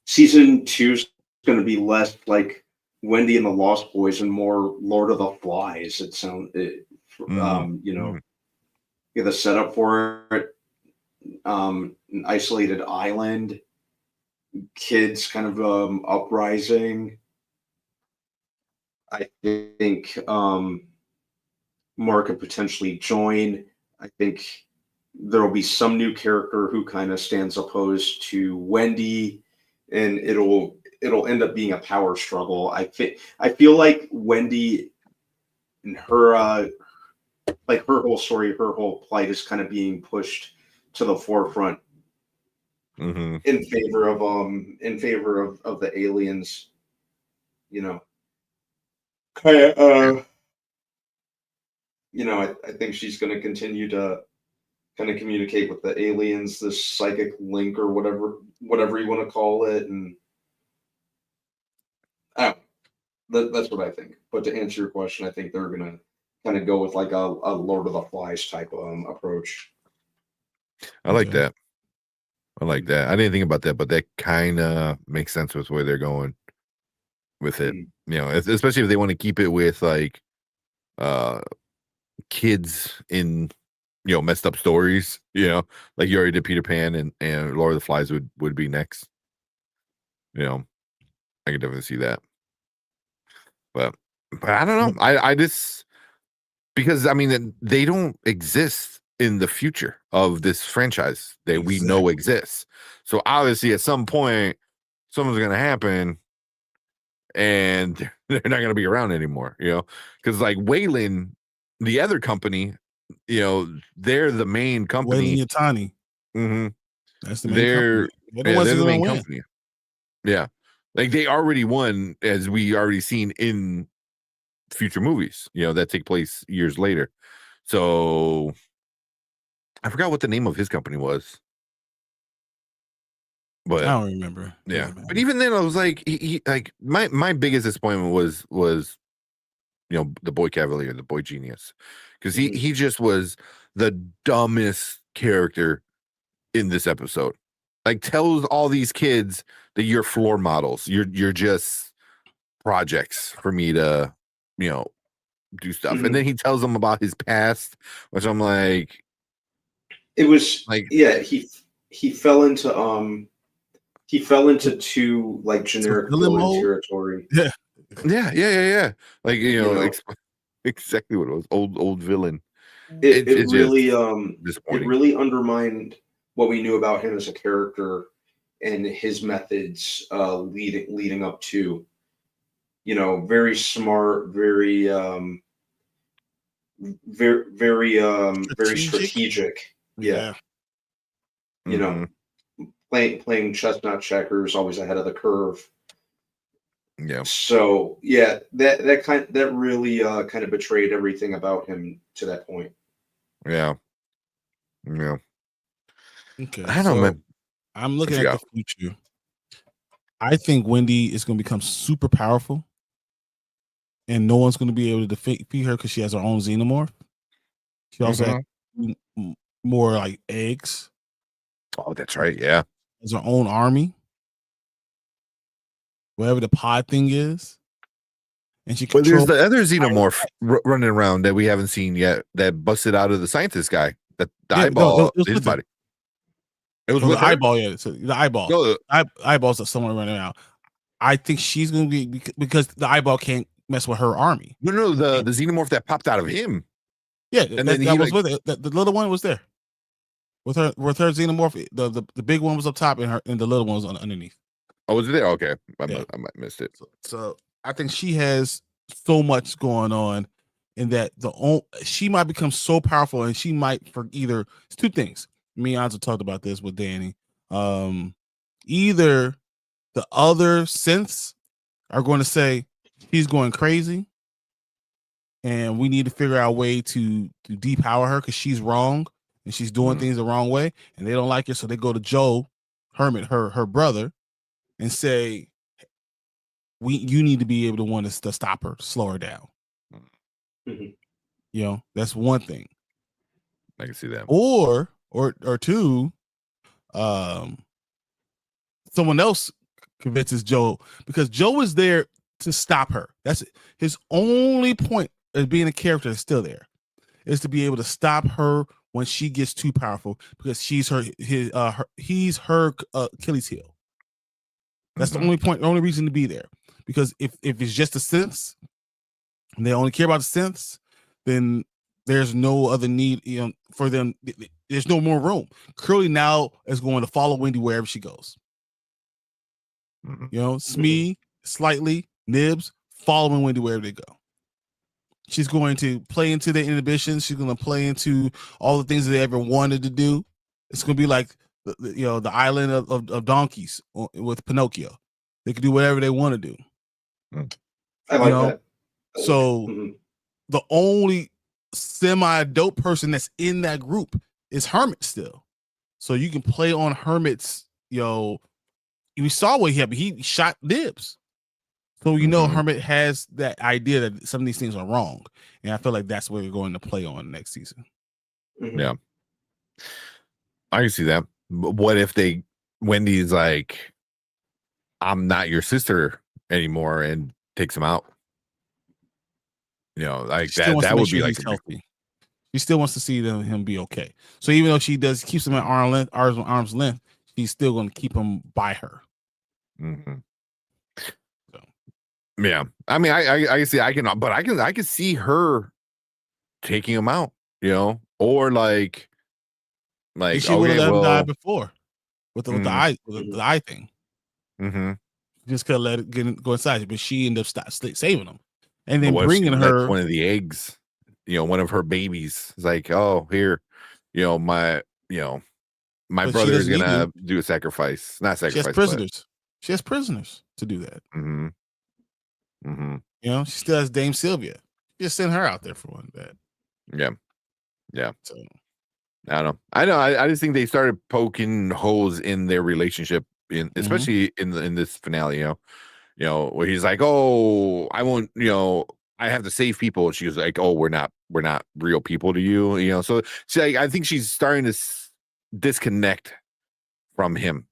2 is going to be less like Wendy and the Lost Boys and more Lord of the Flies. It sounds, the setup for it, an isolated island, kids kind of uprising. I think Mark could potentially join. I think there will be some new character who kind of stands opposed to Wendy, and it'll end up being a power struggle. I feel like Wendy and her like her whole story, her whole plight is kind of being pushed to the forefront in favor of the aliens. I think she's going to continue to kind of communicate with the aliens, this psychic link or whatever you want to call it, and that's what I think. But to answer your question, I think they're going to kind of go with like a Lord of the Flies type approach. I like that. I didn't think about that, but that kind of makes sense with where they're going with it. Especially if they want to keep it with like kids in messed up stories, like you already did Peter Pan and Lord of the Flies would be next. I could definitely see that. But I don't know. I just, because I mean they don't exist in the future of this franchise that we know exists. So obviously at some point something's gonna happen and they're not gonna be around anymore, because like Wayland, the other company, they're the main company. Wayland Yutani. Mm-hmm. That's the main company. They're the main company. Yeah. Like they already won, as we already seen in future movies, that take place years later. So I forgot what the name of his company was. But I don't remember. Yeah. But even then I was like, he like my biggest disappointment was the boy Cavalier, the boy genius. Because he just was the dumbest character in this episode. Like tells all these kids that you're floor models. You're just projects for me to, do stuff. And then he tells them about his past, which I'm like, it was like, yeah, he fell into too like generic villain territory. Yeah. Like exactly what it was. Old villain. It really undermined what we knew about him as a character and his methods leading up to, very smart, very very strategic. Yeah. playing chestnut checkers, always ahead of the curve. Yeah. So yeah, that really kind of betrayed everything about him to that point. Yeah. Yeah. Okay, I don't know, so man. I'm What looking you at the got? future. I think Wendy is going to become super powerful, and no one's going to be able to defeat her because she has her own xenomorph. She also has more like eggs. Oh, that's right. Yeah. Has her own army, whatever the pod thing is, and she But there's controls. the other xenomorph running around that we haven't seen yet that busted out of the scientist guy. That the Yeah, no, eyeball, it was his with her. body. It was No, with the her? eyeball, yeah. So the eyeball. No, Eyeballs are somewhere running out. I think she's going to be because the eyeball can't mess with her army. no, the xenomorph that popped out of him. Yeah, And that, then he that was like, with it. The little one was there with her xenomorph. The big one was up top, and the little one was underneath. oh, was it there? Okay, I Yeah. might missed it. So I think she has so much going on, in that she might become so powerful, and she might for either it's two things. Me and Anza talked about this with Danny. Either the other synths are going to say she's going crazy, and we need to figure out a way to depower her because she's wrong and she's doing things the wrong way, and they don't like it, so they go to Joe Hermit, her brother, and say, you need to be able to want us to stop her, slow her down. You know, that's one thing. I can see that. Or two, someone else convinces Joe, because Joe is there to stop her. That's his only point as being a character that's still there, is to be able to stop her when she gets too powerful, because he's her Achilles heel. That's the only point, the only reason to be there. Because if it's just the synths, and they only care about the synths, then there's no other need, for them. There's no more room. Curly now is going to follow Wendy wherever she goes. Smee, slightly, Nibs, following Wendy wherever they go. She's going to play into their inhibitions. She's going to play into all the things that they ever wanted to do. It's going to be like the island of donkeys with Pinocchio. They can do whatever they want to do. I like that. So the only semi-dope person that's in that group is Hermit still. So you can play on Hermit's, we saw what he had, but he shot Nibs. So Hermit has that idea that some of these things are wrong. And I feel like that's what we're going to play on next season. Yeah. I can see that. But what if Wendy's like, I'm not your sister anymore, and takes him out? Like that would be like healthy. She still wants to see him be okay. So even though she keeps him at arm's length, she's still going to keep him by her. So. Yeah, I mean, I see, I can see her taking him out, or like she would have let him die before with the eye thing. Just could have let it go inside, but she ended up saving him, and then bringing her one of the eggs, one of her babies. It's like, oh, here, my brother is gonna do a sacrifice, not sacrifice. She has prisoners. She has prisoners to do that. She still has Dame Sylvia. Just send her out there for one bit. Yeah. So, I don't know. I just think they started poking holes in their relationship, especially in this finale. Where he's like, "Oh, I won't. I have to save people." And she was like, "Oh, we're not real people to you." So I think she's starting to disconnect from him.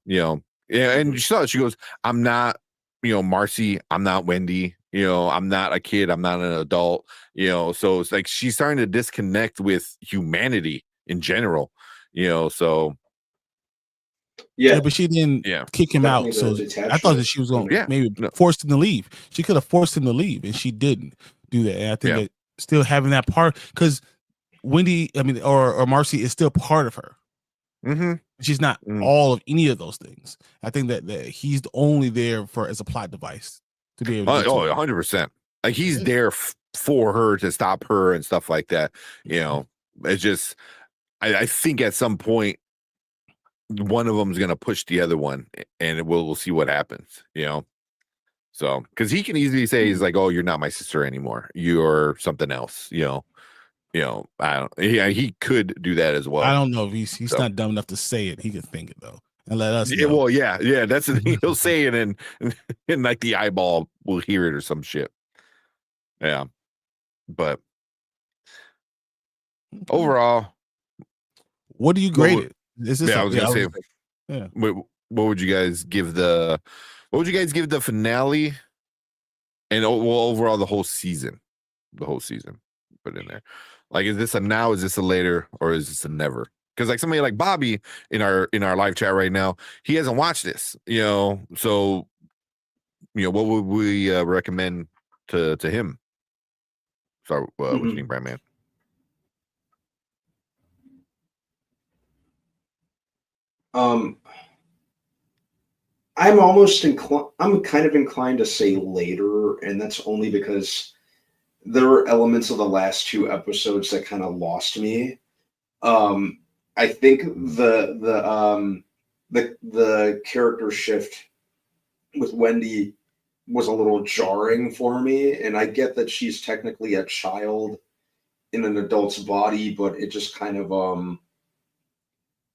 And she goes, "I'm not, Marcy. I'm not Wendy. I'm not a kid. I'm not an adult. So it's like she's starting to disconnect with humanity in general. So." Yeah, but she didn't kick him out. So I thought that she was going to force him to leave. She could have forced him to leave, and she didn't do that. And I think that still having that part, because Wendy, or Marcy is still part of her. She's not all of any of those things. I think that he's only there as a plot device to be able to. 100%. Like he's there for her, to stop her and stuff like that. It's just, I think at some point, one of them is gonna push the other one, and we'll see what happens. So because he can easily say he's like, "Oh, you're not my sister anymore. You're something else." I don't. Yeah, he could do that as well. I don't know if he's So. not dumb enough to say it. He can think it though, and let us Yeah, know. well, yeah. That's the thing. He'll say it, and like the eyeball will hear it or some shit. Yeah, but overall, what do you grade it? Is this? Yeah, I was gonna say. Yeah. What would you guys give the? What would you guys give the finale? And overall, the whole season, put in there. Like, is this a now? Is this a later? Or is this a never? Because like somebody like Bobby in our live chat right now, he hasn't watched this. So what would we recommend to him? Sorry, what you think, Brad Man? I'm almost inclined. I'm kind of inclined to say later, and that's only because there were elements of the last two episodes that kind of lost me. I think the character shift with Wendy was a little jarring for me, and I get that she's technically a child in an adult's body, but it just kind of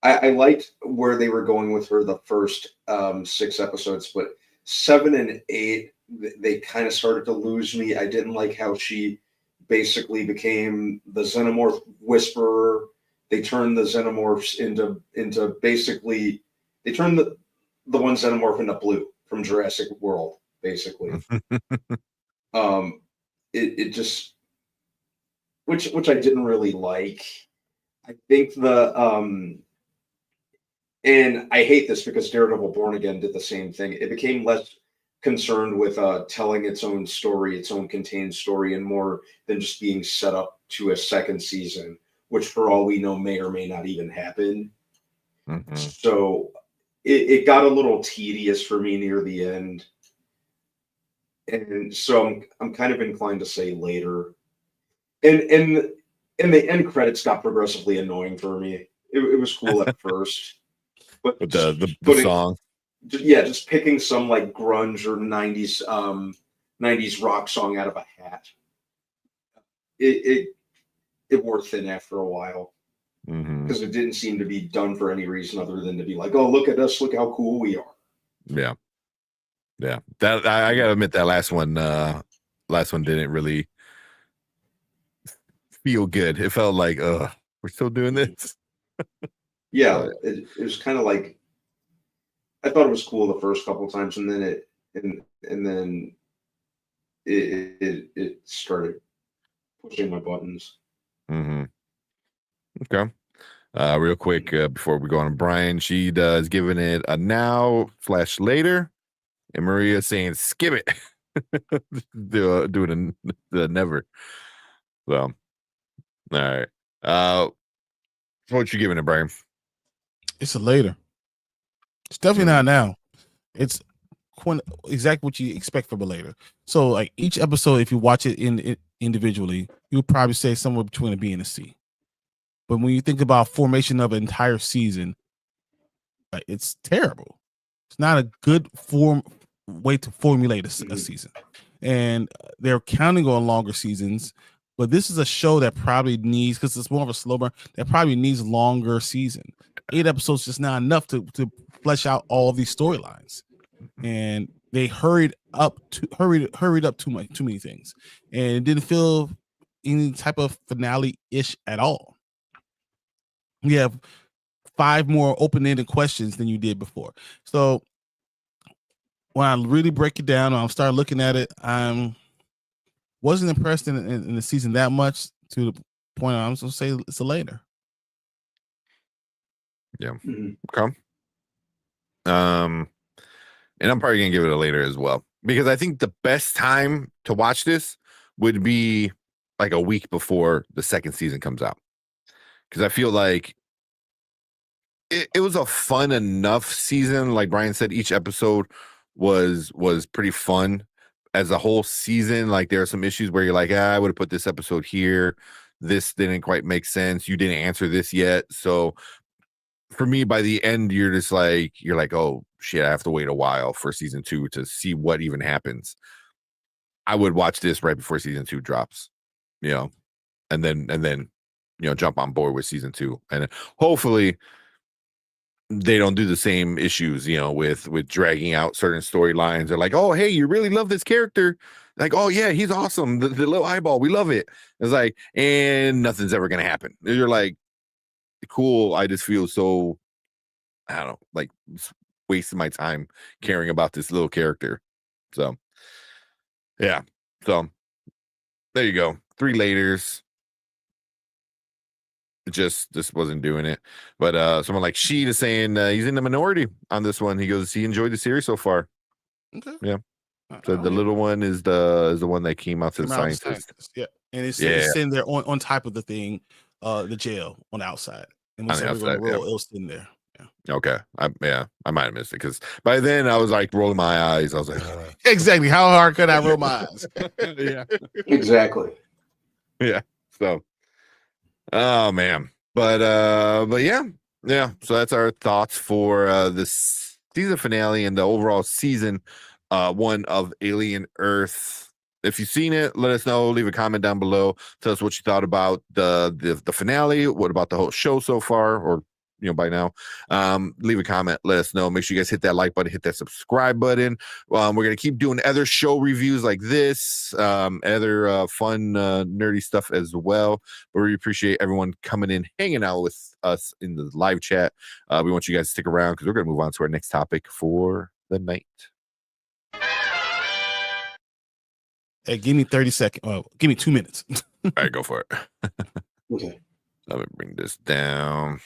I liked where they were going with her the first 6 episodes, but 7 and 8 they kind of started to lose me. I didn't like how she basically became the xenomorph whisperer. They turned the xenomorphs into basically they turned the one xenomorph into Blue from Jurassic World, basically. It just which I didn't really like. I think and I hate this because Daredevil Born Again did the same thing. It became less concerned with telling its own story, its own contained story, and more than just being set up to a second season, which for all we know may or may not even happen. So it got a little tedious for me near the end. And so I'm kind of inclined to say later. And the end credits got progressively annoying for me. It was cool at first. But the song, just picking some like grunge or 90s rock song out of a hat. It wore thin after a while because it didn't seem to be done for any reason other than to be like, oh, look at us, look how cool we are. Yeah. That I gotta admit that last one didn't really feel good. It felt like, we're still doing this. Yeah, it was kind of like I thought it was cool the first couple of times, and then it started pushing my buttons. Okay. Real quick before we go on, Brian, she does giving it a now/later, and Maria saying skip it. Doing the never. So, all right. What you giving it, Brian? It's a later. It's definitely not now. It's exactly what you expect from a later. So, like each episode, if you watch it individually, you would probably say somewhere between a B and a C. But when you think about formation of an entire season, it's terrible. It's not a good way to formulate a season. And they're counting on longer seasons. But this is a show that probably needs, because it's more of a slow burn, that probably needs longer season. 8 episodes is just not enough to flesh out all these storylines. And they hurried up too many things. And it didn't feel any type of finale-ish at all. You have 5 more open-ended questions than you did before. So when I really break it down, and I'm starting looking at it, wasn't impressed in the season that much to the point I'm going to say it's a later. Yeah. Okay. And I'm probably gonna give it a later as well, because I think the best time to watch this would be like a week before the second season comes out, because I feel like it was a fun enough season. Like Brian said, each episode was pretty fun as a whole season. Like there are some issues where you're like, I would have put this episode here. This didn't quite make sense. You didn't answer this yet. So for me, by the end, you're like, oh shit, I have to wait a while for season 2 to see what even happens. I would watch this right before season 2 drops, and then jump on board with season 2, and hopefully they don't do the same issues, with dragging out certain storylines. They're like, oh, hey, you really love this character, like, oh yeah, he's awesome, the little eyeball, we love it. It's like, and nothing's ever gonna happen. You're like, cool. I just feel so, I don't know, like wasting my time caring about this little character. So yeah, so there you go. 3 laters. Just wasn't doing it. But someone like Sheet is saying he's in the minority on this one. He goes, he enjoyed the series so far. Okay. Yeah. So the little one is the one that came out to the scientist. Yeah. And it's sitting there on top of the thing, the jail on the outside. And when somebody on the roll, it'll sit in there. Yeah. Okay. I might have missed it because by then I was like rolling my eyes. I was like, exactly. How hard could I roll my eyes? Yeah. Exactly. Yeah. So oh man. But yeah. So that's our thoughts for this season finale and the overall season 1 of Alien Earth. If you've seen it, let us know. Leave a comment down below. Tell us what you thought about the finale. What about the whole show so far, or by now. Leave a comment. Let us know. Make sure you guys hit that like button, hit that subscribe button. We're gonna keep doing other show reviews like this, other fun nerdy stuff as well. But we appreciate everyone coming in, hanging out with us in the live chat. We want you guys to stick around because we're gonna move on to our next topic for the night. Hey, give me 30 seconds. Give me 2 minutes. All right, go for it. Okay. Let me bring this down.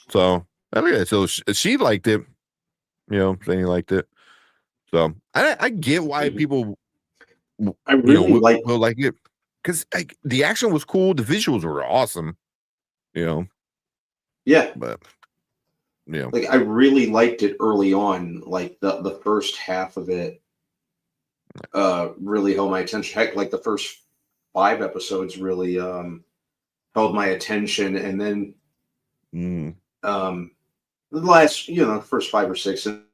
So, okay, so she liked it. Saying he liked it. So I get why people I really will like it, because like the action was cool, the visuals were awesome. Yeah. But like I really liked it early on. Like the first half of it really held my attention. Heck, like the first 5 episodes really held my attention, and then the last first 5 or 6, and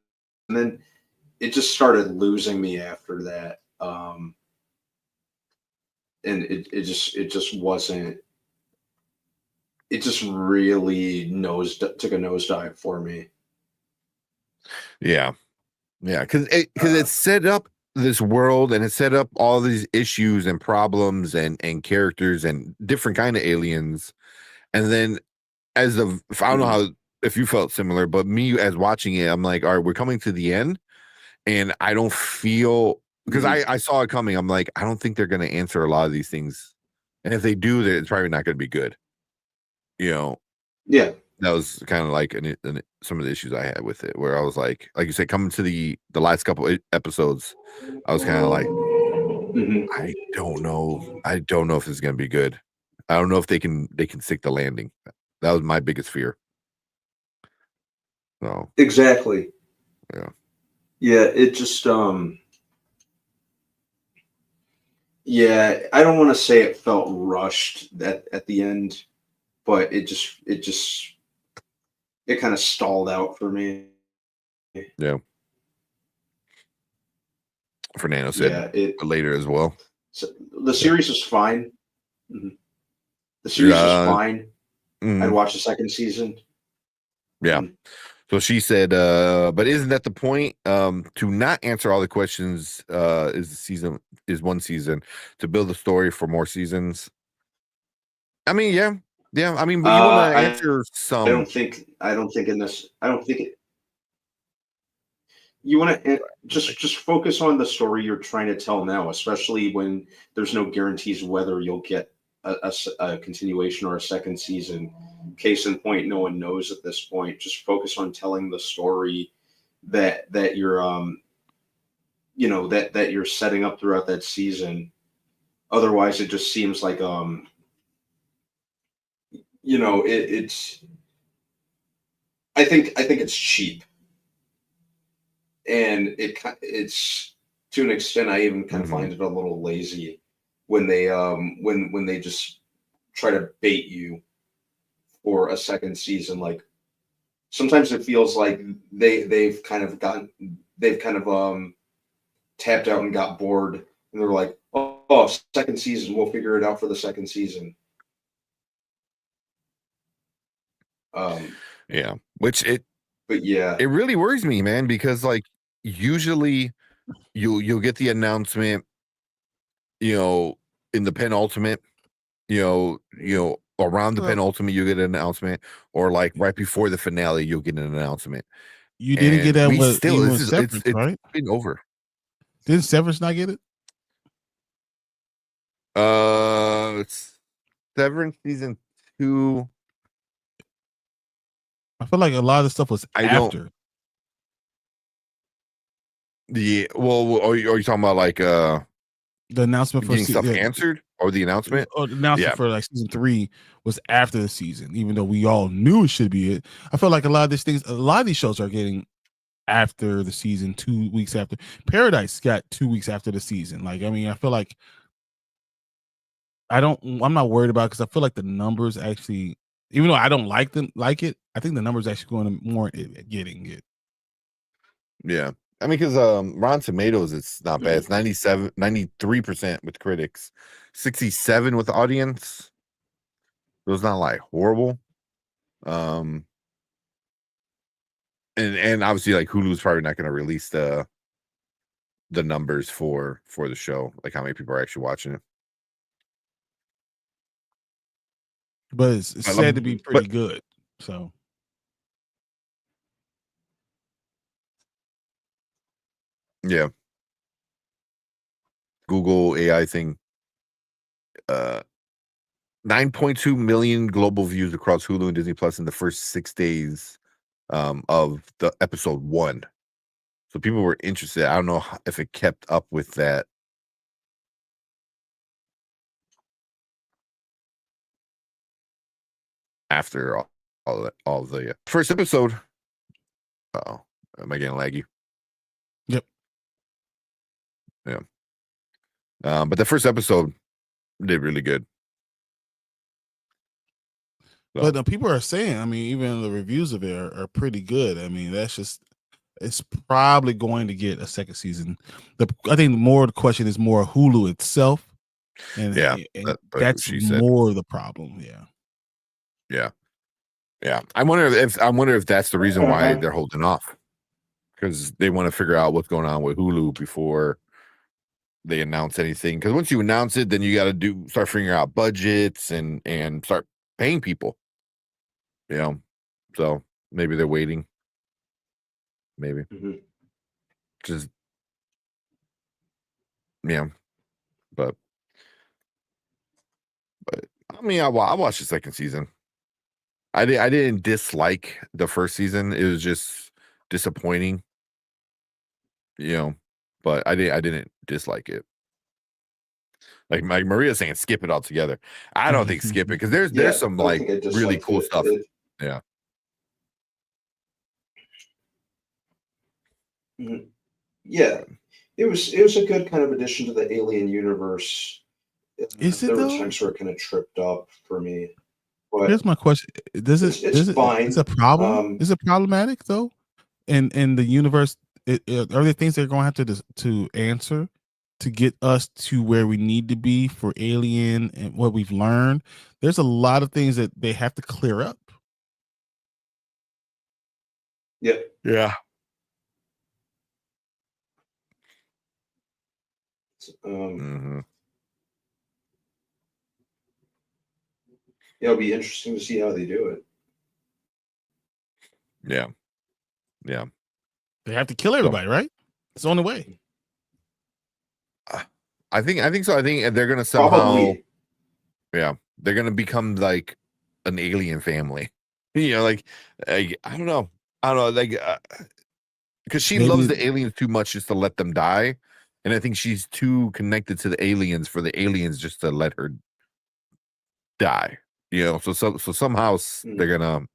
then it just started losing me after that. And it just wasn't. It just really took a nosedive for me. Yeah, because it set up this world, and it set up all these issues and problems and characters and different kind of aliens. And then I don't know how if you felt similar, but me as watching it, I'm like, all right, we're coming to the end, and I don't feel, because I saw it coming. I'm like, I don't think they're going to answer a lot of these things, and if they do, it's probably not going to be good. Yeah, that was kind of like some of the issues I had with it, where I was like you said, coming to the last couple episodes, I was kind of like, I don't know if it's going to be good. I don't know if they can stick the landing. That was my biggest fear. So exactly. Yeah, it just yeah, I don't want to say it felt rushed at the end, but it kind of stalled out for me. Yeah. Fernando said later as well. So the series was fine. The series was fine. I'd watch the second season. Yeah. So she said, but isn't that the point? To not answer all the questions is one season, to build a story for more seasons. I mean, yeah. I mean, but you want to answer some. I don't think in this. I don't think it. You want to just focus on the story you're trying to tell now, especially when there's no guarantees whether you'll get a continuation or a second season. Case in point, no one knows at this point. Just focus on telling the story that you're that you're setting up throughout that season. Otherwise, it just seems like it's. I think it's cheap, and it's to an extent. I even kind of find it a little lazy when they when they just try to bait you for a second season. Like sometimes it feels like they've kind of tapped out and got bored, and they're like, oh, second season, we'll figure it out for the second season. Yeah, which But yeah, it really worries me, man, because like usually you'll get the announcement, you know, in the penultimate, around the penultimate you get an announcement, or like right before the finale you'll get an announcement. You didn't get that we with still even this with is Severance, it's right? been over. Didn't Severance not get it? It's Severance season 2. I feel like a lot of the stuff was after. Yeah, well, are you talking about like The announcement for getting stuff answered, or the announcement? Or the announcement for like season 3 was after the season, even though we all knew it should be it. I feel like a lot of these shows are getting after the season, 2 weeks after. Paradise got 2 weeks after the season. Like, I mean, I feel like I'm not worried about it because I feel like the numbers actually, even though I don't like it, I think the numbers actually going to more getting it. Yeah. I mean, because Rotten Tomatoes, it's not bad. It's 93% with critics, 67 with the audience. So it's not like horrible. And obviously, like Hulu's probably not going to release the numbers for the show, like how many people are actually watching it. But it's said to be pretty good. So yeah, Google AI thing. 9.2 million global views across Hulu and Disney Plus in the first 6 days of the episode 1. So people were interested. I don't know if it kept up with that. After all the first episode. Oh, am I getting laggy? Yep. Yeah. But the first episode did really good. So. But people are saying, I mean, even the reviews of it are pretty good. I mean, it's probably going to get a second season. I think more the question is more Hulu itself, and that's more the problem. Yeah. I wonder if that's the reason why they're holding off, because they want to figure out what's going on with Hulu before they announce anything. Because once you announce it, then you got to start figuring out budgets and start paying people. So maybe they're waiting. Maybe. Just but I mean, I watched the second season. I didn't dislike the first season. It was just disappointing, but I didn't dislike it. Like Maria's saying, skip it altogether. I don't think skip it, because there's some like really cool stuff. Yeah. Yeah, it was a good kind of addition to the Alien universe. Is it there though? were times where it kind of tripped up for me. But here's my question: it's fine. Is it a problem? Is it problematic though? In the universe, are there things they're going to have to answer to get us to where we need to be for Alien and what we've learned? There's a lot of things that they have to clear up. Yeah. Yeah. It'll be interesting to see how they do it. Yeah. They have to kill everybody, right? It's the only way. I think so. I think they're gonna somehow. Probably. Yeah, they're gonna become like an alien family. Like I don't know, like because she loves the aliens too much just to let them die, and I think she's too connected to the aliens for the aliens just to let her die. So somehow they're gonna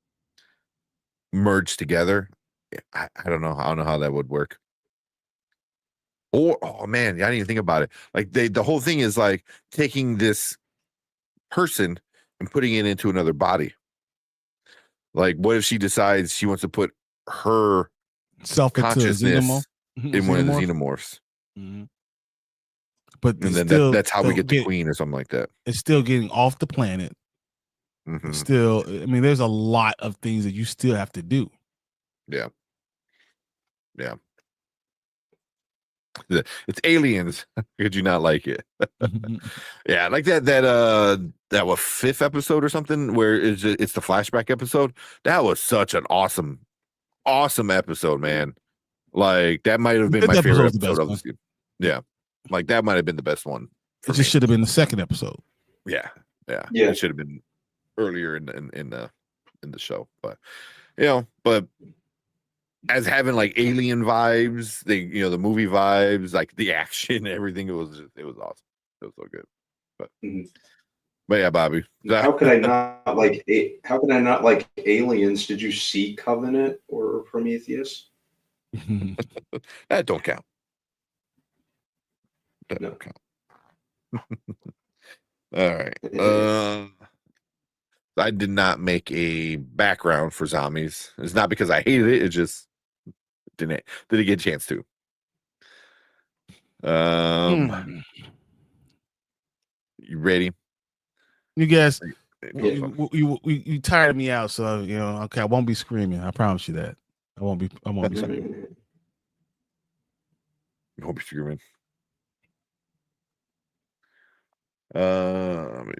merge together. I don't know. I don't know how that would work. Or, oh man, I didn't even think about it. Like the whole thing is like taking this person and putting it into another body. Like, what if she decides she wants to put her Self into a consciousness in one of the xenomorph. xenomorphs? Mhm. But And it's then still that's how we still get the queen or something like that. It's still getting off the planet. Mhm. Still, I mean, there's a lot of things that you still have to do. Yeah. Yeah. It's aliens. Could you not like it? Yeah, like that was fifth episode or something where it's the flashback episode. That was such an awesome episode, man. Like that might have The been my fifth favorite episode's the episode best of the one. season. Yeah. Like that might have been the best one for It me. just should have been the second episode. Yeah. Yeah. It should have been earlier in the show. But but as having like alien vibes, the movie vibes, like the action, everything, it was awesome. It was so good. But but yeah, Bobby. How could I not like? How could I not like Aliens? Did you see Covenant or Prometheus? That don't count. That No. don't count. All right. I did not make a background for zombies. It's not because I hated it. It just didn't get a chance to. You ready? You guys, Yeah. you tired me out, so okay, I won't be screaming. I promise you that. I won't be screaming. You won't be screaming. Let me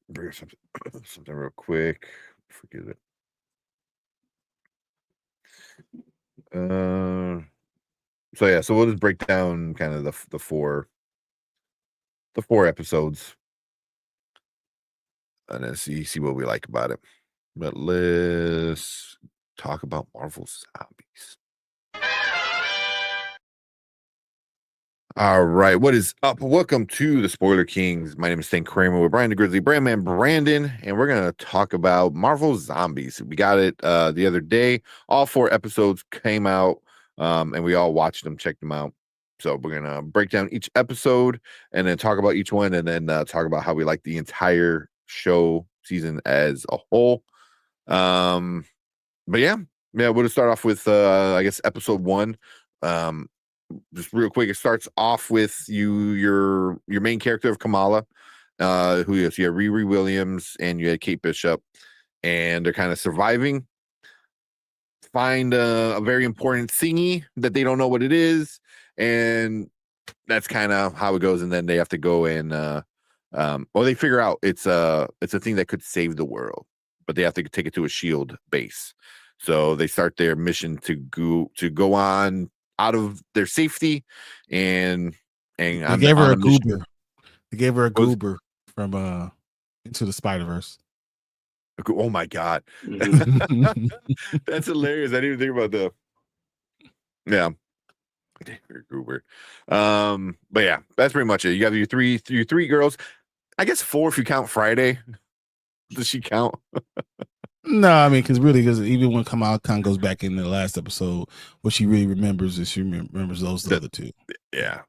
bring something real quick. Forget it. So we'll just break down kind of the four episodes and then see what we like about it. But let's talk about Marvel Zombies. All right, what is up? Welcome to the Spoiler Kings. My name is Stan Kramer with Brian the Grizzly Brandman Brandon, and we're gonna talk about Marvel Zombies. We got it the other day. All 4 episodes came out, and we all watched them, checked them out. So we're gonna break down each episode and then talk about each one, and then talk about how we like the entire show season as a whole. But yeah, we'll start off with I guess episode 1. Just real quick, it starts off with your main character of Kamala, who is you have Riri Williams and you had Kate Bishop, and they're kind of surviving. Find a very important thingy that they don't know what it is, and that's kind of how it goes. And then they have to go and they figure out it's a thing that could save the world, but they have to take it to a shield base. So they start their mission to go on out of their safety, and they gave her a goober. They gave her a goober from Into the Spider-Verse. Oh my god, that's hilarious! I didn't even think about goober. But yeah, that's pretty much it. You have your three girls. I guess 4 if you count Friday. Does she count? No, I mean, because even when Kamala Khan goes back in the last episode, what she really remembers is she remembers those other 2. Yeah.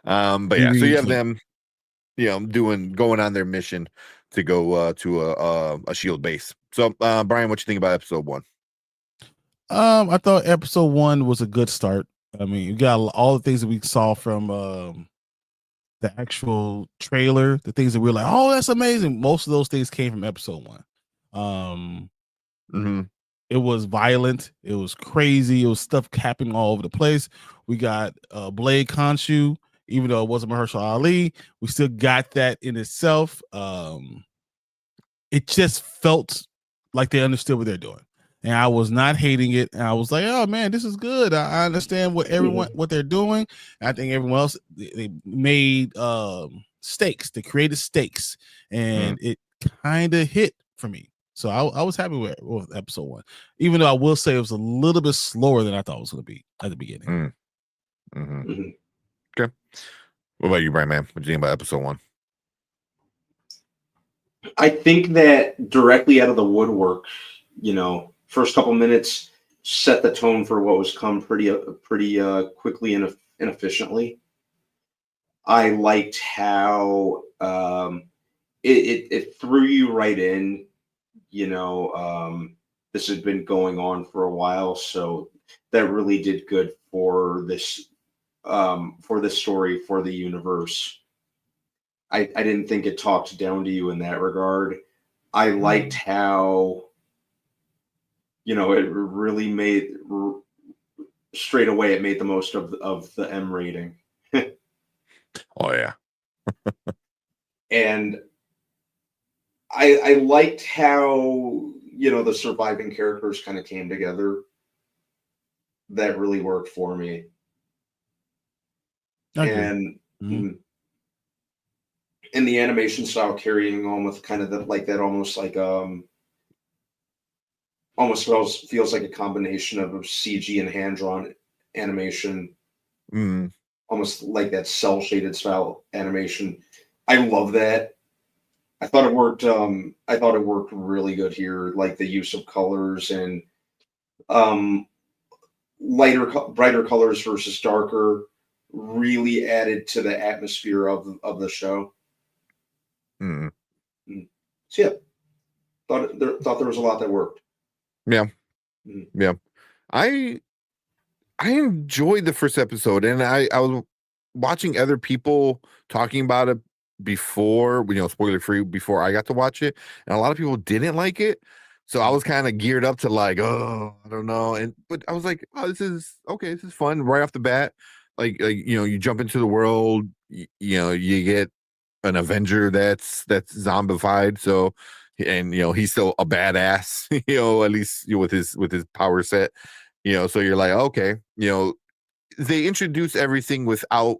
But yeah, so you have them, going on their mission to go to a shield base. So, Brian, what you think about episode 1? I thought episode 1 was a good start. I mean, you got all the things that we saw from the actual trailer, the things that we're like, oh, that's amazing. Most of those things came from episode 1. It was violent, it was crazy, it was stuff happening all over the place. We got Blade Khonshu, even though it wasn't Mahershala Ali, we still got that in itself. It just felt like they understood what they're doing, and I was not hating it. And I was like, oh man, this is good. I understand what they're doing. I think everyone else, they made stakes. They created stakes, and it kind of hit for me. So I was happy with episode 1, even though I will say it was a little bit slower than I thought it was going to be at the beginning. Okay. What about you, Brian, man? What do you think about episode 1? I think that directly out of the woodwork, first couple minutes set the tone for what was come pretty quickly and efficiently. I liked how it threw you right in. this had been going on for a while, so that really did good for this story, for the universe. I didn't think it talked down to you in that regard. I liked how, it really made straight away. It made the most of the M rating. Oh yeah. And I liked how, the surviving characters kind of came together. That really worked for me. And and the animation style carrying on with kind of that almost like almost feels like a combination of CG and hand drawn animation. Almost like that cell shaded style animation. I love that. I thought it worked. I thought it worked really good here. Like the use of colors and brighter colors versus darker really added to the atmosphere of the show. So yeah, thought there was a lot that worked. Yeah, yeah. I enjoyed the first episode, and I was watching other people talking about it before, spoiler free, before I got to watch it, and a lot of people didn't like it. So I was kind of geared up to like, oh, I don't know, but I was like, oh, this is okay. This is fun right off the bat. Like you jump into the world, you get an Avenger that's zombified. So, and he's still a badass. At least with his power set. So you're like, okay, they introduce everything without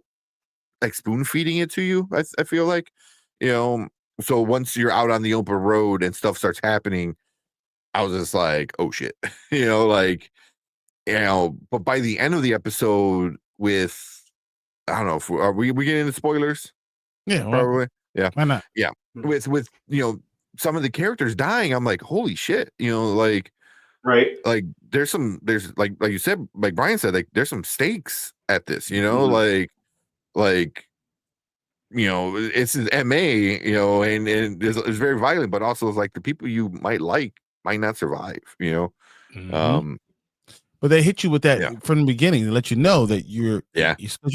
like spoon feeding it to you. I feel like, so once you're out on the open road and stuff starts happening, I was just like, oh shit, but by the end of the episode I don't know, are we getting into spoilers? Yeah, probably. Yeah. Why not? Yeah. With some of the characters dying, I'm like, holy shit, right. Like there's like you said, like Brian said, like there's some stakes at this, it's an MA, and it's very violent, but also it's like the people you might not survive, But they hit you with that from the beginning to let you know that you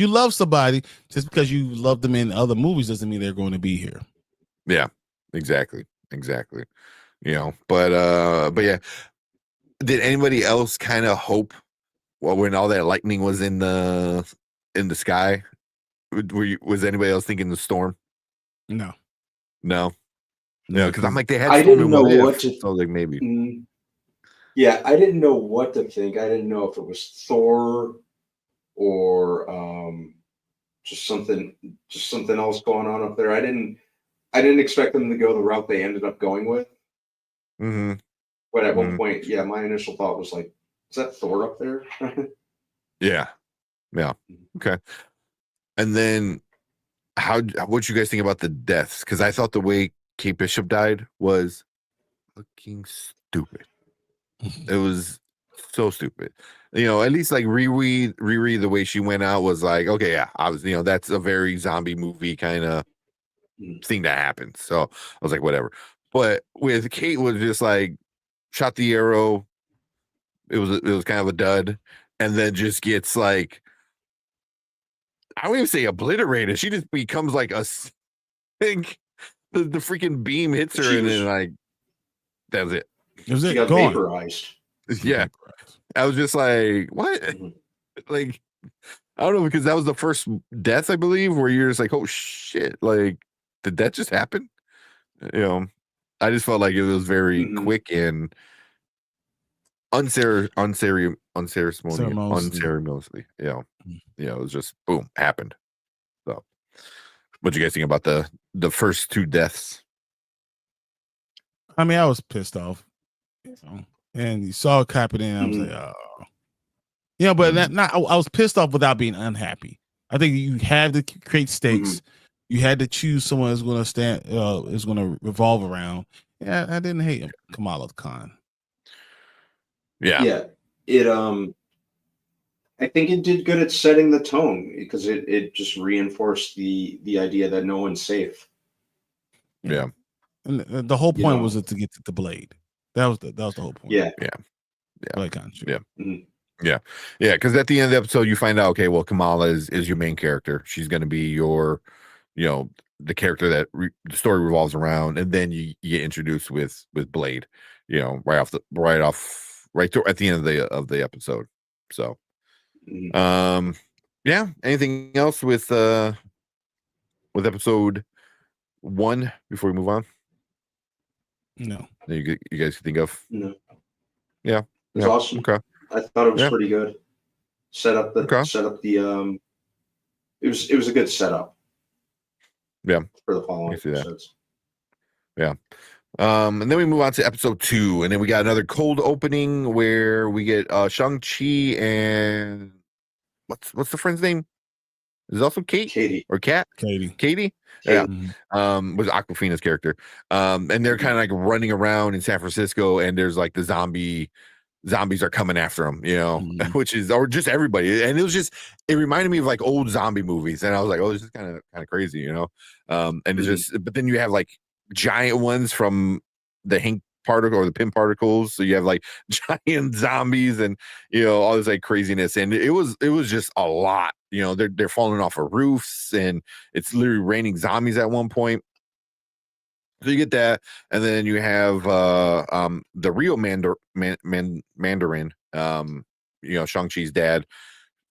love somebody. Just because you love them in other movies doesn't mean they're going to be here. Yeah, exactly. But yeah, did anybody else kind of hope when all that lightning was in the sky? Was anybody else thinking the storm? No, because I'm like, they had. I didn't know what to. So like maybe. Yeah, I didn't know what to think. I didn't know if it was Thor or just something else going on up there. I didn't expect them to go the route they ended up going with. But at one point, yeah, my initial thought was like, is that Thor up there? Yeah. Okay. And then what'd you guys think about the deaths? Because I thought the way Kate Bishop died was fucking stupid. It was so stupid. At least like Riri, the way she went out was like, okay, yeah, I was, that's a very zombie movie kind of thing that happens. So I was like, whatever. But with Kate was just like shot the arrow. It was kind of a dud, and then just gets like, I don't even say obliterated. She just becomes like a thing. The freaking beam hits her, and then like that's it. She got vaporized. Yeah, I was just like, what? Like, I don't know, because that was the first death, I believe, where you're just like, oh shit, like, did that just happen? I just felt like it was very quick and unceremoniously. It was just boom, happened. So, what do you guys think about the first two deaths? I mean, I was pissed off, and you saw it happening. I was like, oh, but I was pissed off without being unhappy. I think you had to create stakes. You had to choose someone that's going to is going to revolve around. Yeah, I didn't hate him, Kamala Khan. Yeah. It I think it did good at setting the tone because it just reinforced the idea that no one's safe. Yeah. And the whole point was to get to the blade. That was the whole point. Yeah. Like kind of true. Yeah, because at the end of the episode, you find out, okay, well, Kamala is your main character. She's going to be your, the character that the story revolves around, and then you get introduced with Blade, right at the end of the episode. So, yeah. Anything else with episode 1 before we move on? No. That you guys can think of? No. Yeah. It was awesome. Okay. I thought it was pretty good. Set up the it was a good setup. Yeah. For the following episodes. Yeah. And then we move on to episode 2, and then we got another cold opening where we get Shang-Chi and what's the friend's name? Is it also Katie or Kat? Katie. Yeah. Was Aquafina's character. And they're kind of like running around in San Francisco, and there's like the zombies are coming after them, which is, or just everybody. And it reminded me of like old zombie movies. And I was like, oh, this is kind of crazy, and it's just, but then you have like giant ones from the Hink particle or the Pym particles. So you have like giant zombies and, all this like craziness. And it was just a lot, they're falling off of roofs, and it's literally raining zombies at one point. So you get that, and then you have the real Mandarin, Shang-Chi's dad,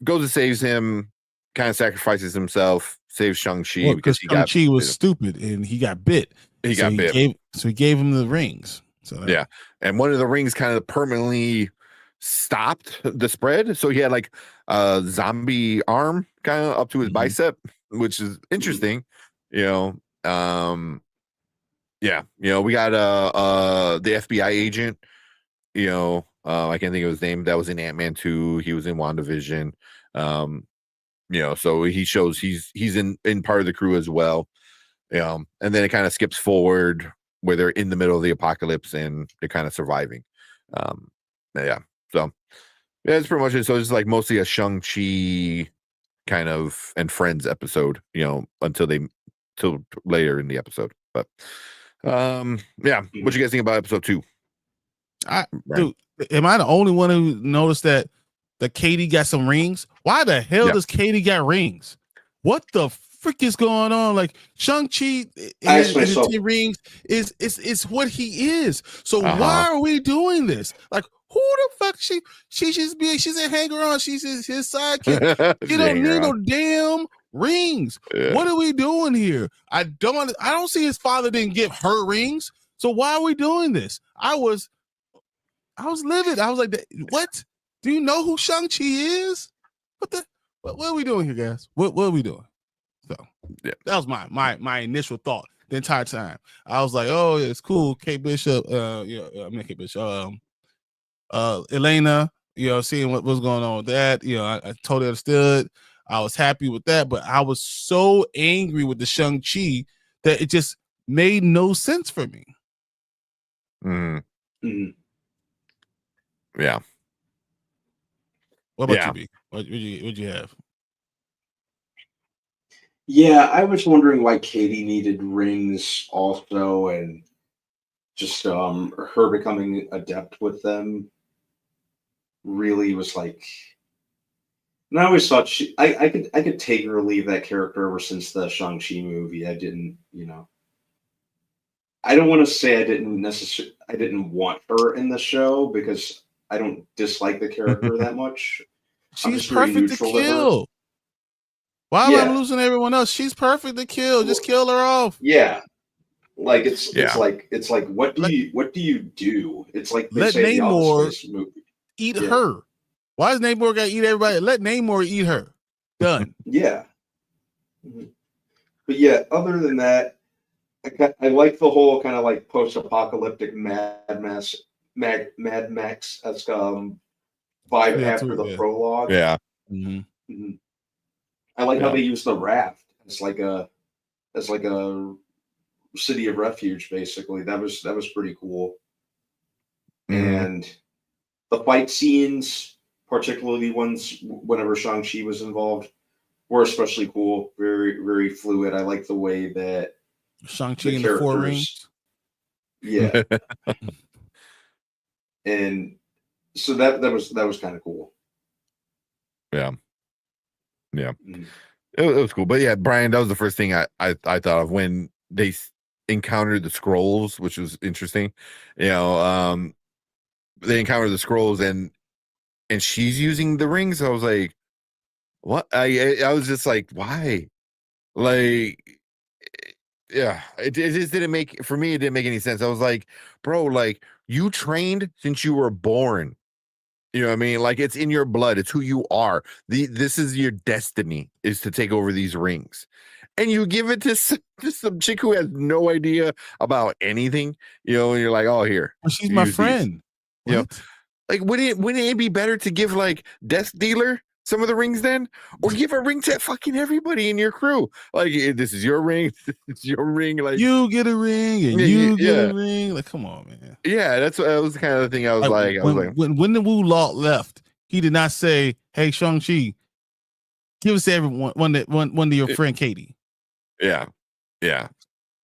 goes and saves him, kind of sacrifices himself, saves Shang-Chi because Shang-Chi was stupid and he got bit. He gave him the rings. So yeah, and one of the rings kind of permanently stopped the spread. So he had like a zombie arm kind of up to his bicep, which is interesting. Yeah, we got the FBI agent, I can't think of his name. That was in Ant-Man 2. He was in WandaVision. So he shows he's in part of the crew as well. And then it kind of skips forward where they're in the middle of the apocalypse and they're kind of surviving. So that's pretty much it. So it's like mostly a Shang-Chi kind of and friends episode, until later in the episode. But what you guys think about episode 2? Dude, am I the only one who noticed that Katie got some rings? Why the hell does Katie got rings? What the frick is going on? Like Shang-Chi and his 10 rings is what he is. So why are we doing this? Like, who the fuck she's a hanger on. She's his sidekick. You don't need no damn rings. What are we doing here? I don't see his father didn't give her rings. So why are we doing this? I was livid. I was like, what? Do you know who Shang-Chi is? What are we doing here, guys? What are we doing? So that was my initial thought the entire time. I was like, oh, it's cool. Kate Bishop, Kate Bishop, Elena, seeing what was going on with that. I totally understood. I was happy with that, but I was so angry with the Shang-Chi that it just made no sense for me. Yeah. What about you, B? What'd you have? Yeah, I was wondering why Katie needed rings also, and just her becoming adept with them really was like. And I always thought I could take or leave that character ever since the Shang-Chi movie. I didn't, I don't want to say I didn't want her in the show because I don't dislike the character that much. She's perfect to kill. Why am I losing everyone else? She's perfect to kill. Just kill her off. Yeah. Like it's like what do you do? It's like they let say Namor movie. Eat her. Why does Namor gotta eat everybody? Let Namor eat her. Done. Yeah. But yeah, other than that, I like the whole kind of like post-apocalyptic Mad Max vibe after the prologue. Yeah. I like how they use the raft as like a city of refuge, basically. That was pretty cool. And the fight scenes, particularly ones whenever Shang-Chi was involved, were especially cool. Very, very fluid. I like the way that Shang-Chi in the 4 rings. Yeah. and so that was kind of cool. Yeah. Mm. It was cool. But yeah, Brian, that was the first thing I thought of when they encountered the scrolls, which was interesting. They encountered the scrolls and she's using the rings. I was like, what? I was just like, why? Like, yeah, it just didn't make, for me, it didn't make any sense. I was like, bro, like, you trained since you were born. You know what I mean? Like, it's in your blood. It's who you are. This is your destiny, is to take over these rings. And you give it to some chick who has no idea about anything, and you're like, oh, here. Well, she's my use these. friend. What? Like, wouldn't it be better to give, like, Death Dealer some of the rings then? Or give a ring to fucking everybody in your crew? Like, this is your ring. This is your ring. Like, you get a ring and you get a ring. Like, come on, man. Yeah, that was the kind of the thing I was like. When the Wu Law left, he did not say, "Hey, Shang-Chi, give us everyone one to your friend Katie." Yeah.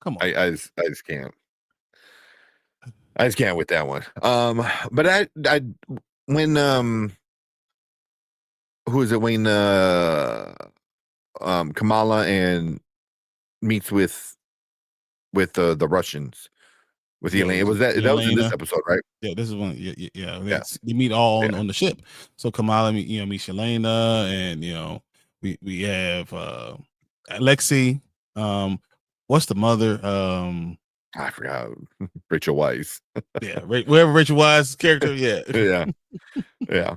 Come on. I just can't. I just can't with that one. But I when who is it when Kamala and meets with the Russians with the Elena. Was that was in this episode, right? Yeah, this is one. Yeah. They meet all on the ship. So Kamala meets Elena, and we have Alexei. What's the mother? I forgot. Rachel Weisz. Yeah, wherever Rachel Weisz character. Yeah. Yeah.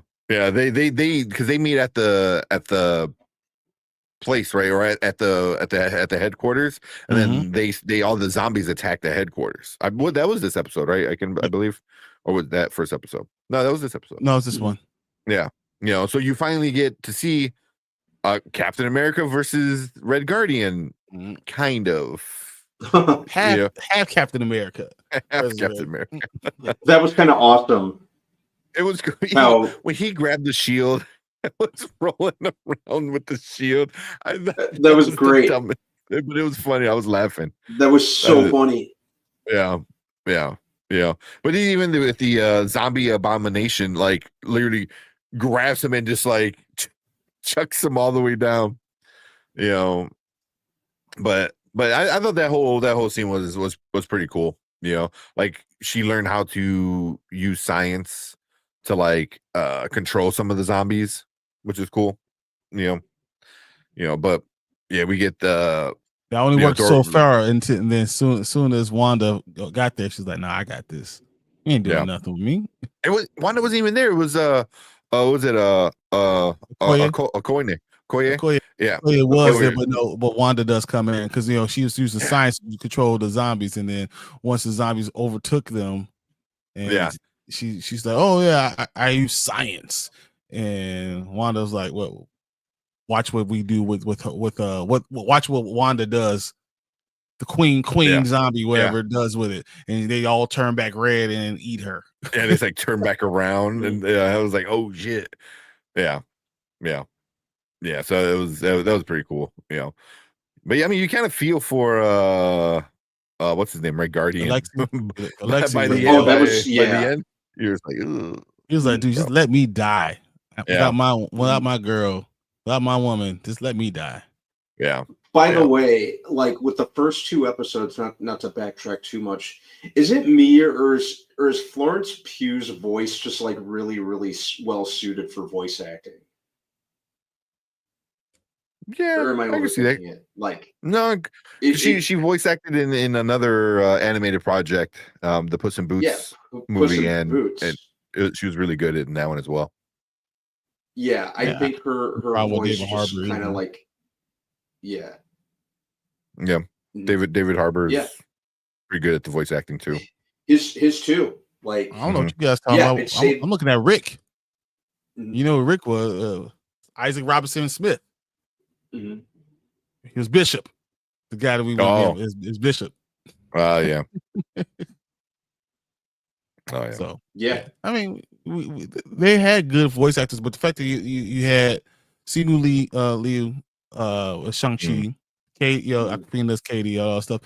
They because they meet at the place, right, or at the headquarters, and then they all the zombies attack the headquarters. That was this episode, right? I believe, or was that first episode? No, that was this episode. No, it's this one. Yeah, so you finally get to see Captain America versus Red Guardian, kind of. Half Captain America. Half Captain America. That was kind of awesome. It was good. When he grabbed the shield, I was rolling around with the shield. That was great. But it was funny. I was laughing. That was so funny. Yeah. But even with the zombie abomination, like, literally grabs him and just like chucks him all the way down. But I thought that whole scene was pretty cool. Like, she learned how to use science to, like, control some of the zombies, which is cool. But yeah, we get the that only worked so far, and then soon as Wanda got there, she's like, "Nah, I got this. You ain't doing nothing with me." Wanda wasn't even there. It was was it Okoye? Yeah, it was there, but Wanda does come in because she was using science to control the zombies, and then once the zombies overtook them, and she's like, "Oh yeah, I use science," and Wanda's like, "Well, watch what we do with watch what Wanda does, the queen zombie, whatever it does with it," and they all turn back red and eat her. And it's like turn back around, and I was like, "Oh shit!" Yeah. So that was pretty cool, But yeah, I mean, you kind of feel for what's his name, Red Guardian. Alexei. By the end, you're just like, ugh. He was like, "Dude, just let me die without my girl, without my woman. Just let me die." Yeah. By the way, like, with the first two episodes, not to backtrack too much, is it me or is Florence Pugh's voice just like really, really well suited for voice acting? Yeah, or am I can see that. it? Like, no, she voice acted in another animated project, the Puss in Boots movie, and she was really good in that one as well. Yeah, I think her voice is kind of like, David Harbour is pretty good at the voice acting too. His too. Like, I don't know what you guys talking about. I'm looking at Rick. You know, Rick was Isaac Robinson Smith. Mm-hmm. He was Bishop, the guy that we want is Bishop. Yeah. So I mean, they had good voice actors, but the fact that you had Simu Liu, Shang-Chi, Kate, Aquafina's Katie, all that stuff,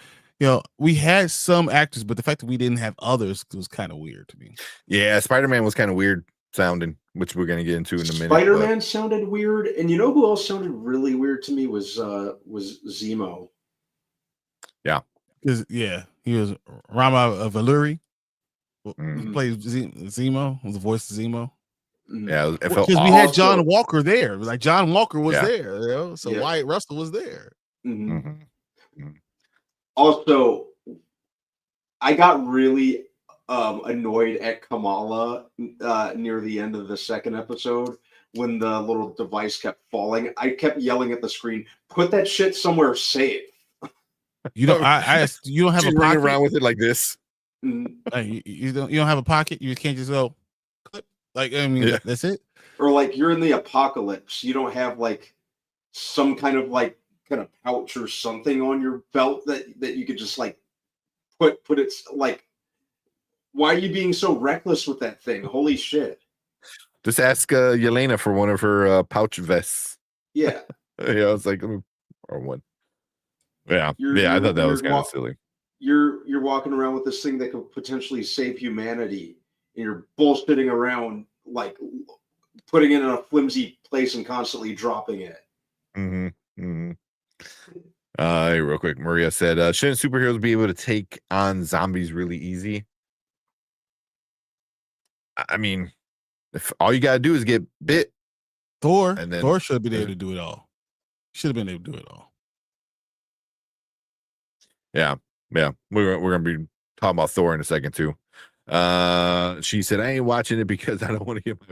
we had some actors, but the fact that we didn't have others was kind of weird to me. Yeah, Spider-Man was kind of weird sounding, which we're gonna get into in a minute. Spider-Man sounded weird, and you know who else sounded really weird to me was Zemo. Yeah, he was Rama Valuri. He Mhm. played Zemo, was the voice of Zemo. Yeah, it felt Because we awful. had John Walker there. Like John Walker was Yeah. there, so Yeah. Wyatt Russell was there. Mhm. Mhm. Also, I got really annoyed at Kamala near the end of the second episode when the little device kept falling. I kept yelling at the screen, "Put that shit somewhere safe." You don't. You don't have She's a running pocket. around with it like this. Mhm. Like, you don't have a pocket. You can't just go clip. Like, I mean, Yeah. that's it. Or like you're in the apocalypse, you don't have like some kind of pouch or something on your belt that you could just like put it like. Why are you being so reckless with that thing? Holy shit! Just ask Yelena for one of her pouch vests. Yeah, Yeah, I was like, or one. Yeah, I You're- thought that was you're kind of wa- silly. you're walking around with this thing that could potentially save humanity, and you're bullshitting around like putting it in a flimsy place and constantly dropping it. Mm-hmm. Mm-hmm. Hey, real quick, Maria said, shouldn't superheroes be able to take on zombies really easy? I mean, if all you gotta do is get bit, Thor and then should have been able to do it all. Should have been able to do it all. yeah, we're gonna be talking about Thor in a second too. She said, I ain't watching it because I don't want to get my.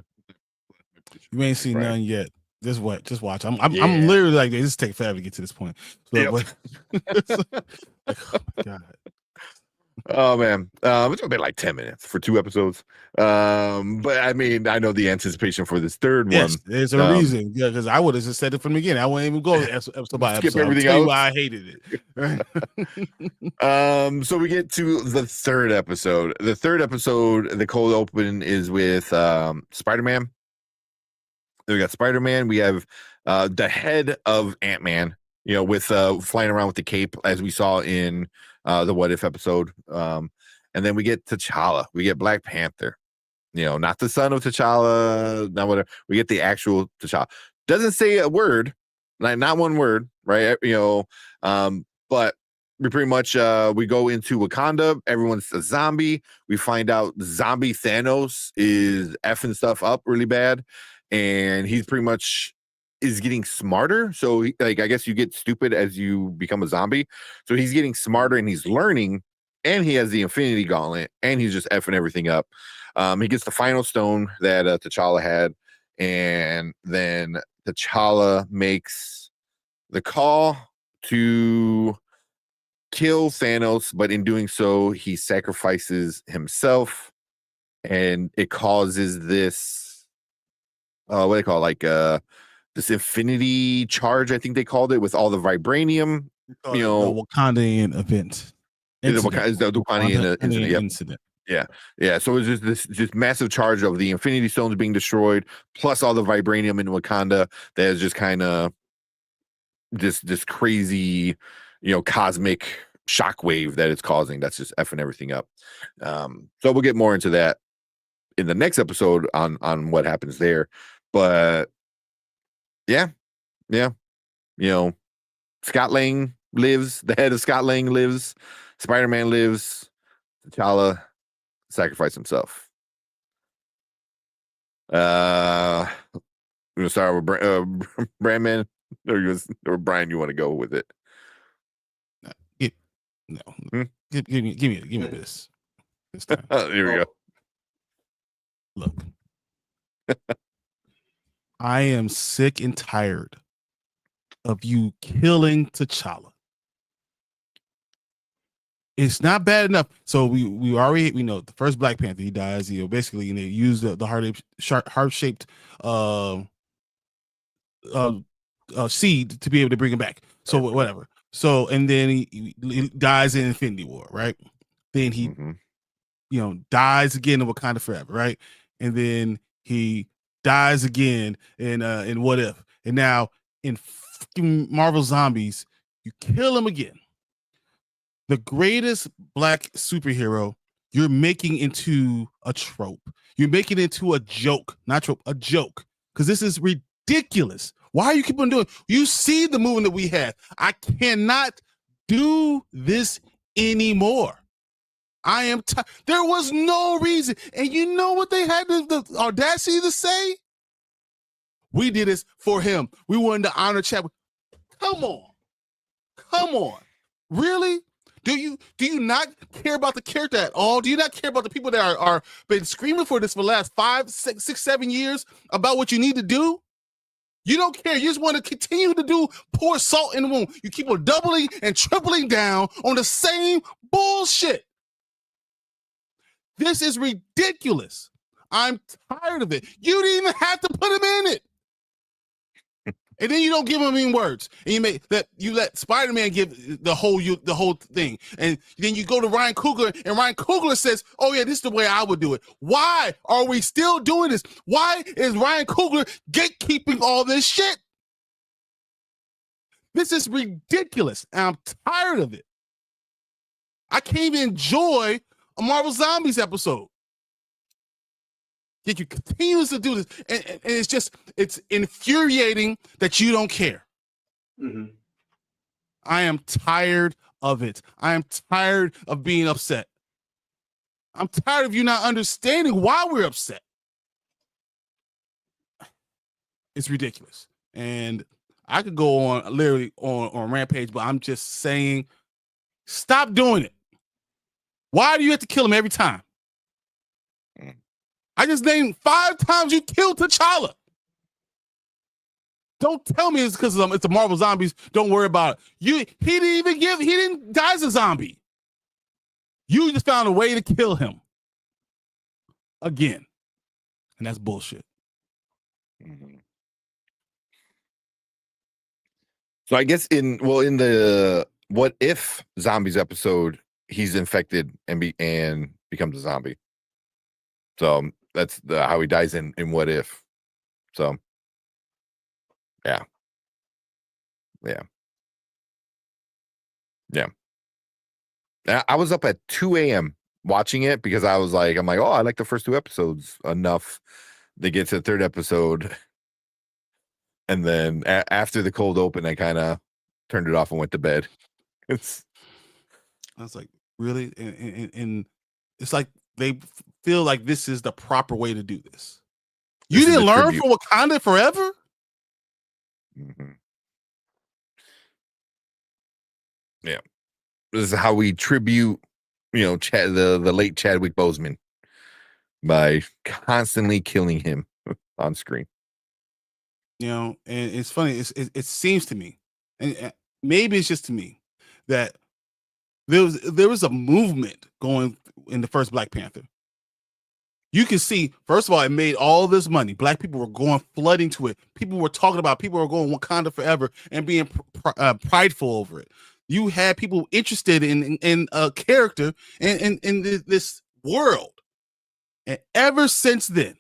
You ain't seen Right. none yet. Just watch. I'm Yeah. literally like, this take forever to get to this point. So, Yep. like, oh my god. Oh man, it's gonna be like 10 minutes for 2 episodes. But I mean, I know the anticipation for this third Yes, one. there's a reason. Yeah, because I would have just said it from the beginning. I wouldn't even go episode by Skip episode. everything I'll tell you else. why I hated it. So we get to the third episode. The third episode, the cold open is with Spider-Man. We got Spider-Man. We have the head of Ant-Man, with flying around with the cape, as we saw in the What If episode. And then we get T'Challa. We get Black Panther. Not the son of T'Challa, not whatever. We get the actual T'Challa. Doesn't say a word, not one word, right? But we pretty much we go into Wakanda. Everyone's a zombie. We find out zombie Thanos is effing stuff up really bad, and he's pretty much is getting smarter. So I guess you get stupid as you become a zombie. So he's getting smarter and he's learning, and he has the Infinity Gauntlet, and he's just effing everything up. He gets the final stone that T'Challa had, and then T'Challa makes the call to kill Thanos, but in doing so, he sacrifices himself, and it causes this what do they call it? Like this infinity charge, I think they called it, with all the vibranium. The Wakandian event. The Wakandian incident. Yeah. So it's just this massive charge of the Infinity Stones being destroyed, plus all the vibranium in Wakanda. That is just kind of this crazy, cosmic shockwave that it's causing. That's just effing everything up. So we'll get more into that in the next episode on what happens there. But yeah. Scott Lang lives. The head of Scott Lang lives. Spider-Man lives. T'Challa sacrifice himself. We're gonna start with Brandman, or Brian. You want to go with it? No. Give me this. This time. Here we go. Look, I am sick and tired of you killing T'Challa. It's not bad enough. So we know the first Black Panther, he dies. Basically, they use the heart-shaped seed to be able to bring him back. So whatever. So and then he dies in Infinity War, right? Then he dies again in Wakanda Forever, right? And then he dies again in What If. And now in Marvel Zombies, you kill him again. the greatest black superhero you're making into a trope. You're making it into a joke, not trope, a joke. Because this is ridiculous. Why are you keep on doing? You see the movement that we had. I cannot do this anymore. I am tired. There was no reason. And you know what they had the audacity to say? We did this for him. We wanted to honor Chadwick. Come on. Come on. Really? Do you not care about the character at all? Do you not care about the people that are been screaming for this for the last 5, 6, 7 years about what you need to do? You don't care. You just want to continue to pour salt in the wound. You keep on doubling and tripling down on the same bullshit. This is ridiculous. I'm tired of it. You didn't even have to put him in it. And then you don't give him any words, and you let Spider-Man give the whole thing, and then you go to Ryan Coogler, and Ryan Coogler says, "Oh yeah, this is the way I would do it." Why are we still doing this? Why is Ryan Coogler gatekeeping all this shit? This is ridiculous, and I'm tired of it. I can't even enjoy a Marvel Zombies episode. Yet you continue to do this, and it's infuriating that you don't care. Mm-hmm. I am tired of it. I am tired of being upset. I'm tired of you not understanding why we're upset. It's ridiculous. And I could go on literally on Rampage, but I'm just saying, stop doing it. Why do you have to kill him every time? I just named 5 times you killed T'Challa. Don't tell me it's because it's the Marvel Zombies. Don't worry about it. He didn't die as a zombie. You just found a way to kill him. Again. And that's bullshit. Mm-hmm. So I guess in the What If Zombies episode, he's infected and becomes a zombie. So that's how he dies in What If. So yeah. I was up at 2 a.m. watching it because I'm like, oh, I like the first 2 episodes enough to get to the 3rd episode. And then after the cold open, I kind of turned it off and went to bed. I was like, really? And it's like they feel like this is the proper way to do this. You didn't learn from Wakanda Forever? Mm-hmm. Yeah. This is how we tribute, the late Chadwick Boseman by constantly killing him on screen. And it's funny. It seems to me, and maybe it's just to me, that there was a movement going in the first Black Panther. You can see, first of all, it made all this money. Black people were flooding to it. People were talking about, people were going Wakanda forever and being prideful over it. You had people interested in a character in this world. And ever since then,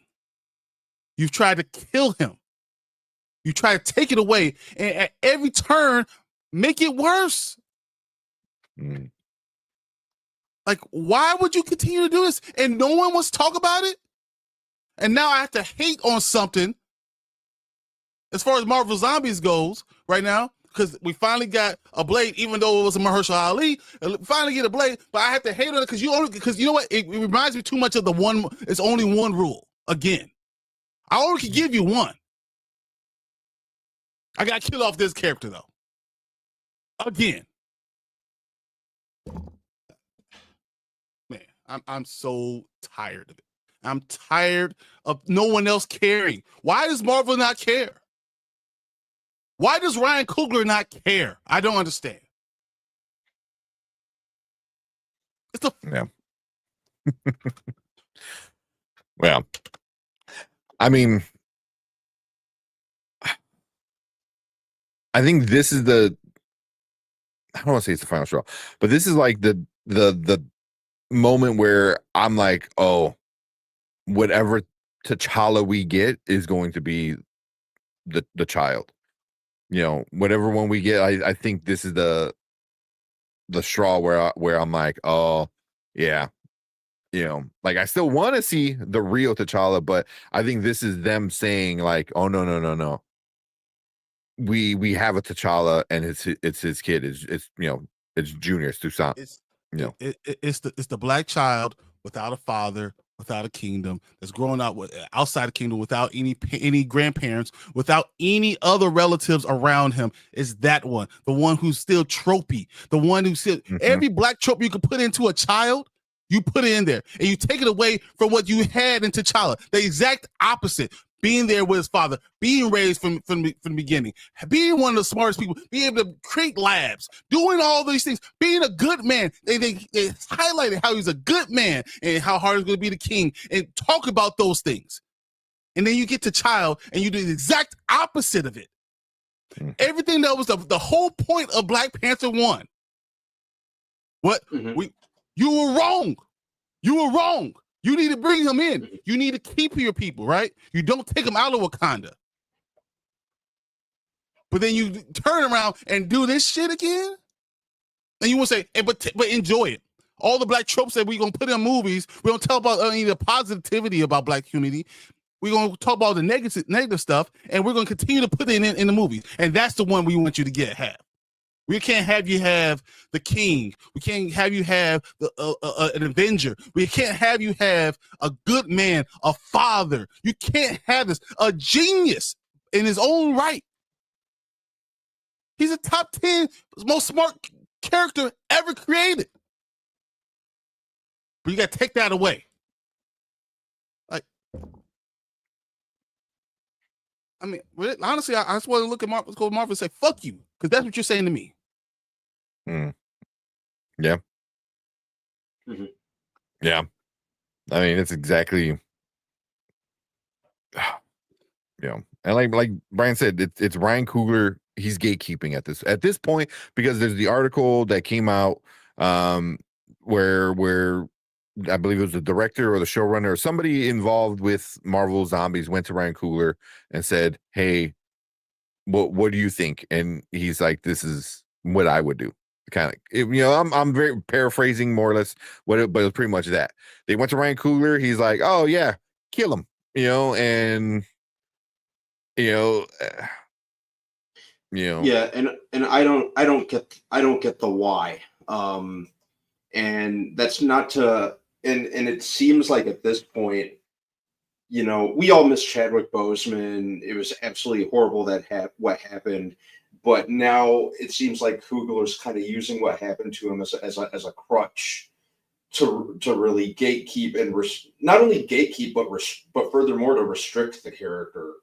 you've tried to kill him. You try to take it away, and at every turn, make it worse. Mm. Like, why would you continue to do this? And no one wants to talk about it? And now I have to hate on something as far as Marvel Zombies goes right now, because we finally got a Blade, even though it was a Mahershala Ali. Finally get a Blade, but I have to hate on it because you know what? It reminds me too much of it's only one rule. Again, I only can give you one. I got to kill off this character, though. Again. Man, I'm so tired of it. I'm tired of no one else caring. Why does Marvel not care? Why does Ryan Coogler not care? I don't understand. Yeah. Well, I mean, I think this is I don't want to say it's the final straw, but this is like the moment where I'm like, oh, whatever T'Challa we get is going to be the child. Whatever one we get, I think this is the the straw where I'm like, oh yeah, like I still want to see the real T'Challa, but I think this is them saying like, oh no. We have a T'Challa and it's his kid. It's it's Junior, it's Toussaint. It's the black child without a father, without a kingdom, that's growing up outside the kingdom without any grandparents, without any other relatives around him. Is that one, the one who's still tropey, the one who said every black trope you could put into a child, you put it in there, and you take it away from what you had in T'Challa. The exact opposite. Being there with his father, being raised from the beginning, being one of the smartest people, being able to create labs, doing all these things, being a good man. They highlighted how he's a good man and how hard it's going to be the king, and talk about those things. And then you get to Child and you do the exact opposite of it. Everything that was the whole point of Black Panther 1. You were wrong. You were wrong. You need to bring him in. You need to keep your people, right? You don't take them out of Wakanda. But then you turn around and do this shit again? And you want to say, hey, but enjoy it. All the black tropes that we're going to put in movies, we don't tell about any of the positivity about black unity. We're going to talk about the negative stuff, and we're going to continue to put it in the movies. And that's the one we want you to have. We can't have you have the king. We can't have you have an Avenger. We can't have you have a good man, a father. You can't have this. A genius in his own right. He's a top 10 most smart character ever created. But you got to take that away. Like, I mean, honestly, I just want to look at Marvel and say, fuck you, because that's what you're saying to me. Yeah. Yeah. I mean, it's exactly, and like Brian said, it's Ryan Coogler. He's gatekeeping at this point, because there's the article that came out where I believe it was the director or the showrunner or somebody involved with Marvel Zombies went to Ryan Coogler and said, hey, what do you think? And he's like, this is what I would do. Kind of, I'm very paraphrasing more or less but it was pretty much that. They went to Ryan Coogler. He's like, oh yeah, kill him, and yeah, and I don't get the why, and that's not to, and it seems like at this point, we all miss Chadwick Boseman. It was absolutely horrible what happened. But now it seems like Coogler's kind of using what happened to him as a crutch to really gatekeep and not only gatekeep but furthermore to restrict the character.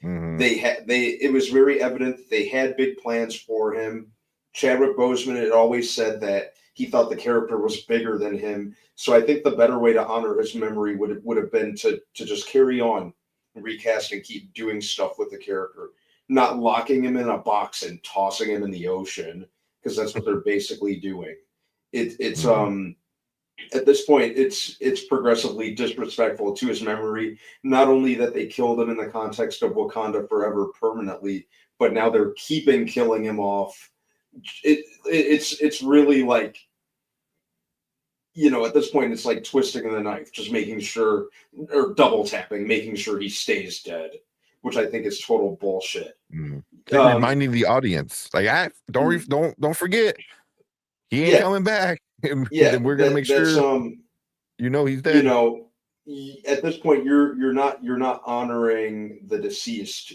It was very evident they had big plans for him. Chadwick Boseman had always said that he thought the character was bigger than him. So I think the better way to honor his memory would have been to just carry on and recast and keep doing stuff with the character. Not locking him in a box and tossing him in the ocean, because that's what they're basically doing. It's at this point, it's progressively disrespectful to his memory. Not only that they killed him in the context of Wakanda forever permanently, but now they're killing him off. It's really like, at this point, it's like twisting the knife, just making sure, or double tapping, making sure he stays dead, which I think is total bullshit. Reminding the audience, like, don't forget, he ain't coming back. Then we're gonna make sure he's dead. At this point, you're not honoring the deceased.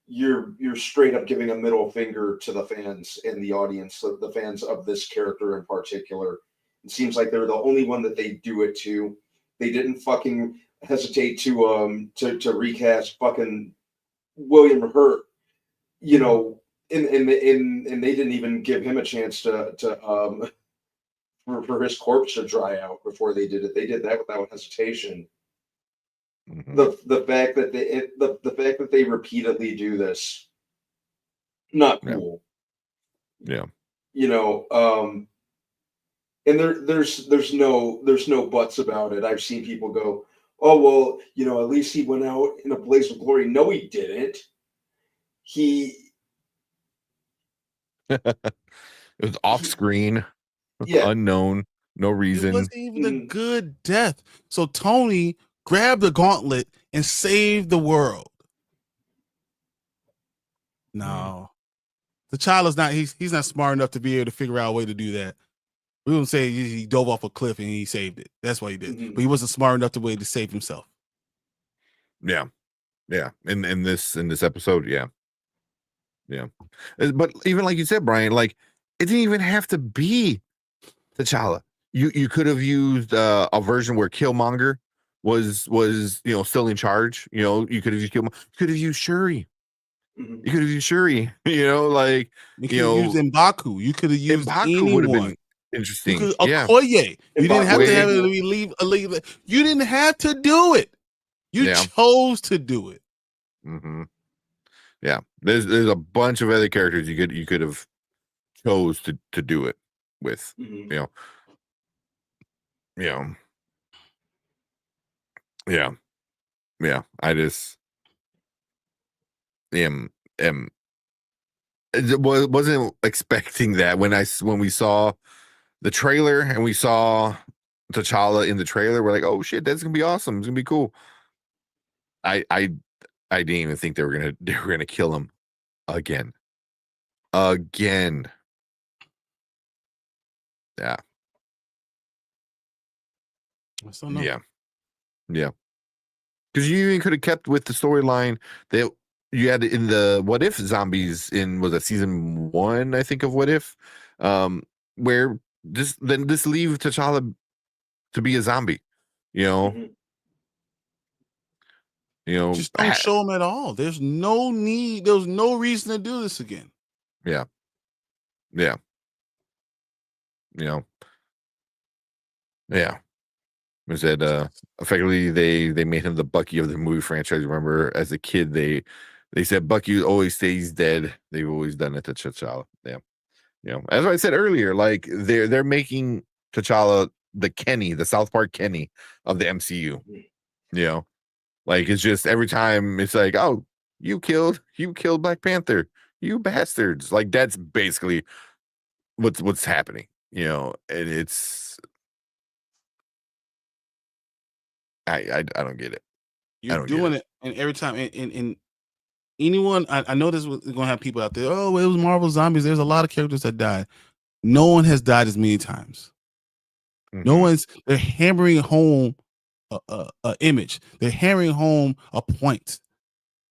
You're straight up giving a middle finger to the fans and the audience, the fans of this character in particular. It seems like they're the only one that they do it to. They didn't fucking hesitate to recast fucking William Hurt, and they didn't even give him a chance to for his corpse to dry out before they did it. They did that without hesitation. The fact that they repeatedly do this, not cool. Yeah. And there's no buts about it. I've seen people go, oh, well, at least he went out in a blaze of glory. No, he didn't. It was off screen. Yeah. Unknown, no It reason. wasn't even a good death. So Tony grabbed the gauntlet and saved the world. No. The child is not, he's not smart enough to be able to figure out a way to do that. We wouldn't say he dove off a cliff and he saved it. That's what he did. But he wasn't smart enough to be able to save himself. Yeah. Yeah. In this episode, yeah. Yeah. But even like you said, Brian, like it didn't even have to be T'Challa. You could have used a version where Killmonger was still in charge. You could have used Killmonger. You could have used Shuri. You could have used Shuri. Like you could have used M'Baku. You could have used M'Baku would have been anyone. interesting. You could, yeah. Okoye. You didn't have to have it Okoye. leave. You didn't have to do it. You chose to do it. Mm-hmm. Yeah, there's a bunch of other characters you could have chose to do it with. Yeah. I just wasn't expecting that when we saw the trailer and we saw T'Challa in the trailer. We're like, oh shit, that's gonna be awesome. It's gonna be cool. I didn't even think they were gonna kill him again. Yeah. Yeah. Because you even could have kept with the storyline that you had in the What If Zombies was it season 1, I think, of What If, where just leave T'Challa to be a zombie, Just don't show him at all. There's no need. There's no reason to do this again. Yeah. Was that effectively they made him the Bucky of the movie franchise. Remember, as a kid, they said Bucky always stays dead. They've always done it to T'Challa. Yeah. As I said earlier, like they're making T'Challa the South Park Kenny of the MCU. Like it's just every time it's like, oh, you killed Black Panther, you bastards. Like that's basically what's happening. And it's I don't get it. You're doing it, and every time, and anyone, I know this is going to have people out there. Oh, it was Marvel Zombies. There's a lot of characters that died. No one has died as many times. No they're hammering home a image. They're hammering home a point.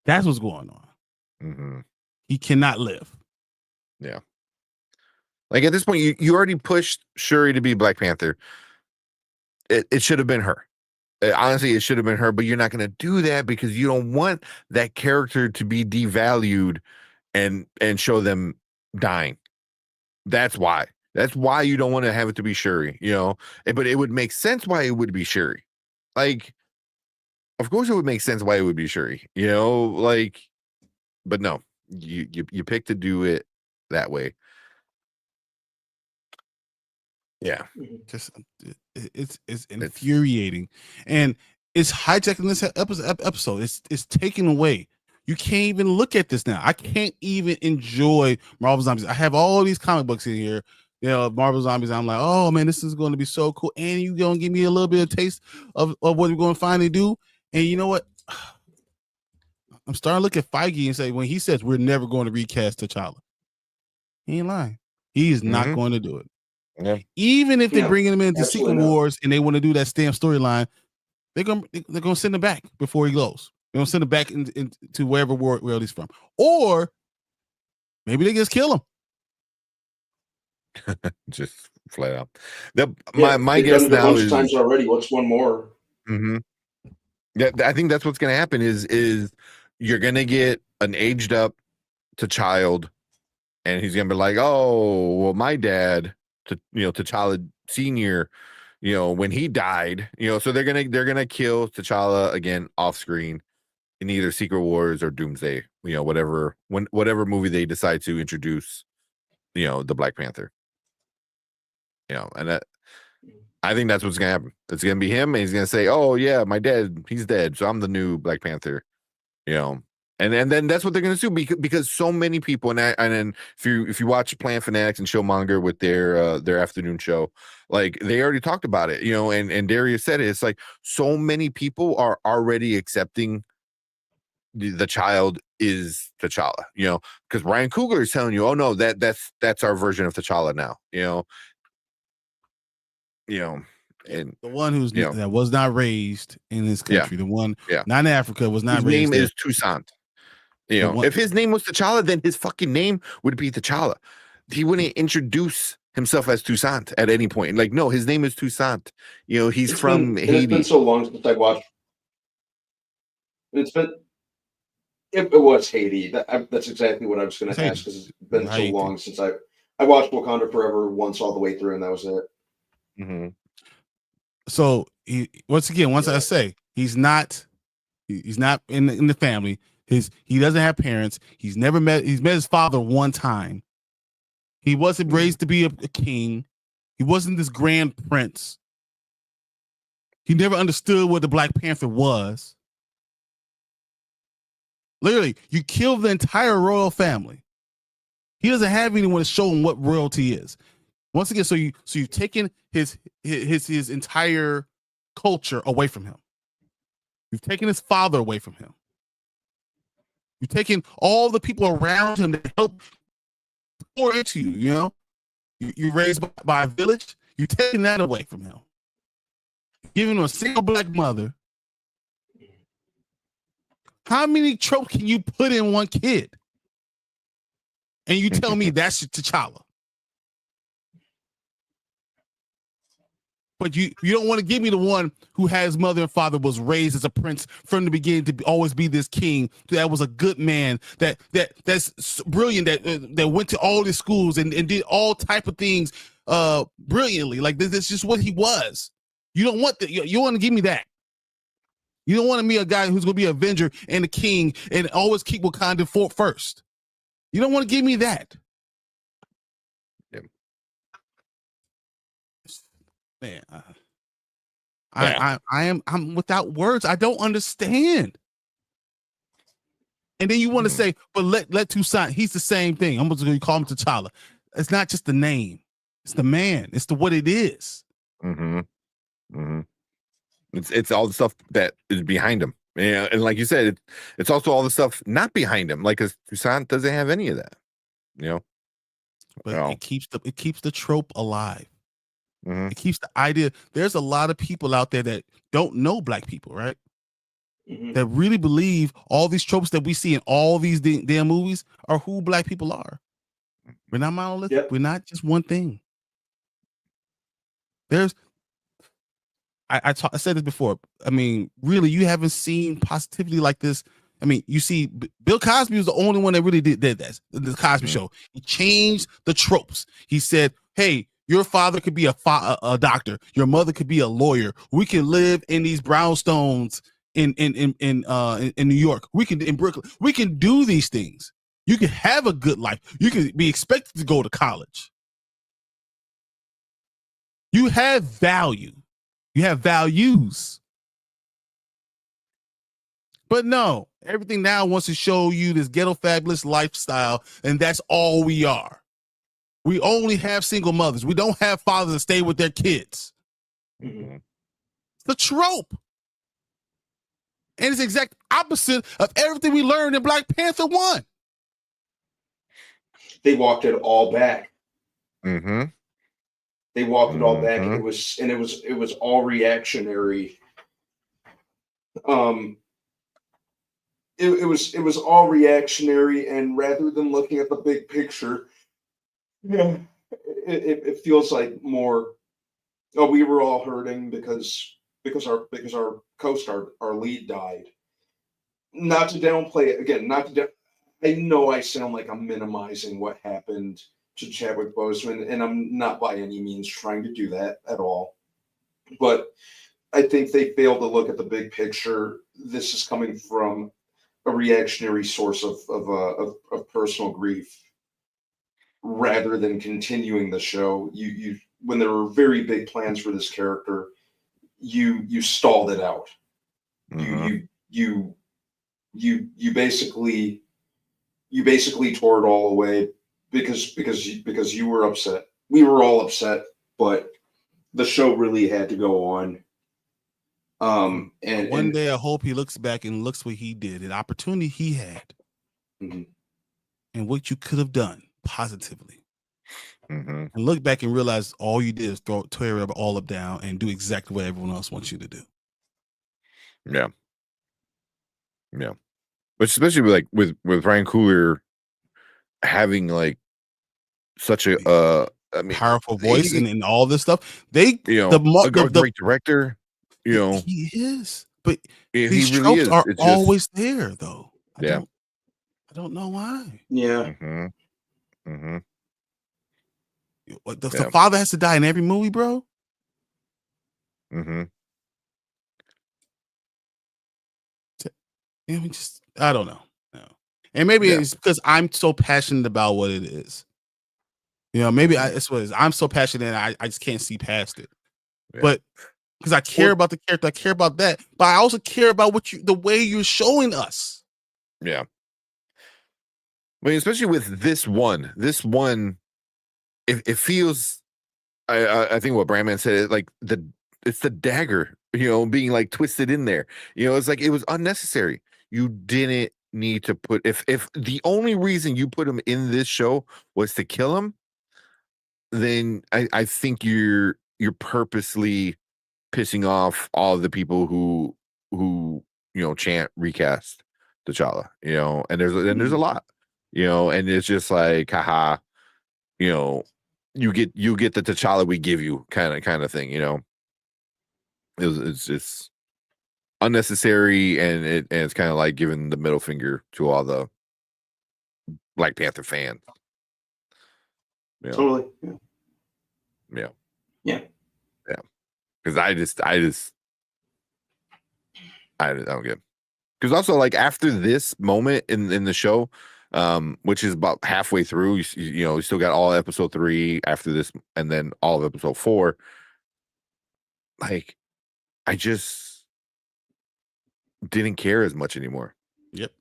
That's what's going on. He cannot live. Yeah. Like at this point, you already pushed Shuri to be Black Panther. It should have been her. Honestly, it should have been her, but you're not going to do that because you don't want that character to be devalued and show them dying. That's why. That's why you don't want to have it to be Shuri, but it would make sense why it would be Shuri. Like, of course it would make sense why it would be Shuri, but no, you pick to do it that way. Yeah. Just it's infuriating, and it's hijacking this episode. It's taken away. You can't even look at this now. I can't even enjoy Marvel Zombies. I have all these comic books in here, Marvel Zombies. I'm like, oh man, this is going to be so cool, and you're gonna give me a little bit of taste of what we're going to finally do. And you know what? I'm starting to look at Feige and say, when he says we're never going to recast T'Challa, he ain't lying. He is not going to do it. Yeah. Even if they're bringing him into Secret Wars and they want to do that stamp storyline, they're gonna send him back before he goes. They're gonna send him back into wherever world he's from, or maybe they just kill him. Just flat out. My guess now is times already. What's one more? Yeah, I think that's what's gonna happen. Is you're gonna get an aged up child, and he's gonna be like, oh, well, my dad. T'Challa Senior, when he died, so they're gonna kill T'Challa again off screen in either Secret Wars or Doomsday, whatever movie they decide to introduce, the Black Panther. And that, I think that's what's gonna happen. It's gonna be him, and he's gonna say, "Oh yeah, my dad, he's dead, so I'm the new Black Panther," and And then that's what they're going to do because so many people and then if you watch Planet Fanatics and Showmonger with their afternoon show, like they already talked about it, and Darius said it. It's like so many people are already accepting the child is T'Challa, because Ryan Coogler is telling you, oh no, that's our version of T'Challa now, and the one who's that was not raised in this country, the one not in Africa, was not his raised. Name is Toussaint. If his name was T'Challa, then his fucking name would be T'Challa. He wouldn't introduce himself as Toussaint at any point. Like, no, his name is Toussaint. He's from Haiti. It's been so long since I watched. It was Haiti. That's exactly what I was going to ask, because it's been so long since I watched Wakanda Forever once all the way through, and that was it. Mm-hmm. So I say he's not in the family. He doesn't have parents. He's met his father one time. He wasn't raised to be a king. He wasn't this grand prince. He never understood what the Black Panther was. Literally, you killed the entire royal family. He doesn't have anyone to show him what royalty is. Once again, so you've taken his entire culture away from him. You've taken his father away from him. You've taken all the people around him that help pour into you. You're raised by a village. You're taking that away from him. Giving him a single black mother. How many tropes can you put in one kid? And you tell me that's T'Challa. But you don't want to give me the one who has mother and father, was raised as a prince from the beginning to always be this king, that was a good man, that's brilliant, that went to all these schools and did all type of things brilliantly. Like this is just what he was. You don't want that. You want to give me that. You don't want me a guy who's going to be an Avenger and a king and always keep Wakanda first. You don't want to give me that. Man, I'm without words. I don't understand. And then you want to say, but let Toussaint, he's the same thing. I'm going to call him T'Challa. It's not just the name. It's the man. It's what it is. Mm-hmm. Mm-hmm. It's all the stuff that is behind him. And like you said, it's also all the stuff not behind him. Like, because Toussaint doesn't have any of that. But it keeps the trope alive. Mm-hmm. It keeps the idea. There's a lot of people out there that don't know black people, right? Mm-hmm. That really believe all these tropes that we see in all these damn movies are who black people are. We're not monolithic. Yep. We're not just one thing. I said this before. I mean, really, you haven't seen positivity like this. I mean, you see, Bill Cosby was the only one that really did that. The Cosby Show. He changed the tropes. He said, "Hey, your father could be a doctor. Your mother could be a lawyer. We can live in these brownstones in New York. We can in Brooklyn. We can do these things. You can have a good life. You can be expected to go to college. You have value. You have values." But no, everything now wants to show you this ghetto fabulous lifestyle, and that's all we are. We only have single mothers. We don't have fathers that stay with their kids. Mm-hmm. It's the trope. And it's the exact opposite of everything we learned in Black Panther 1. They walked it all back. Mm-hmm. They walked it all back. And it was all reactionary. It was all reactionary, and rather than looking at the big picture, it feels like more. Oh, we were all hurting because our co-star, our lead, died. Not to downplay it again. I know I sound like I'm minimizing what happened to Chadwick Boseman, and I'm not by any means trying to do that at all. But I think they failed to look at the big picture. This is coming from a reactionary source of personal grief, rather than continuing the show. You when there were very big plans for this character, you stalled it out. Mm-hmm. you basically tore it all away because you were upset. We were all upset, but the show really had to go on. And one day I hope he looks back and looks what he did, an opportunity he had, mm-hmm. and what you could have done positively. Mm-hmm. And look back and realize all you did is tear it all up down and do exactly what everyone else wants you to do. Yeah. Yeah. But especially with Ryan Coogler having like such a I mean, powerful voice and all this stuff. They, a great director, he is, but he these really tropes is. are It's always there, though. I don't know why. Yeah. Mm-hmm. Mm-hmm. The father has to die in every movie, bro. Mm-hmm. I don't know. No. And maybe it's because I'm so passionate about what it is. Maybe it's what it is. I'm so passionate and I just can't see past it. Yeah. But because I care about the character, I care about that. But I also care about the way you're showing us. Yeah. I mean, especially with this one, it feels. I think what Brandman said, like it's the dagger, being like twisted in there. It's like it was unnecessary. You didn't need to put if the only reason you put him in this show was to kill him, then I think you're purposely pissing off all of the people who chant recast T'Challa, and there's a lot, and it's just like, haha, you get the T'Challa we give you kind of thing, it's just unnecessary, and it's kind of like giving the middle finger to all the Black Panther fans. Totally. Yeah. Because I don't get it. Because also, like, after this moment in the show, which is about halfway through, you still got all episode 3 after this, and then all of episode 4. Like, I just didn't care as much anymore. Yep.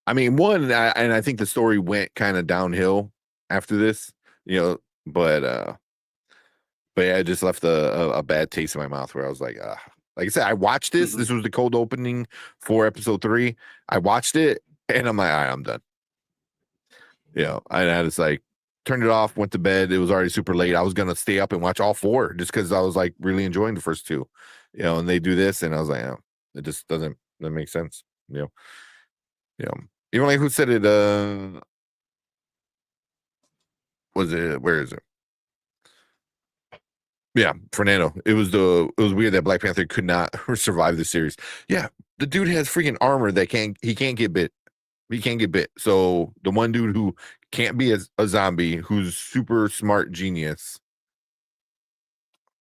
I mean, I think the story went kind of downhill after this, but yeah, it just left a bad taste in my mouth where I was like I said, I watched this. Mm-hmm. This was the cold opening for episode 3. I watched it and I'm like, all right, I'm done. I just like turned it off, went to bed. It was already super late. I was gonna stay up and watch all 4 just because I was like really enjoying the first 2. And they do this, and I was like, oh, it just doesn't make sense. Even like, who said it? Was it? Where is it? Yeah, Fernando. It was weird that Black Panther could not survive the series. Yeah, the dude has freaking armor that he can't get bit. He can't get bit. So the one dude who can't be a zombie, who's super smart genius.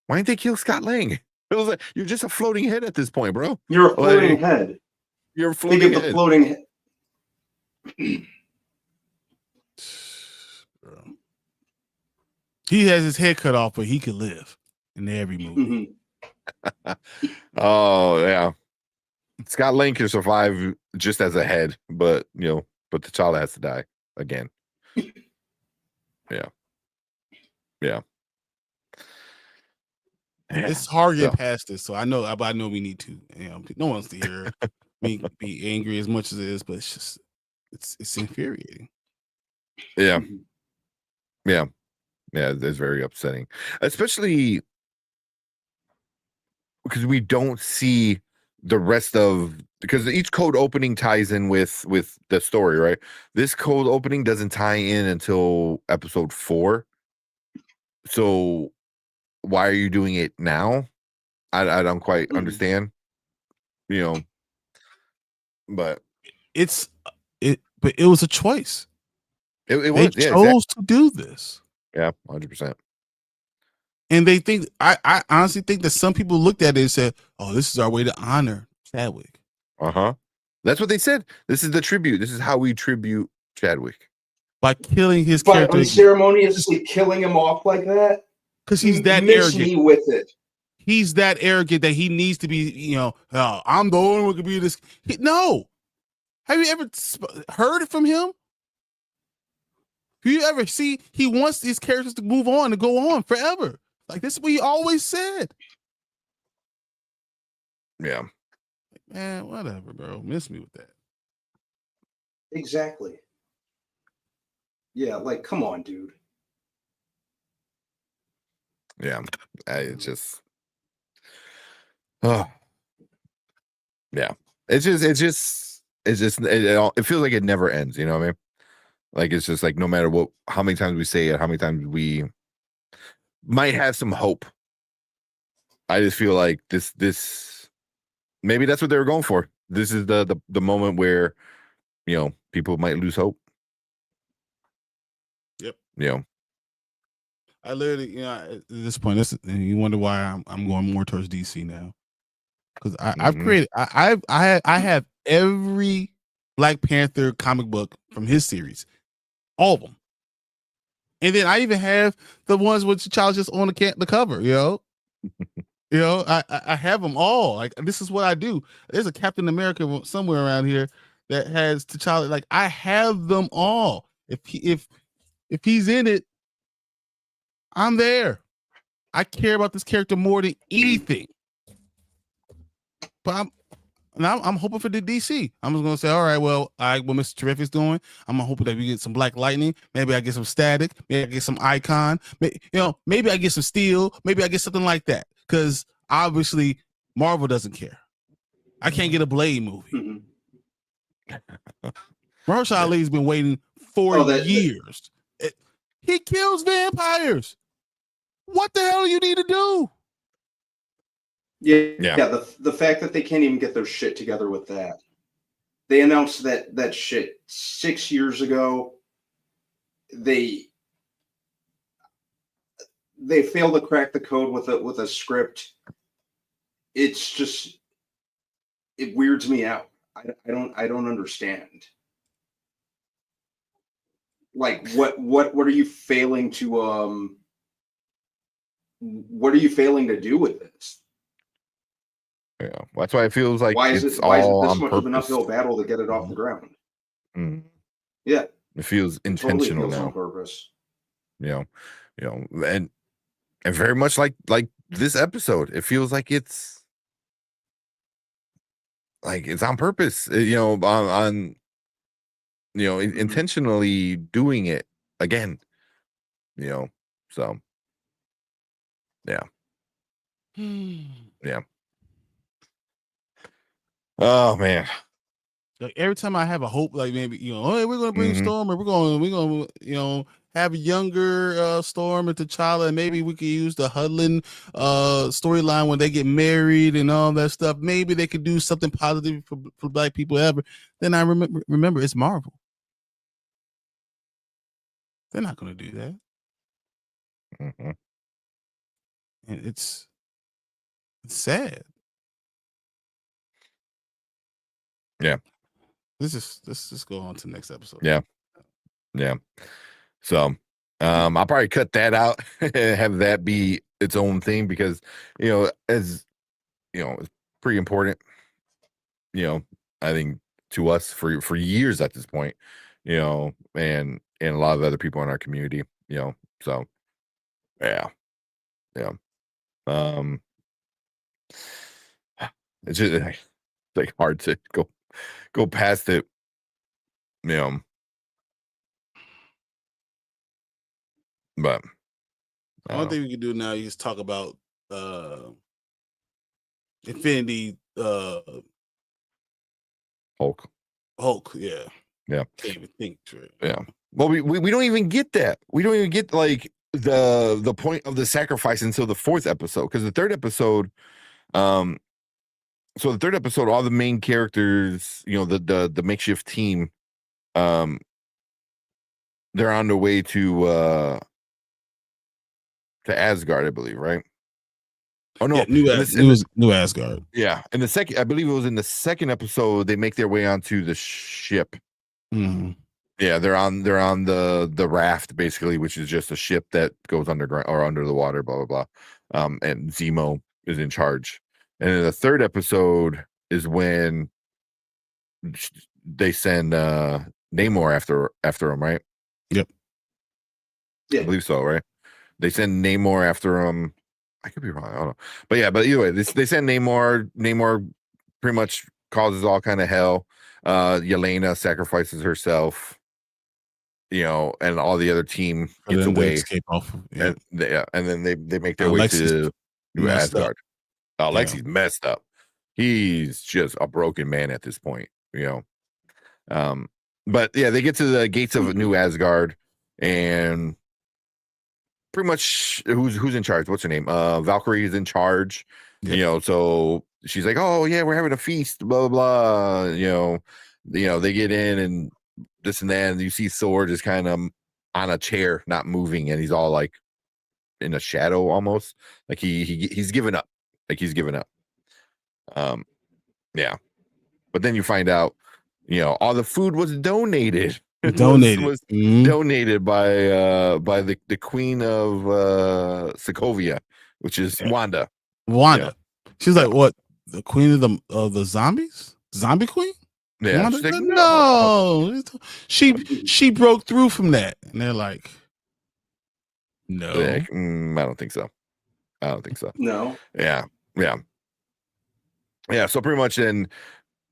Why didn't they kill Scott Lang? It was like, you're just a floating head at this point, bro. You're a floating head. You're a floating head. The floating head. He has his head cut off, but he could live in every movie. Oh yeah, Scott Lang can survive just as a head, but T'Challa has to die again. Yeah. It's hard to get past this, so I know we need to. No one wants to hear me be angry as much as it is, but it's just it's infuriating. Yeah. It's very upsetting, especially because we don't see the rest of, because each cold opening ties in with the story, right? This cold opening doesn't tie in until episode 4. So why are you doing it now? I don't quite understand. But but it was a choice. It was. They chose to do this. Yeah, 100%. And they think, I honestly think that some people looked at it and said, "Oh, this is our way to honor Chadwick." That's what they said. This is the tribute. This is how we tribute Chadwick, by killing his character, unceremoniously killing him off like that. Because he's that arrogant. Me with it. He's that arrogant that he needs to be. I'm the only one who can be this. No, Have you ever heard from him? Do you ever see he wants these characters to move on and go on forever? Like, this is what he always said. Yeah. Man, whatever, bro. Miss me with that. Exactly. Yeah, like, come on, dude. Yeah. It's just, oh, yeah. It feels like it never ends. You know what I mean? Like, it's just like, no matter what, how many times we say it, how many times we might have some hope. I just feel like this, maybe that's what they were going for. This is the moment where, you know, people might lose hope. Yep. You know, I literally, you know, at this point, you wonder why I'm going more towards DC now, because I've created, I have every Black Panther comic book from his series, all of them, and then I even have the ones with T'Challa just on the cover. You know, I have them all. Like, this is what I do. There's a Captain America somewhere around here that has T'Challa. Like, I have them all. If he's in it, I'm there. I care about this character more than anything. But I'm hoping for the DC. I'm just gonna say, all right, well, what Mr. Terrific's doing, I'm hoping that we get some Black Lightning. Maybe I get some Static. Maybe I get some Icon. Maybe I get some Steel. Maybe I get something like that. Because obviously Marvel doesn't care. I can't get a Blade movie. Mahershala Ali's been waiting for years. He kills vampires. What the hell do you need to do? Yeah. The fact that they can't even get their shit together with that. They announced that shit 6 years ago. They failed to crack the code with a script. It's just, it weirds me out. I don't understand. Like, what are you failing to what are you failing to do with this? Yeah, that's why it feels like why is it this much of an uphill battle to get it off the ground? Yeah, it feels intentional totally feels now. On purpose. You know, and very much like this episode, it feels like it's on purpose. You know, on intentionally doing it again. You know, so yeah. Yeah. Oh man. Like, every time I have a hope, like maybe, hey, we're gonna bring Storm, or we're gonna have a younger Storm and T'Challa, and maybe we could use the Hudlin storyline when they get married and all that stuff. Maybe they could do something positive for Black people ever. Then I remember it's Marvel. They're not gonna do that. And it's sad. Yeah. Let's just go on to the next episode. Yeah. So I'll probably cut that out and have that be its own thing, because as it's pretty important, I think, to us for years at this point, and a lot of other people in our community, so yeah. It's just like hard to go past it. But one thing we can do now is talk about Infinity Hulk. Yeah. Can't even think straight. Yeah. Well, we don't even get that. We don't even get like the point of the sacrifice until the fourth episode, because the third episode, all the main characters, the makeshift team, they're on their way to Asgard, I believe, right? Oh no, New Asgard. Yeah, in the second, I believe it was in the second episode, they make their way onto the ship. Yeah, they're on the raft, basically, which is just a ship that goes underground or under the water, blah blah blah. And Zemo is in charge. And in the third episode is when they send Namor after him, right? Yep. Yeah. I believe so, right? They send Namor after him. I could be wrong. I don't know. But yeah, but either way, they send Namor. Namor pretty much causes all kind of hell. Yelena sacrifices herself, and all the other team For gets them to away. escape off. Yeah. And then they make their way Lexi's to messed up. Asgard. Lexi's messed up. He's just a broken man at this point, But yeah, they get to the gates of New Asgard, and pretty much who's in charge? What's her name? Valkyrie is in charge. Yep. So she's like, "Oh yeah, we're having a feast." Blah blah. Blah. They get in and this and that, and you see Thor just kind of on a chair, not moving, and he's all like in a shadow almost, like he's given up, like he's given up. Yeah, but then you find out, all the food was donated. Was donated by the queen of Sokovia, which is Wanda. She's like, what? The queen of the zombies? Zombie queen? Yeah. Wanda? Like, no. She broke through from that. And they're like, no. Like, I don't think so. No. Yeah. So pretty much then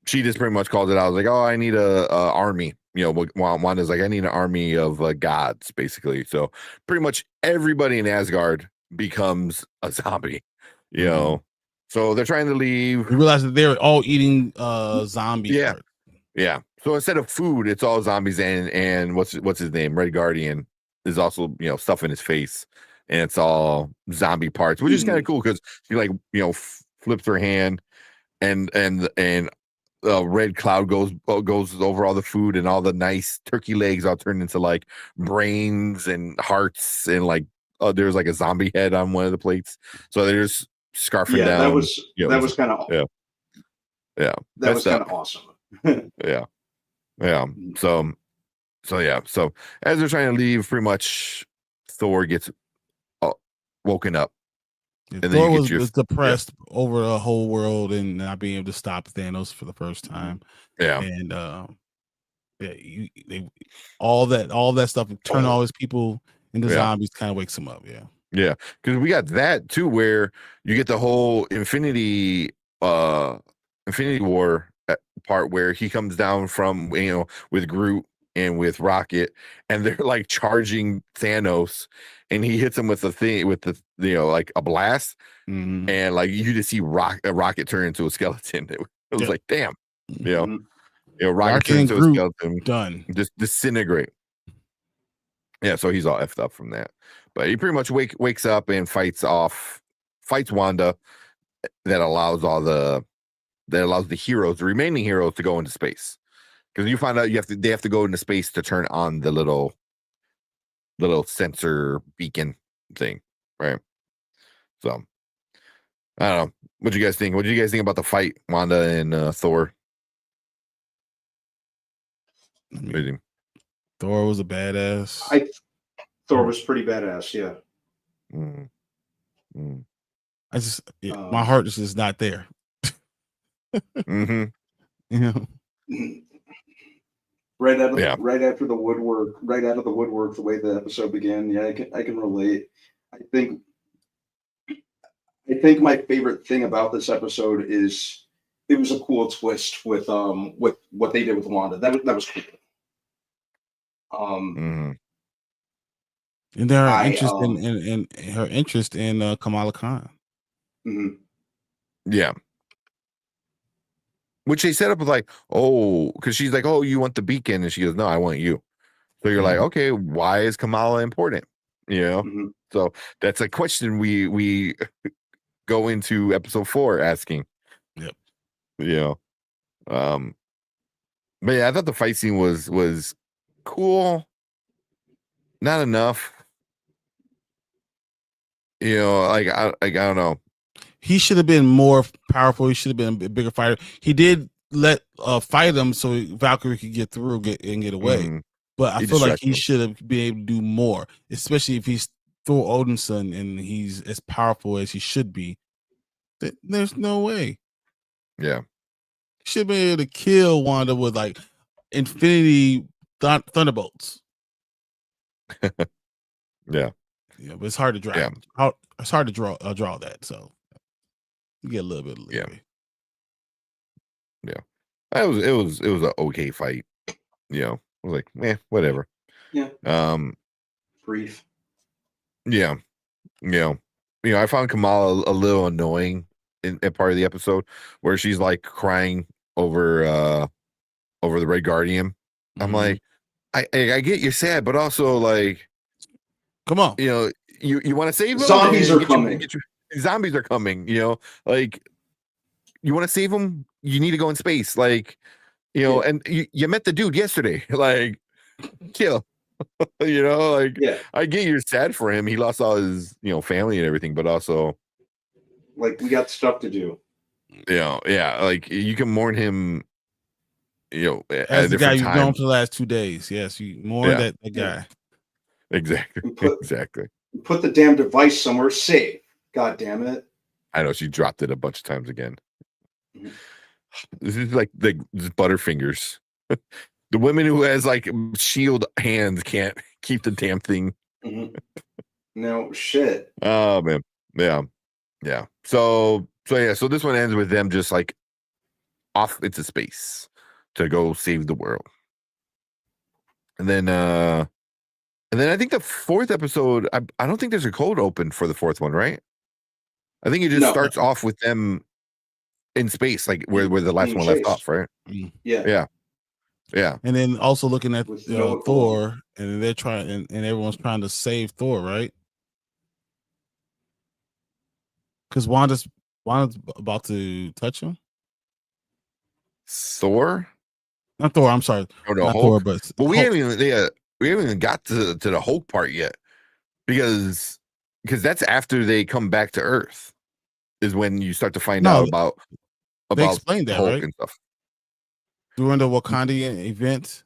she just pretty much called it out. I was like, oh, I need a army. Wanda's like, I need an army of gods, basically. So pretty much everybody in Asgard becomes a zombie. So they're trying to leave. You realize that they're all eating zombie parts. Yeah. So instead of food, it's all zombies, and what's his name? Red Guardian is also stuff in his face, and it's all zombie parts, which is kind of cool because she flips her hand, and red cloud goes over all the food, and all the nice turkey legs all turned into like brains and hearts, and like there's like a zombie head on one of the plates. So they're just scarfing down. That was kind of that was kind of awesome. Yeah. So as they're trying to leave, pretty much Thor gets woken up. And Thor was depressed over the whole world and not being able to stop Thanos for the first time. Yeah. And all that stuff, turn all his people into zombies, kind of wakes him up. Yeah, because we got that too, where you get the whole Infinity War part where he comes down from with Groot and with Rocket, and they're like charging Thanos, and he hits him with the like a blast, and like you just see Rocket turn into a skeleton. It was like, damn, Rocket turns into a skeleton, done, just disintegrate. Yeah, so he's all effed up from that, but he pretty much wakes up and fights Wanda. That allows the remaining heroes to go into space, because you find out they have to go into space to turn on the little sensor beacon thing, right? So I don't know. What do you guys think? What do you guys think about the fight, Wanda and Thor? Thor was a badass. Thor was pretty badass. Yeah. I just my heart is just not there. Mm-hmm. Right out of the woodwork, the way the episode began. Yeah, I can relate. I think my favorite thing about this episode is it was a cool twist with what they did with Wanda. That was cool. And their interest in Kamala Khan. Yeah. Which they set up with like, because she's like, oh, you want the beacon? And she goes, no, I want you. So you're like, okay, why is Kamala important? So that's a question we go into episode 4 asking. Yep. But yeah, I thought the fight scene was cool. Not enough. Like I don't know. He should have been more powerful. He should have been a bigger fighter. He did let fight him so Valkyrie could get through and get away. But I feel like he should have been able to do more, especially if he's Thor Odinson and he's as powerful as he should be. There's no way. Yeah. He should be able to kill Wanda with like Infinity Thunderbolts. Yeah. Yeah, but it's hard to draw. Yeah. It's hard to draw that. So you get a little bit of leeway. Yeah. It was an okay fight. You know, I was like, whatever. Yeah. Brief. Yeah. You know, I found Kamala a little annoying in part of the episode where she's like crying over the Red Guardian. I'm like, I get you're sad, but also like, come on, you know, you want to save them. Zombies are coming. Zombies are coming. You know, like you want to save them. You need to go in space. Like, you know, and you met the dude yesterday. Like, kill. You know, like I get you're sad for him. He lost all his, you know, family and everything, but also like we got stuff to do. You know, like you can mourn him. You know, as the guy you've known for the last 2 days. Yes, you mourn that guy. Exactly. Exactly. Put the damn device somewhere safe. God damn it. I know she dropped it a bunch of times again. This is like the Butterfingers. The women who has like shield hands can't keep the damn thing. No shit. Oh man. Yeah. So this one ends with them just like off into space to go save the world. And then I think the fourth episode, I don't think there's a cold open for the fourth one, right? I think it just starts off with them in space, like where the last one left off, right? Yeah. And then also looking at Thor, and they're trying, and everyone's trying to save Thor, right? Because Wanda's about to touch him. Thor? Not Thor. I'm sorry. Oh no, not Hulk. Thor, but we haven't even got to the Hulk part yet, because that's after they come back to Earth, is when you start to find out about they explained that, Hulk right? and stuff. During the Wakandian event.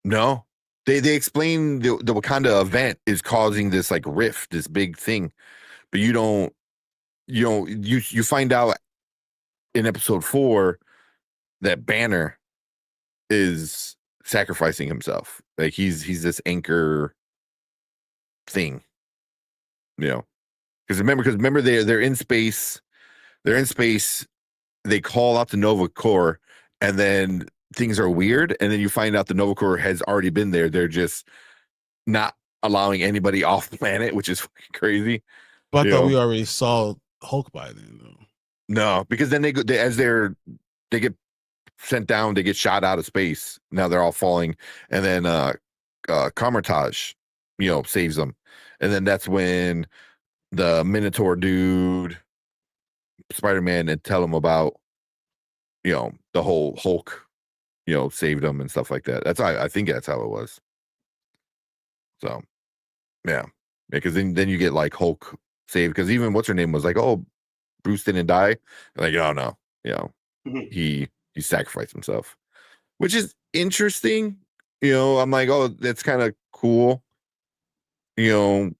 No, they explain the Wakanda event is causing this like rift, this big thing, but you find out in episode 4 that Banner is sacrificing himself. Like he's this anchor thing, you know, because remember they're in space. They call out the Nova Corps, and then things are weird, and then you find out the Nova Corps has already been there. They're just not allowing anybody off planet, which is crazy. But I thought we already saw Hulk by then, though. No, because then they get sent down, they get shot out of space. Now they're all falling, and then Kamartaj, saves them, and then that's when the Minotaur dude, Spider-Man, and tell him about the whole Hulk, saved them and stuff like that. I think that's how it was. So yeah, because then you get like Hulk saved, because even what's her name was like, oh, Bruce didn't die. Like, oh no, he sacrificed himself, which is interesting. I'm like, oh, that's kind of cool. But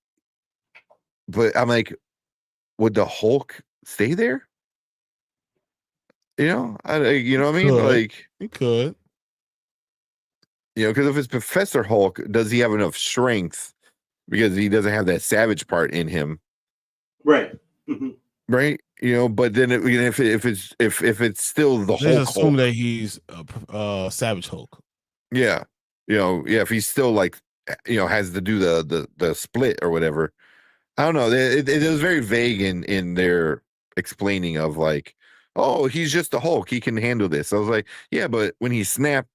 I'm like, would the Hulk stay there? You know what I mean? Like, he could. Because if it's Professor Hulk, does he have enough strength? Because he doesn't have that savage part in him, right? Right? But then if it's still the Hulk, assume that he's Savage Hulk. Yeah, if he's still like, has to do the split or whatever. I don't know. It was very vague in their explaining of like, oh, he's just a Hulk. He can handle this. I was like, yeah, but when he snapped,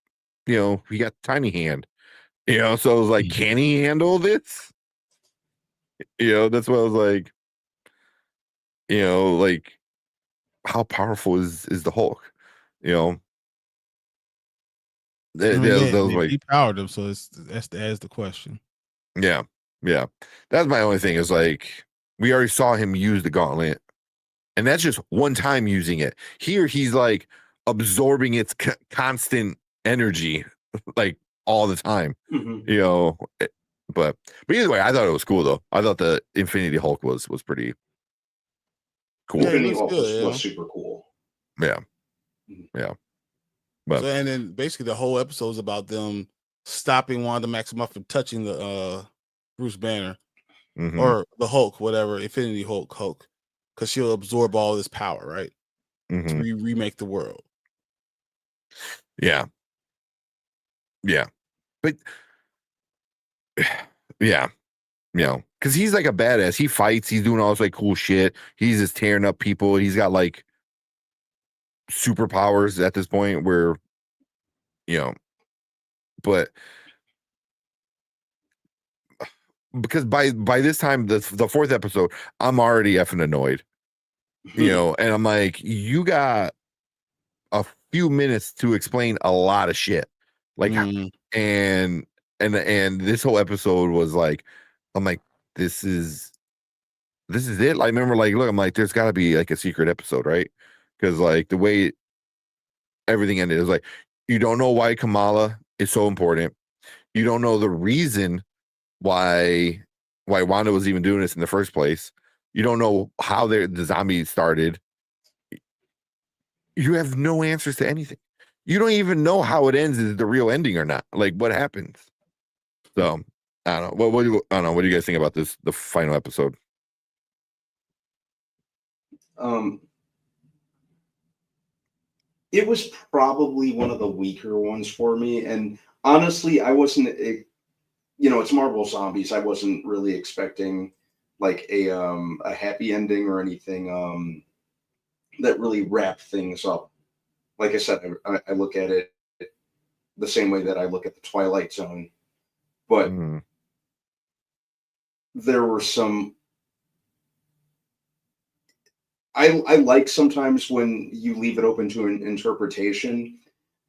he got tiny hand. So I was like, can he handle this? That's what I was like. Like, how powerful is the Hulk? He powered him, so that's the question. Yeah. That's my only thing, is like, we already saw him use the gauntlet, and that's just one time using it. Here, he's like absorbing its constant energy, like all the time. But either way, I thought it was cool though. I thought the Infinity Hulk was pretty cool. Infinity Hulk was super cool. Yeah. But So, and then basically the whole episode is about them stopping Wanda Maximoff from touching the Bruce Banner mhm. or the Hulk, whatever, Infinity Hulk, because she'll absorb all this power, right? To Mhm. remake the world. Yeah. Yeah. But yeah, because he's like a badass. He fights. He's doing all this like cool shit. He's just tearing up people. He's got like superpowers at this point where, but because by this time, the fourth episode, I'm already effing annoyed, and I'm like, you got a few minutes to explain a lot of shit, like, and this whole episode was like, I'm like, this is it. I remember, like, look, I'm like, there's got to be like a secret episode, right? Because like the way everything ended is like, you don't know why Kamala is so important. You don't know the reason why Wanda was even doing this in the first place. You don't know how the zombies started. You have no answers to anything. You don't even know how it ends, is the real ending or not. Like, what happens? So I don't know. I don't know. What do you guys think about this? The final episode. It was probably one of the weaker ones for me, and honestly, I wasn't. It's Marvel Zombies. I wasn't really expecting like a happy ending or anything that really wrapped things up. Like I said, I look at it the same way that I look at the Twilight Zone, but there were some. I like sometimes when you leave it open to an interpretation,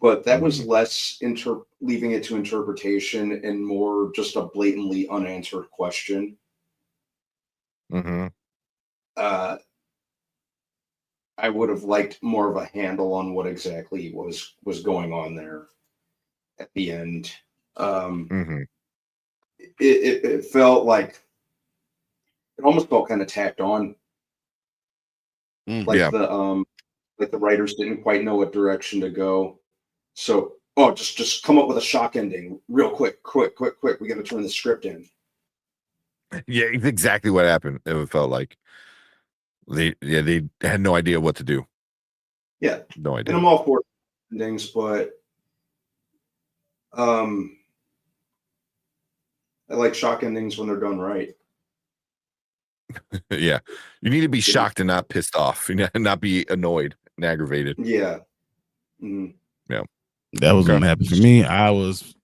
but that was less leaving it to interpretation and more just a blatantly unanswered question. I would have liked more of a handle on what exactly was going on there at the end. It felt like it almost felt kind of tacked on, like the writers didn't quite know what direction to go. So, just come up with a shock ending real quick. We got to turn the script in. Yeah, it's exactly what happened. It felt like they had no idea what to do. Yeah, no idea. And I'm all for endings, but I like shock endings when they're done right. Yeah, you need to be shocked and not pissed off, and not be annoyed and aggravated. Yeah. Yeah. That was what happened to me. I was.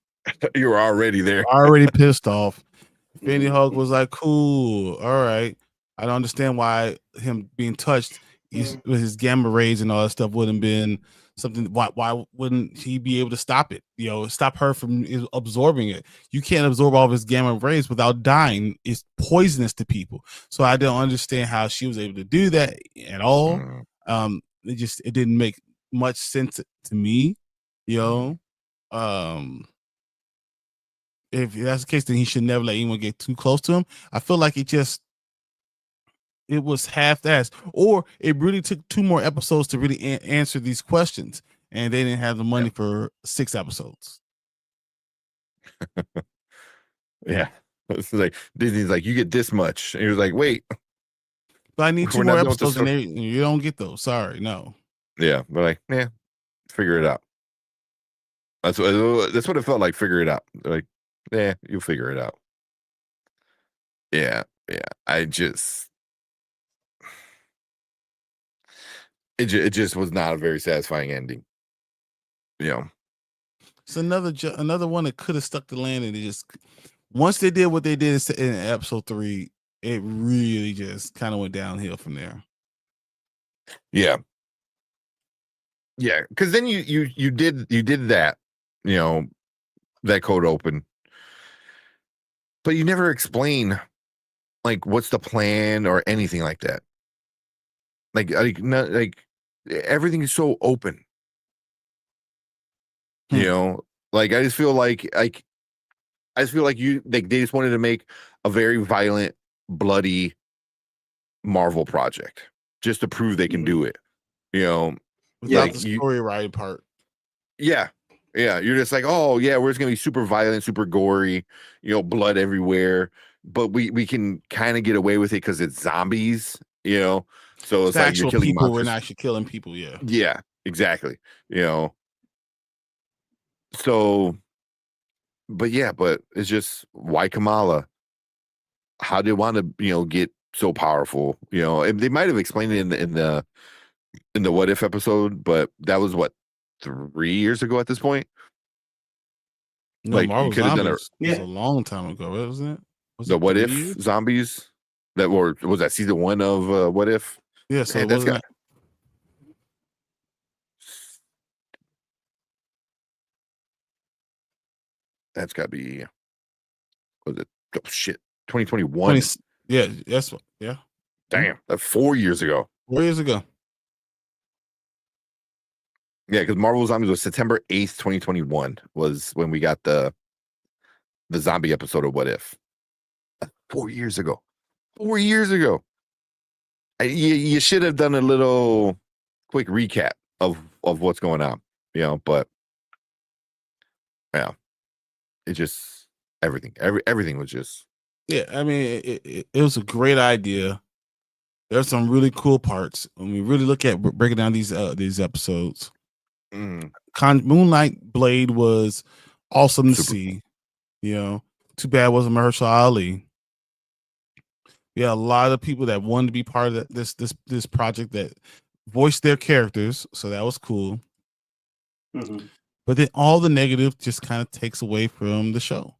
You were already there. Already pissed off. Infinity Hulk was like, cool, all right. I don't understand why him being touched with his gamma rays and all that stuff wouldn't have been something. Why wouldn't he be able to stop it? Stop her from absorbing it. You can't absorb all of his gamma rays without dying. It's poisonous to people. So I don't understand how she was able to do that at all. It didn't make much sense to me. If that's the case, then he should never let anyone get too close to him. I feel like it was half-assed, or it really took 2 more episodes to really answer these questions, and they didn't have the money for 6 episodes. Yeah, it's like Disney's like, you get this much, and he was like, wait, but I need 2 more episodes, and you don't get those. Sorry, no. Yeah, but like, yeah, figure it out. That's what it felt like. Figure it out. Like, yeah, you'll figure it out. Yeah. It just was not a very satisfying ending. It's another one that could have stuck the landing. Once they did what they did in episode 3, it really just kind of went downhill from there. Yeah, because then you did that, that code open, but you never explain like what's the plan or anything like that. Like everything is so open. Like I just feel like they just wanted to make a very violent, bloody Marvel project just to prove they can do it. Without the story writing part. Yeah. Yeah. You're just like, oh yeah, we're just gonna be super violent, super gory, blood everywhere. But we can kind of get away with it because it's zombies, So It's it's like you're actual killing people. We're monsters. not actually killing people. Yeah. Yeah, exactly. So but it's just why Kamala? How they want to, get so powerful, and they might have explained it in the what if episode, but that was what 3 years ago at this point. No, Like you Marvel could have done Zombies was a long time ago, wasn't it? Was the it what 3 if years? zombies that was that season 1 of what if? Yeah, so Man, it wasn't that's got to be, was it, oh shit, that 2021. 20, yeah, that's what, yeah. Damn, that's 4 years ago. 4 years ago. Yeah, because Marvel Zombies was September 8th, 2021 was when we got the zombie episode of What If. 4 years ago. 4 years ago. You should have done a little quick recap of what's going on, but yeah, it just everything was just, Yeah, I mean, it was a great idea. There's some really cool parts when we really look at breaking down these episodes. Moonlight Blade was awesome to see. Too bad it wasn't Mahershala Ali. Yeah, a lot of people that wanted to be part of this project that voiced their characters, so that was cool. But then all the negative just kind of takes away from the show.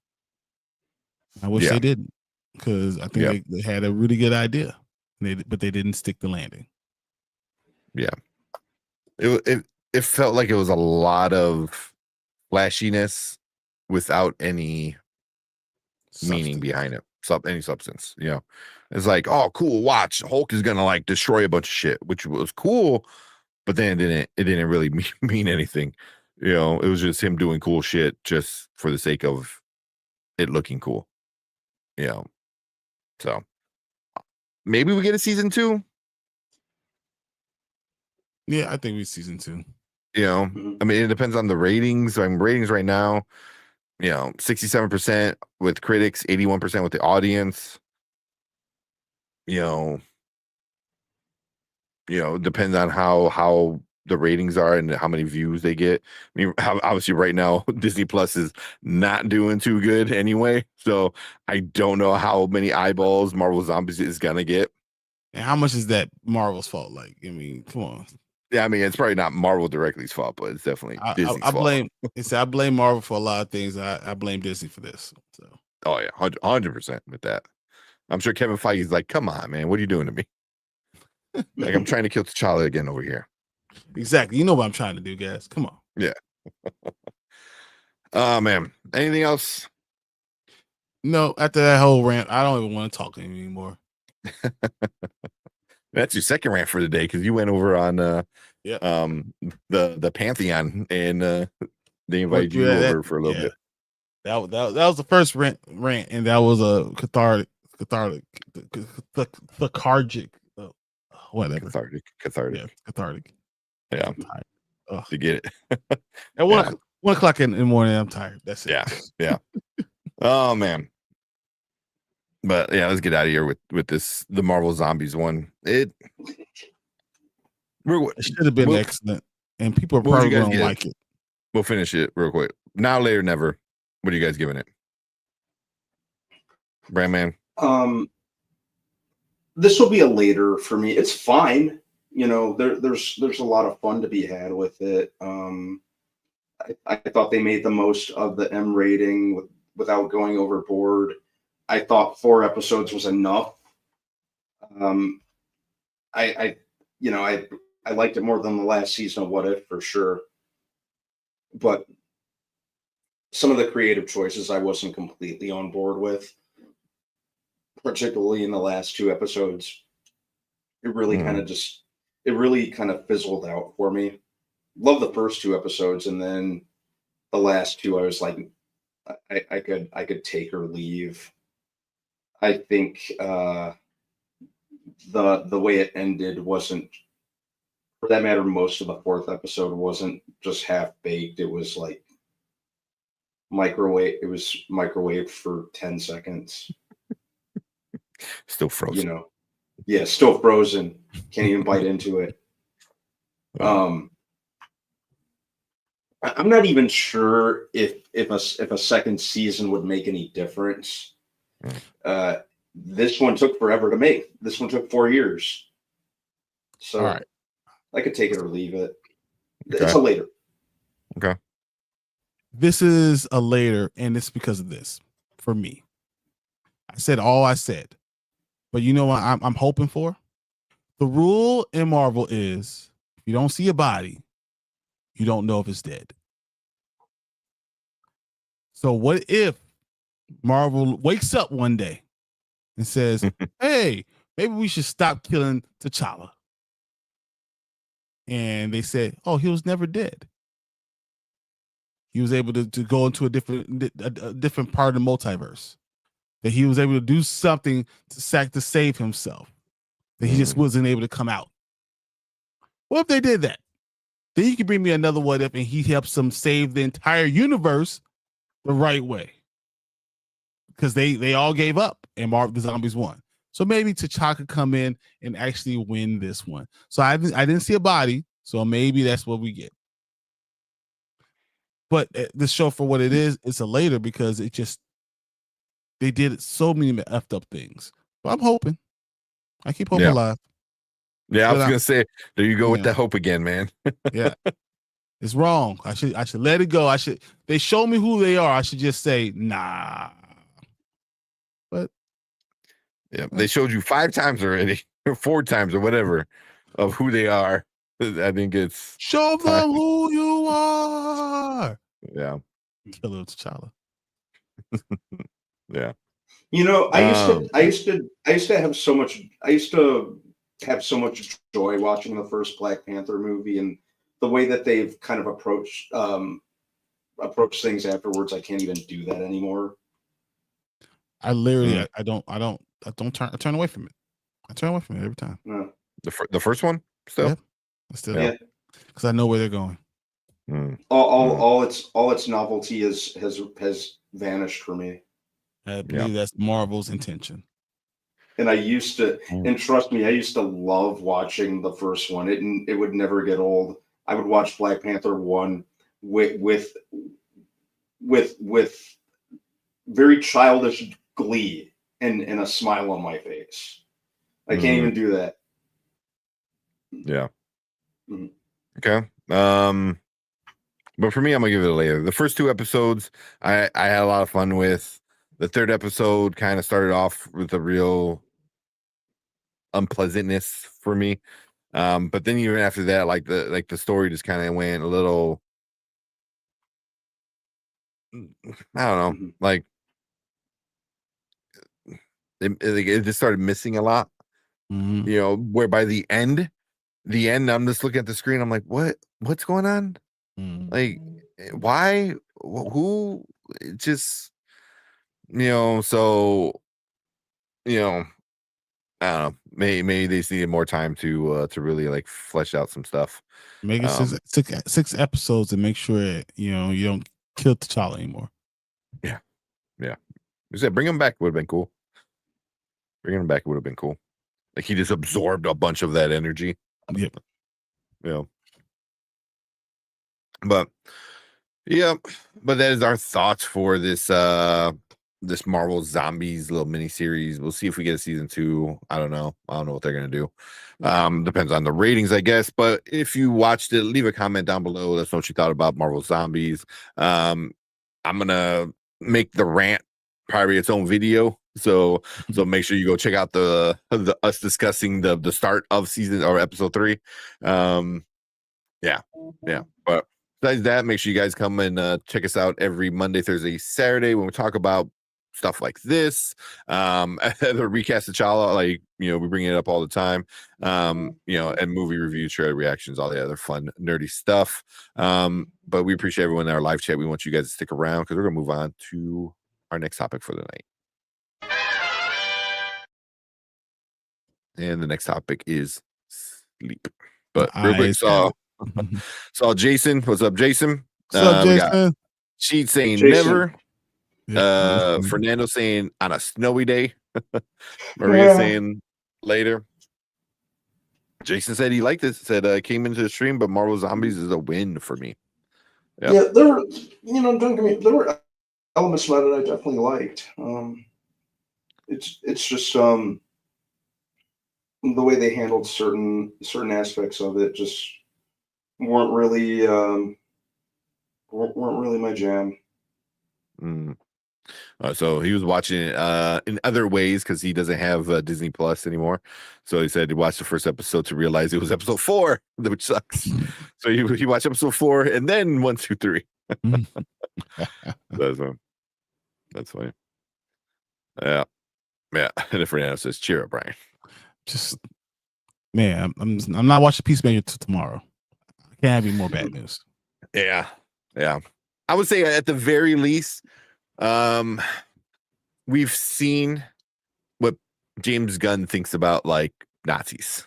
I wish they didn't, because I think they had a really good idea, but they didn't stick the landing. Yeah, it felt like it was a lot of flashiness without any meaning behind it. Any substance, It's like, oh, cool, watch, Hulk is gonna like destroy a bunch of shit, which was cool, but then it didn't really mean anything. It was just him doing cool shit just for the sake of it looking cool. So maybe we get a season 2. Yeah, I think we season 2. I mean, it depends on the ratings. I mean, ratings right now, 67% with critics, 81% with the audience. Depends on how the ratings are and how many views they get. I mean, obviously right now Disney Plus is not doing too good anyway, so I don't know how many eyeballs Marvel Zombies is gonna get. And how much is that Marvel's fault? Like, I mean, come on. Yeah, I mean, it's probably not Marvel directly's fault, but it's definitely Disney's fault. I blame Marvel for a lot of things. I blame Disney for this. So. Oh yeah, 100% with that. I'm sure Kevin Feige's like, come on, man, what are you doing to me? Like, I'm trying to kill T'Challa again over here. Exactly. You know what I'm trying to do, guys. Come on. Yeah. Oh man. Anything else? No, after that whole rant, I don't even want to talk anymore. That's your second rant for the day, because you went over on the Pantheon and they invited you over for a little bit. That was the first rant, and that was a cathartic, whatever. Cathartic. Yeah, to get it. At 1 o'clock in the morning, I'm tired. That's it. Yeah. Oh man. But yeah, let's get out of here with this, the Marvel Zombies one. It should have been excellent, and people are probably going to like it. We'll finish it real quick. Now, later, never. What are you guys giving it? Brandman? This will be a later for me. It's fine. There's a lot of fun to be had with it. I thought they made the most of the M rating without going overboard. I thought 4 episodes was enough. I liked it more than the last season of What If for sure. But some of the creative choices I wasn't completely on board with, particularly in the last 2 episodes. It really kind of fizzled out for me. Love the first 2 episodes, and then the last 2, I was like, I could take or leave. I think the way it ended wasn't for that matter, most of the fourth episode wasn't just half baked. It was like microwave. It was microwaved for 10 seconds. Still frozen. You know, yeah, still frozen. Can't even bite into it. I'm not even sure if a second season would make any difference. This one took forever to make. This one took 4 years. So All right. I could take it or leave it. Okay. It's a later. Okay. This is a later, and it's because of this for me. I said all I said, but you know what I'm hoping for? The rule in Marvel is if you don't see a body, you don't know if it's dead. So what if Marvel wakes up one day and says, hey, maybe we should stop killing T'Challa? And they said, oh, he was never dead. He was able to go into a different part of the multiverse. That he was able to do something to save himself. That he just wasn't able to come out. What if they did that? Then you can bring me another what if, and he helps them save the entire universe the right way. Because they all gave up and the Zombies won. So maybe T'Challa could come in and actually win this one. So I didn't see a body, so maybe that's what we get. But the show, for what it is, it's a later because they did so many effed up things. But I'm hoping. I keep hope alive. Yeah, I was gonna say, there you go with the hope again, man. Yeah. It's wrong. I should let it go. They show me who they are. I should just say, nah. But yeah, they showed you 5 times already, or 4 times or whatever of who they are. I think it's show them who you are. Yeah. Killer T'Challa. Yeah. You know, I used to have so much joy watching the first Black Panther movie, and the way that they've kind of approached things afterwards. I can't even do that anymore. I literally I turn away from it. I turn away from it every time. No. The first one still? Yeah. Still. Because I know where they're going. All its novelty has vanished for me. I believe that's Marvel's intention. And I used to, and trust me, I used to love watching the first one. It would never get old. I would watch Black Panther 1 with very childish glee and a smile on my face. I can't even do that. Yeah. Okay. But for me, I'm gonna give it a later. The first 2 episodes, I had a lot of fun with. The 3rd episode kind of started off with a real unpleasantness for me. But then even after that, like the story just kind of went a little, I don't know, like it just started missing a lot. You know, where by the end, I'm just looking at the screen. I'm like, what's going on? Like, why? Who? It just, so, I don't know. Maybe they just needed more time to really like flesh out some stuff. Make it 6 episodes and make sure you don't kill T'Challa anymore. Yeah. You said bring him back would have been cool. Bringing him back would have been cool. Like he just absorbed a bunch of that energy. Yep. Yeah. But that is our thoughts for this this Marvel Zombies little mini series. We'll see if we get a season 2. I don't know what they're gonna do. Depends on the ratings, I guess. But if you watched it, leave a comment down below. Let us know what you thought about Marvel Zombies. I'm gonna make the rant probably its own video. So make sure you go check out the us discussing the start of season or episode 3. Yeah. But besides that, make sure you guys come and check us out every Monday, Thursday, Saturday when we talk about stuff like this. The recast of T'Challa, like we bring it up all the time. And movie reviews, trailer reactions, all the other fun, nerdy stuff. But we appreciate everyone in our live chat. We want you guys to stick around because we're gonna move on to our next topic for the night. And the next topic is sleep. But real quick, saw Jason. What's up, Jason? What's up, We got Jason? Sheet saying Jason. never. Yeah. Fernando saying on a snowy day. Maria saying later. Jason said he liked this. Said came into the stream, but Marvel Zombies is a win for me. Yep. Yeah, there were, don't get me. There were elements about it I definitely liked. It's just the way they handled certain aspects of it just weren't really my jam. So he was watching it in other ways because he doesn't have Disney Plus anymore. So he said he watched the first episode to realize it was episode 4, which sucks. So he watched episode 4 and then 1, 2, 3. That's funny. Yeah. And if Fernando says, "Cheer up, Brian." Just man, I'm not watching Peacemaker until tomorrow. I can't have any more bad news. Yeah. I would say at the very least, we've seen what James Gunn thinks about like Nazis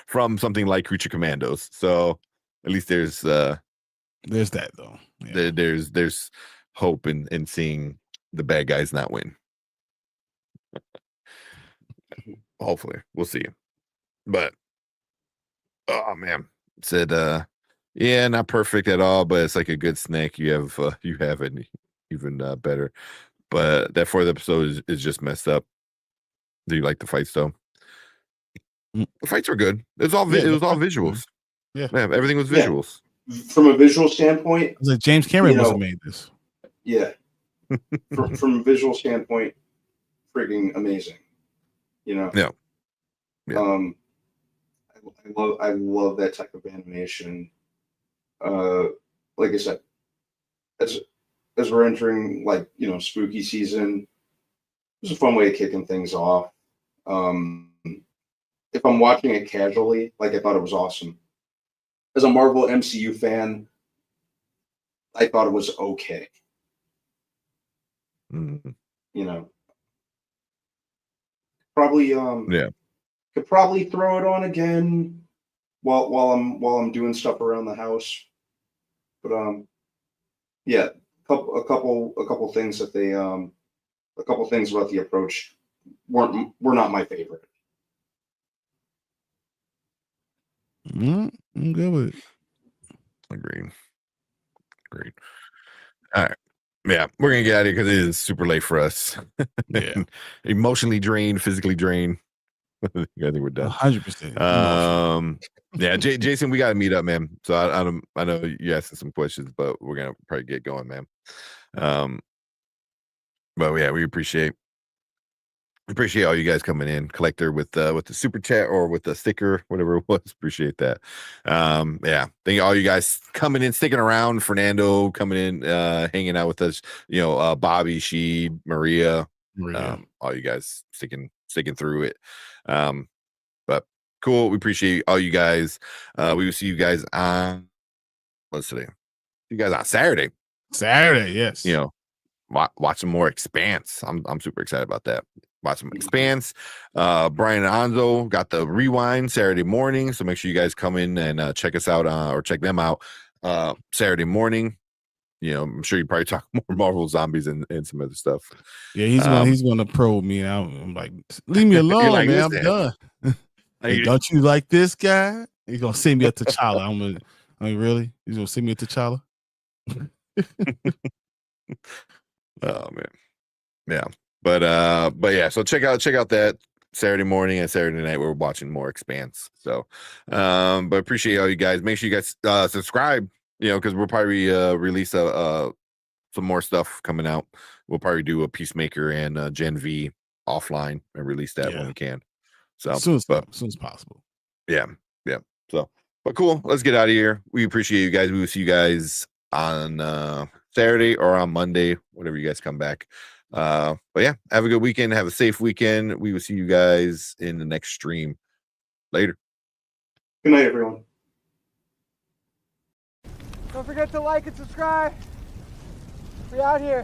from something like Creature Commandos. So at least there's that though. Yeah. There's hope in seeing the bad guys not win. Hopefully we'll see. But oh man, said yeah, not perfect at all, but it's like a good snack. You have it even better. But that 4th episode is just messed up. Do you like the fights though? The fights were good. It was all visuals. Yeah, everything was visuals. From a visual standpoint, it was like James Cameron must have made this. Yeah, from a visual standpoint, freaking amazing. Yeah. I love that type of animation. Like I said, as we're entering spooky season, it's a fun way of kicking things off. If I'm watching it casually, I thought it was awesome. As a Marvel MCU fan, I thought it was okay. Probably could probably throw it on again while I'm doing stuff around the house. But a couple things that they a couple things about the approach were not my favorite. I'm good with it. Agreed. All right. Yeah, we're gonna get out of here because it is super late for us. Yeah. Emotionally drained, physically drained. I think we're done. 100%. Yeah, Jason, we gotta meet up, man. So I know you asking some questions, but we're gonna probably get going, man. But yeah, we appreciate all you guys coming in. Collector with the super chat or with the sticker, whatever it was. Appreciate that. Yeah, thank all you guys coming in, sticking around. Fernando coming in, hanging out with us. Bobby, Sheed, Maria. All you guys sticking through it. But cool. We appreciate all you guys. We will see you guys on what's today? You guys on Saturday. Yes. Watch some more Expanse. I'm super excited about that. Watch some Expanse. Brian and Anzo got the rewind Saturday morning, so make sure you guys come in and check us out or check them out Saturday morning. I'm sure you probably talk more Marvel Zombies and some other stuff. Yeah, he's gonna probe me. I'm like, leave me alone, like, man. I'm done. Hey, don't you like this guy? He's gonna send me a T'Challa. Really? He's gonna send me a T'Challa? Oh man, yeah. But yeah. So check out that Saturday morning and Saturday night. We're watching more Expanse. So, but appreciate all you guys. Make sure you guys subscribe. Because we'll probably release some more stuff coming out. We'll probably do a Peacemaker and Gen V offline and release that when we can. So as soon as possible. Yeah. So, but cool. Let's get out of here. We appreciate you guys. We will see you guys on Saturday or on Monday, whenever you guys come back. But yeah, have a good weekend. Have a safe weekend. We will see you guys in the next stream. Later. Good night, everyone. Don't forget to like and subscribe. We out here.